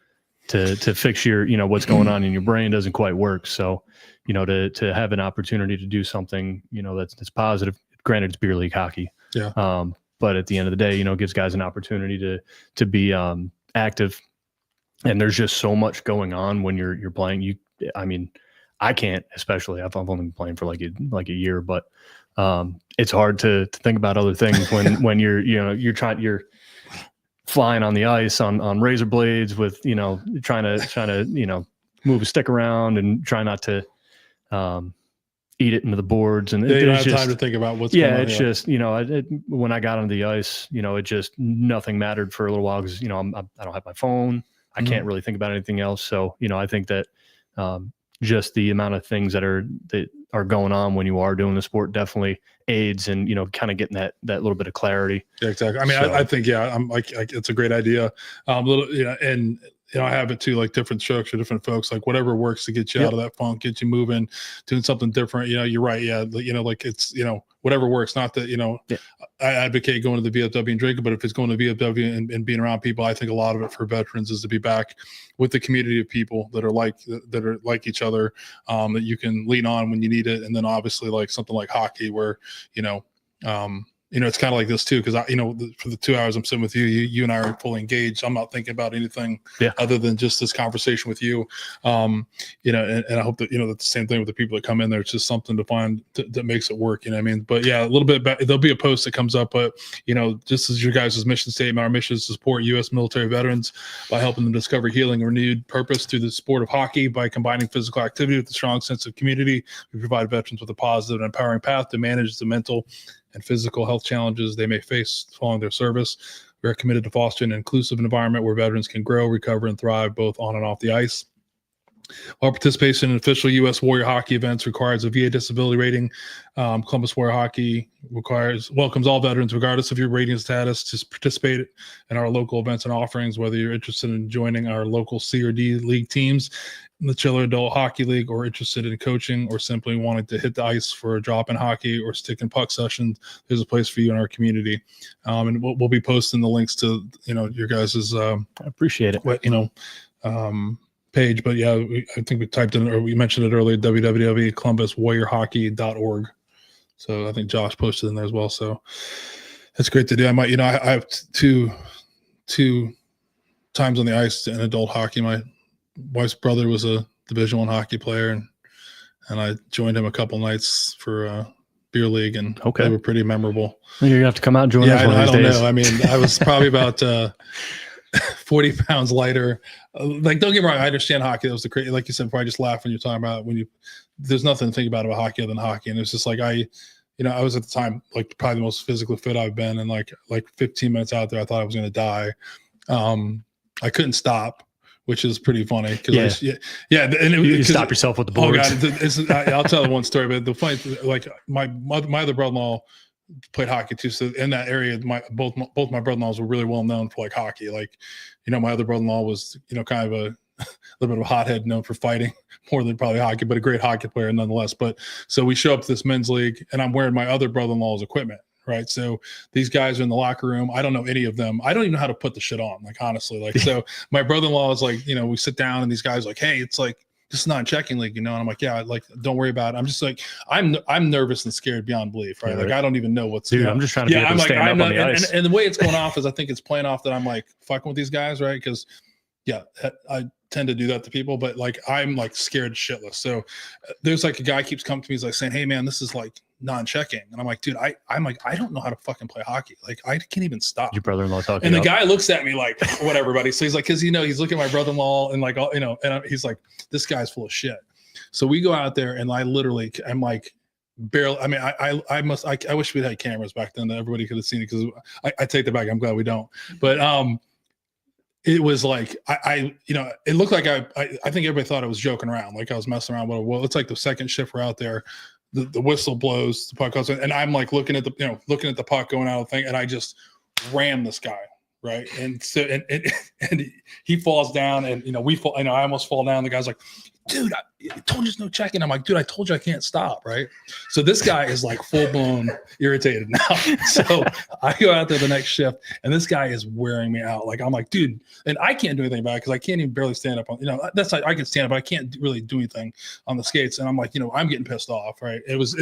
to fix your, what's going on in your brain doesn't quite work. So, to have an opportunity to do something, that's positive. Granted, it's beer league hockey. Yeah. But at the end of the day, it gives guys an opportunity to be active. And there's just so much going on when you're playing. I can't, especially I've only been playing for like a year, but it's hard to think about other things when you're flying on the ice on razor blades with, trying to move a stick around and try not to eat it into the boards. And you don't have time to think about what's going on. It's just, when I got on the ice, it just, nothing mattered for a little while because, I don't have my phone. I can't really think about anything else. So, I think that just the amount of things that are going on when you are doing the sport definitely aids and, kind of getting that little bit of clarity. Yeah, exactly. I mean, I think, I'm like, it's a great idea. And I have it too, like different strokes for different folks, like whatever works to get you out of that funk, get you moving, doing something different. You're right. Yeah. Like it's, whatever works. Not that, I advocate going to the VFW and drinking, but if it's going to VFW and being around people, I think a lot of it for veterans is to be back with the community of people that are like each other, that you can lean on when you need it. And then obviously like something like hockey where, it's kind of like this too, because for the 2 hours I'm sitting with you and I are fully engaged. I'm not thinking about anything other than just this conversation with you. And I hope that that's the same thing with the people that come in there. It's just something to find that makes it work. But yeah, a little bit back, there'll be a post that comes up. But just as your guys' mission statement, our mission is to support U.S. military veterans by helping them discover healing and renewed purpose through the sport of hockey. By combining physical activity with a strong sense of community, we provide veterans with a positive and empowering path to manage the mental and physical health challenges they may face following their service. We are committed to fostering an inclusive environment where veterans can grow, recover, and thrive both on and off the ice. While participation in official U.S. Warrior Hockey events requires a VA disability rating, Columbus Warrior Hockey welcomes all veterans, regardless of your rating status, to participate in our local events and offerings, whether you're interested in joining our local C or D league teams, the Chiller Adult Hockey League, or interested in coaching, or simply wanting to hit the ice for a drop in hockey or stick and puck sessions. There's a place for you in our community. And we'll be posting the links to, your guys's, I appreciate it. Page, but yeah, I think we typed in, or we mentioned it earlier, www.columbuswarriorhockey.org. So I think Josh posted in there as well. So that's great to do. I might, I have two times on the ice in adult hockey. My wife's brother was a Division I hockey player, and I joined him a couple nights for beer league, and they were pretty memorable. You're gonna have to come out and join us one of these days. I don't know. I mean, I was probably about 40 pounds lighter. Like, don't get me wrong, I understand hockey. That was the crazy, like you said before, I just laugh when you're talking about there's nothing to think about hockey other than hockey. And it's just like, I was at the time, like probably the most physically fit I've been. And like 15 minutes out there, I thought I was going to die. I couldn't stop, which is pretty funny. And you stop yourself with the boards. Oh God, I'll tell one story, but the funny, like my other brother-in-law played hockey too. So in that area, both my brother-in-laws were really well known for like hockey. Like, my other brother-in-law was, kind of a little bit of a hothead, known for fighting more than probably hockey, but a great hockey player nonetheless. But so we show up to this men's league, and I'm wearing my other brother-in-law's equipment. Right. So these guys are in the locker room. I don't know any of them. I don't even know how to put the shit on. Like, honestly, so my brother-in-law is like, we sit down and these guys are like, hey, it's like, this is not a checking league, and I'm like, yeah, like, don't worry about it. I'm just like, I'm nervous and scared beyond belief, right? Like, I don't even know what's. Dude, I'm just trying to be able to stand up on the ice. And the way it's going off is, I think it's playing off that I'm like fucking with these guys, right? Because, tend to do that to people, but like I'm like scared shitless. So there's like a guy keeps coming to me, he's like saying, "Hey man, this is like non-checking," and I'm like, "Dude, I'm like, I don't know how to fucking play hockey. Like I can't even stop." Your brother-in-law talking. And the guy looks at me like, "Whatever, buddy." So he's like, because he's looking at my brother-in-law and like, all, and he's like, "This guy's full of shit." So we go out there, and I'm like, barely. I mean, I wish we'd had cameras back then that everybody could have seen it, because I take that back. I'm glad we don't. But it was like it looked like I think everybody thought I was joking around, like I was messing around. Well, it's like the second shift we're out there, the whistle blows, the puck goes in, and I'm like looking at the puck going out of the thing, and I just ram this guy, right? And so and he falls down, and we fall. I almost fall down. The guy's like, "Dude, I told you there's no checking." I'm like, "Dude, I told you I can't stop," right? So this guy is like full blown irritated now. So I go out there the next shift, and this guy is wearing me out. Like I'm like, "Dude," and I can't do anything about it because I can't even barely stand up on. That's like, I can stand up, but I can't really do anything on the skates. And I'm like, I'm getting pissed off, right? It was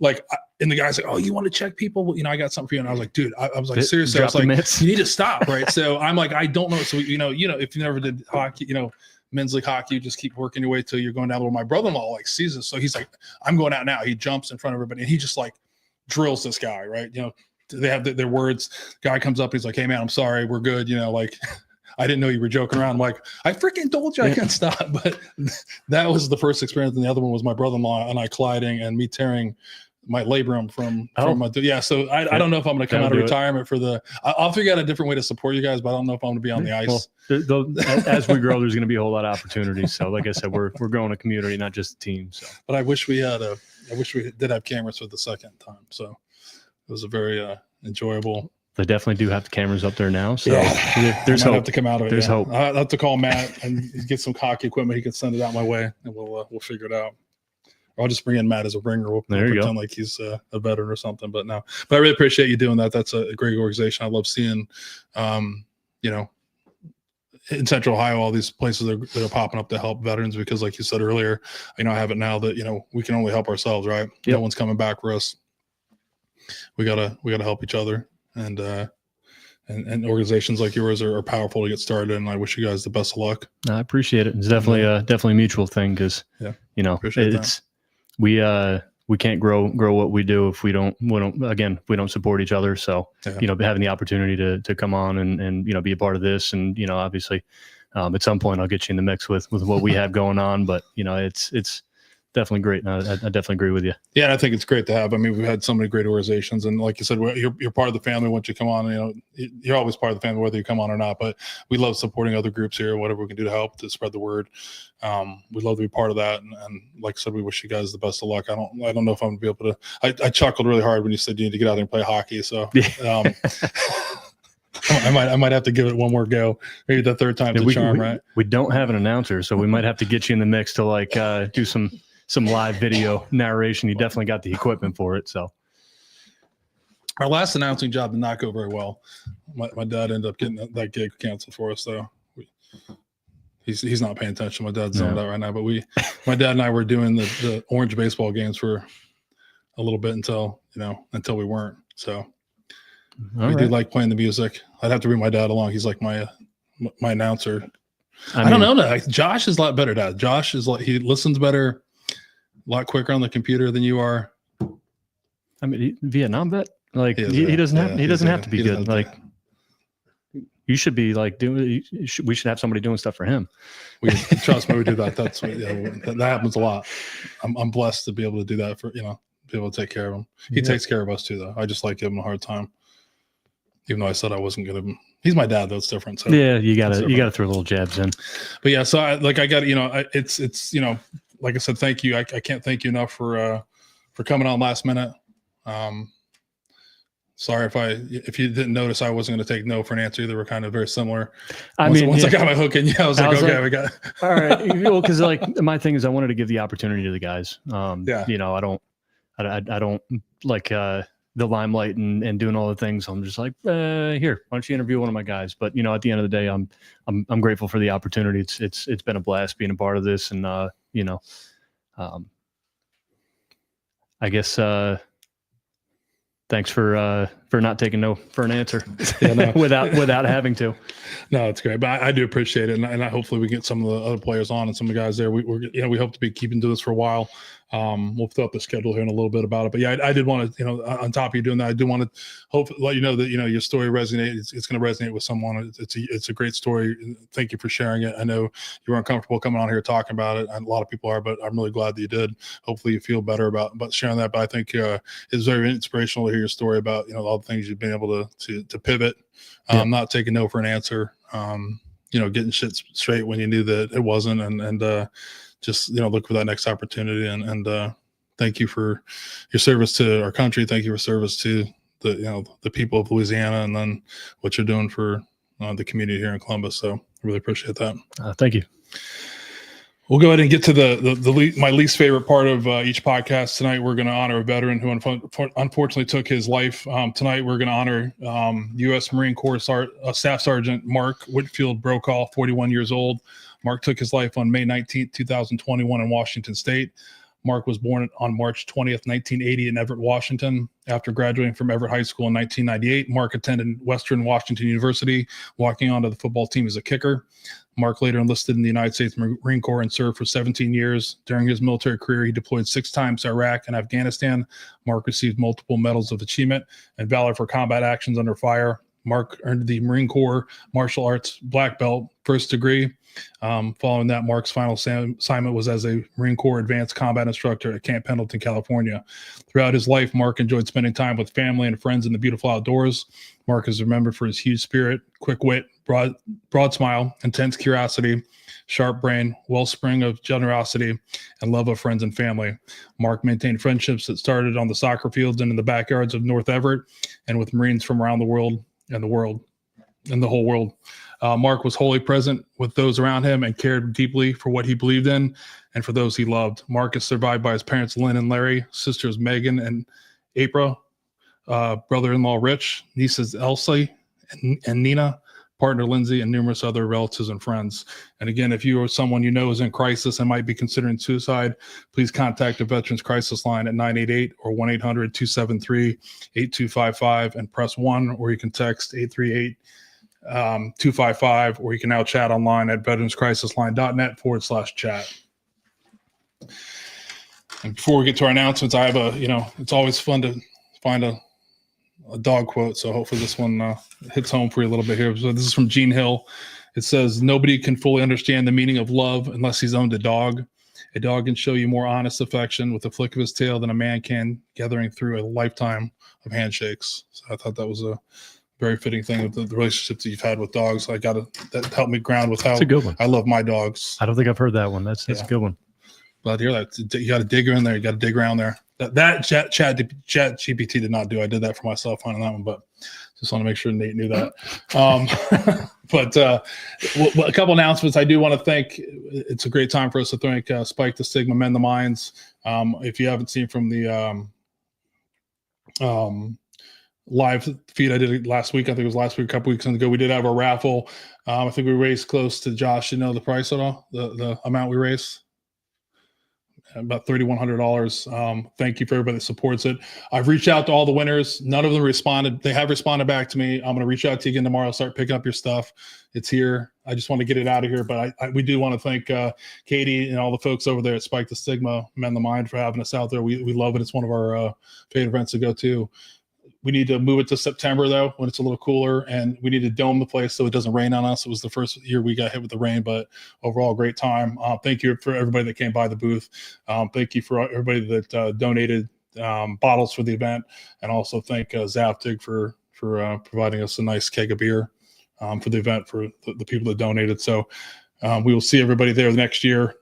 like, and the guy's like, "Oh, you want to check people? Well, I got something for you." And I was like, "Dude," I was like, seriously, I was like, "You need to stop," right? So I'm like, I don't know. So if you never did hockey, men's league hockey, you just keep working your way till you're going down. Where my brother-in-law like sees this, so he's like, "I'm going out now." He jumps in front of everybody, and he just like drills this guy, right? They have their words. Guy comes up, he's like, "Hey man, I'm sorry, we're good." Like, I didn't know you were joking around. I'm like, I freaking told you I can't stop. But that was the first experience, and the other one was my brother-in-law and I colliding and me tearing my labrum from my So I don't know if I'm going to come out of retirement for I'll figure out a different way to support you guys, but I don't know if I'm going to be on the ice. Well, as we grow, there's going to be a whole lot of opportunities. So like I said, we're growing a community, not just a team. So, but I wish we did have cameras for the second time. So it was a very enjoyable. They definitely do have the cameras up there now. So there's hope. Have to come out of it. There's hope. I'll have to call Matt and get some hockey equipment. He can send it out my way, and we'll figure it out. I'll just bring in Matt as a ringer. We'll pretend like he's a veteran or something. But I really appreciate you doing that. That's a great organization. I love seeing, in Central Ohio, all these places that are popping up to help veterans, because like you said earlier, I have it now that, we can only help ourselves, right? Yep. No one's coming back for us. We gotta help each other. And organizations like yours are powerful to get started. And I wish you guys the best of luck. I appreciate it. It's definitely a mutual thing, because, we can't grow what we do if we don't support each other. So, having the opportunity to come on and be a part of this, and, obviously, at some point I'll get you in the mix with what we have going on, but it's definitely great. And I definitely agree with you. Yeah. And I think it's great to have. I mean, we've had so many great organizations, and like you said, you're part of the family once you come on. You're always part of the family, whether you come on or not. But we love supporting other groups here, whatever we can do to help to spread the word. We'd love to be part of that. And like I said, we wish you guys the best of luck. I don't know if I'm gonna be able to. I chuckled really hard when you said you need to get out there and play hockey. So. I might have to give it one more go. Maybe the third time's the charm, right? We don't have an announcer, so we might have to get you in the mix to do some live video narration. You definitely got the equipment for it. So our last announcing job did not go very well. My dad ended up getting that gig canceled for us, though. He's not paying attention. My dad's zoned out right now, but my dad and I were doing the orange baseball games for a little bit until we weren't. So we do like playing the music. I'd have to bring my dad along. He's like my announcer. I don't know. Josh is a lot better, Dad. Josh is he listens better, a lot quicker on the computer than you are. I mean, Vietnam vet, he doesn't have to be good. You should be we should have somebody doing stuff for him. Trust me, we do that. That's that happens a lot. I'm blessed to be able to do that be able to take care of him. He takes care of us too, though. I just like giving him a hard time, even though I said I wasn't going to. He's my dad, though. It's different. So yeah, you gotta throw little jabs in. But yeah, so I got it's like I said, thank you. I can't thank you enough for coming on last minute. Sorry if you didn't notice, I wasn't going to take no for an answer either. We're kind of very similar. Once I got my hook in, I was like, okay, we got. All right, well, because my thing is, I wanted to give the opportunity to the guys. I don't like the limelight and doing all the things. I'm just like, here, why don't you interview one of my guys? But at the end of the day, I'm grateful for the opportunity. It's been a blast being a part of this, and I guess thanks for not taking no for an answer Yeah, no. without having to. No, it's great, but I do appreciate it, and I hopefully we get some of the other players on and some of the guys there. We hope to be keeping doing this for a while. We'll fill up the schedule here in a little bit about it, but yeah, I did want to, on top of you doing that, I do want to let you know that your story resonates. It's going to resonate with someone. It's a great story. Thank you for sharing it. I know you weren't comfortable coming on here talking about it, and a lot of people are, but I'm really glad that you did. Hopefully, you feel better about sharing that. But I think it's very inspirational to hear your story about all the things you've been able to pivot, not taking no for an answer. Getting shit straight when you knew that it wasn't, and just look for that next opportunity. And thank you for your service to our country. Thank you for service to the people of Louisiana, and then what you're doing for the community here in Columbus. So I really appreciate that. Thank you. We'll go ahead and get to my least favorite part of each podcast. Tonight, we're going to honor a veteran who unfortunately took his life. Tonight, we're going to honor U.S. Marine Corps Staff Sergeant Mark Whitfield Brokaw, 41 years old. Mark took his life on May 19th, 2021 in Washington State. Mark was born on March 20th, 1980 in Everett, Washington. After graduating from Everett High School in 1998, Mark attended Western Washington University, walking onto the football team as a kicker. Mark later enlisted in the United States Marine Corps and served for 17 years. During his military career, he deployed 6 times to Iraq and Afghanistan. Mark received multiple medals of achievement and valor for combat actions under fire. Mark earned the Marine Corps Martial Arts Black Belt, first degree. Following that, Mark's final assignment was as a Marine Corps Advanced Combat Instructor at Camp Pendleton, California. Throughout his life, Mark enjoyed spending time with family and friends in the beautiful outdoors. Mark is remembered for his huge spirit, quick wit, broad smile, intense curiosity, sharp brain, wellspring of generosity, and love of friends and family. Mark maintained friendships that started on the soccer fields and in the backyards of North Everett, and with Marines from around the world and the whole world. Mark was wholly present with those around him and cared deeply for what he believed in and for those he loved. Mark is survived by his parents, Lynn and Larry, sisters Megan and April, brother-in-law Rich, nieces Elsie and Nina, partner Lindsay, and numerous other relatives and friends. And again, if you or someone you know is in crisis and might be considering suicide, please contact the Veterans Crisis Line at 988 or 1-800-273-8255 and press 1, or you can text 838-255, or you can now chat online at veteranscrisisline.net/chat. And before we get to our announcements, I have it's always fun to find a dog quote. So hopefully this one hits home for you a little bit here. So this is from Gene Hill. It says, "Nobody can fully understand the meaning of love unless he's owned a dog. A dog can show you more honest affection with a flick of his tail than a man can, gathering through a lifetime of handshakes." So I thought that was a very fitting thing with the relationships that you've had with dogs. That helped me ground with how That's a good one. I love my dogs. I don't think I've heard that one. That's a good one. Glad to hear that. You got to dig in there. You got to dig around there. That chat GPT did not do. I did that for myself on that one, but just want to make sure Nate knew that. But a couple announcements. I do want to thank. It's a great time for us to thank Spike the Stigma, Mend the Minds. If you haven't seen from the live feed I did last week, I think it was last week, a couple weeks ago, we did have a raffle. I think we raised close to, Josh, the price at all, the amount we raised? About $3,100. Thank you for everybody that supports it. I've reached out to all the winners. None of them responded. They have responded back to me. I'm going to reach out to you again tomorrow. Start picking up your stuff. It's here. I just want to get it out of here. But we do want to thank Katie and all the folks over there at Spike the Stigma, Mend the Mind, for having us out there. We love it. It's one of our favorite events to go to. We need to move it to September, though, when it's a little cooler, and we need to dome the place so it doesn't rain on us. It was the first year we got hit with the rain, but overall, great time. Thank you for everybody that came by the booth. Thank you for everybody that donated bottles for the event, and also thank Zaptig for providing us a nice keg of beer for the event for the people that donated. So we will see everybody there next year.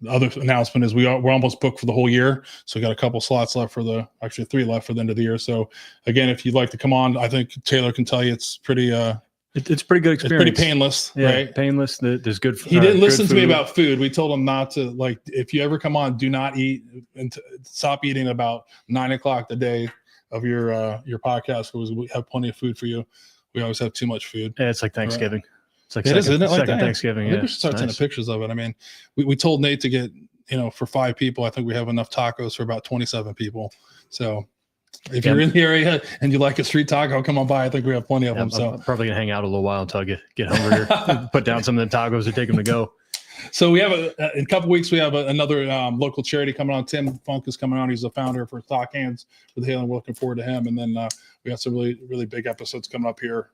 The other announcement is we're almost booked for the whole year. So we got a couple slots left actually 3 left for the end of the year. So again, if you'd like to come on, I think Taylor can tell you it's pretty, it's pretty good experience. It's pretty painless, right? Painless. There's good. He didn't listen to me about food. We told him not to, if you ever come on, do not eat and stop eating about 9 o'clock the day of your podcast, because we have plenty of food for you. We always have too much food. Yeah, it's like Thanksgiving. Right. It's like isn't it? Second Thanksgiving. I think we should start sending pictures of it. I mean, we told Nate to get, for 5 people. I think we have enough tacos for about 27 people. So if you're in the area and you like a street taco, come on by. I think we have plenty of them. So I'm probably gonna hang out a little while until I get hungrier. Put down some of the tacos and take them to go. So we have in a couple weeks, we have another local charity coming on. Tim Funk is coming on. He's the founder for Stock Hands for the Halen. We're looking forward to him. And then we have some really, really big episodes coming up here.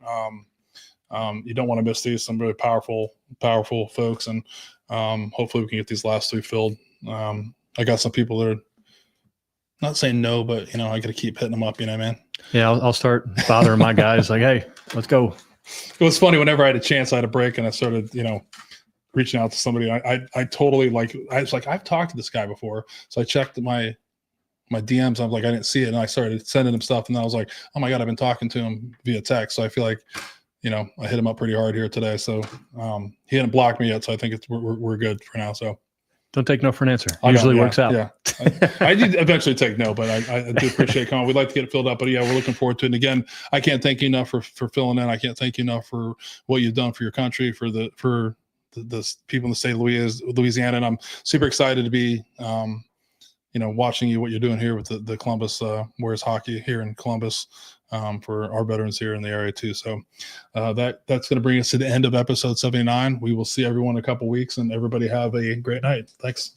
You don't want to miss these. Some really powerful folks. And hopefully we can get these last 3 filled. I got some people that are not saying no, but, I got to keep hitting them up, man. Yeah, I'll start bothering my guys like, hey, let's go. It was funny. Whenever I had a chance, I had a break and I started, reaching out to somebody. I totally I was like, I've talked to this guy before. So I checked my DMs. I'm like, I didn't see it. And I started sending him stuff. And then I was like, oh my God, I've been talking to him via text. So I feel like, I hit him up pretty hard here today. So he hadn't blocked me yet. So I think we're good for now. So don't take no for an answer. Usually works out. Yeah. I did eventually take no, but I do appreciate coming. We'd like to get it filled up, but yeah, we're looking forward to it. And again, I can't thank you enough for filling in. I can't thank you enough for what you've done for your country, for the people in the state of Louisiana. And I'm super excited to be, watching you, what you're doing here with the Columbus Warriors hockey here in Columbus for our veterans here in the area too. So that's going to bring us to the end of episode 79. We will see everyone in a couple weeks, and everybody have a great night. Thanks.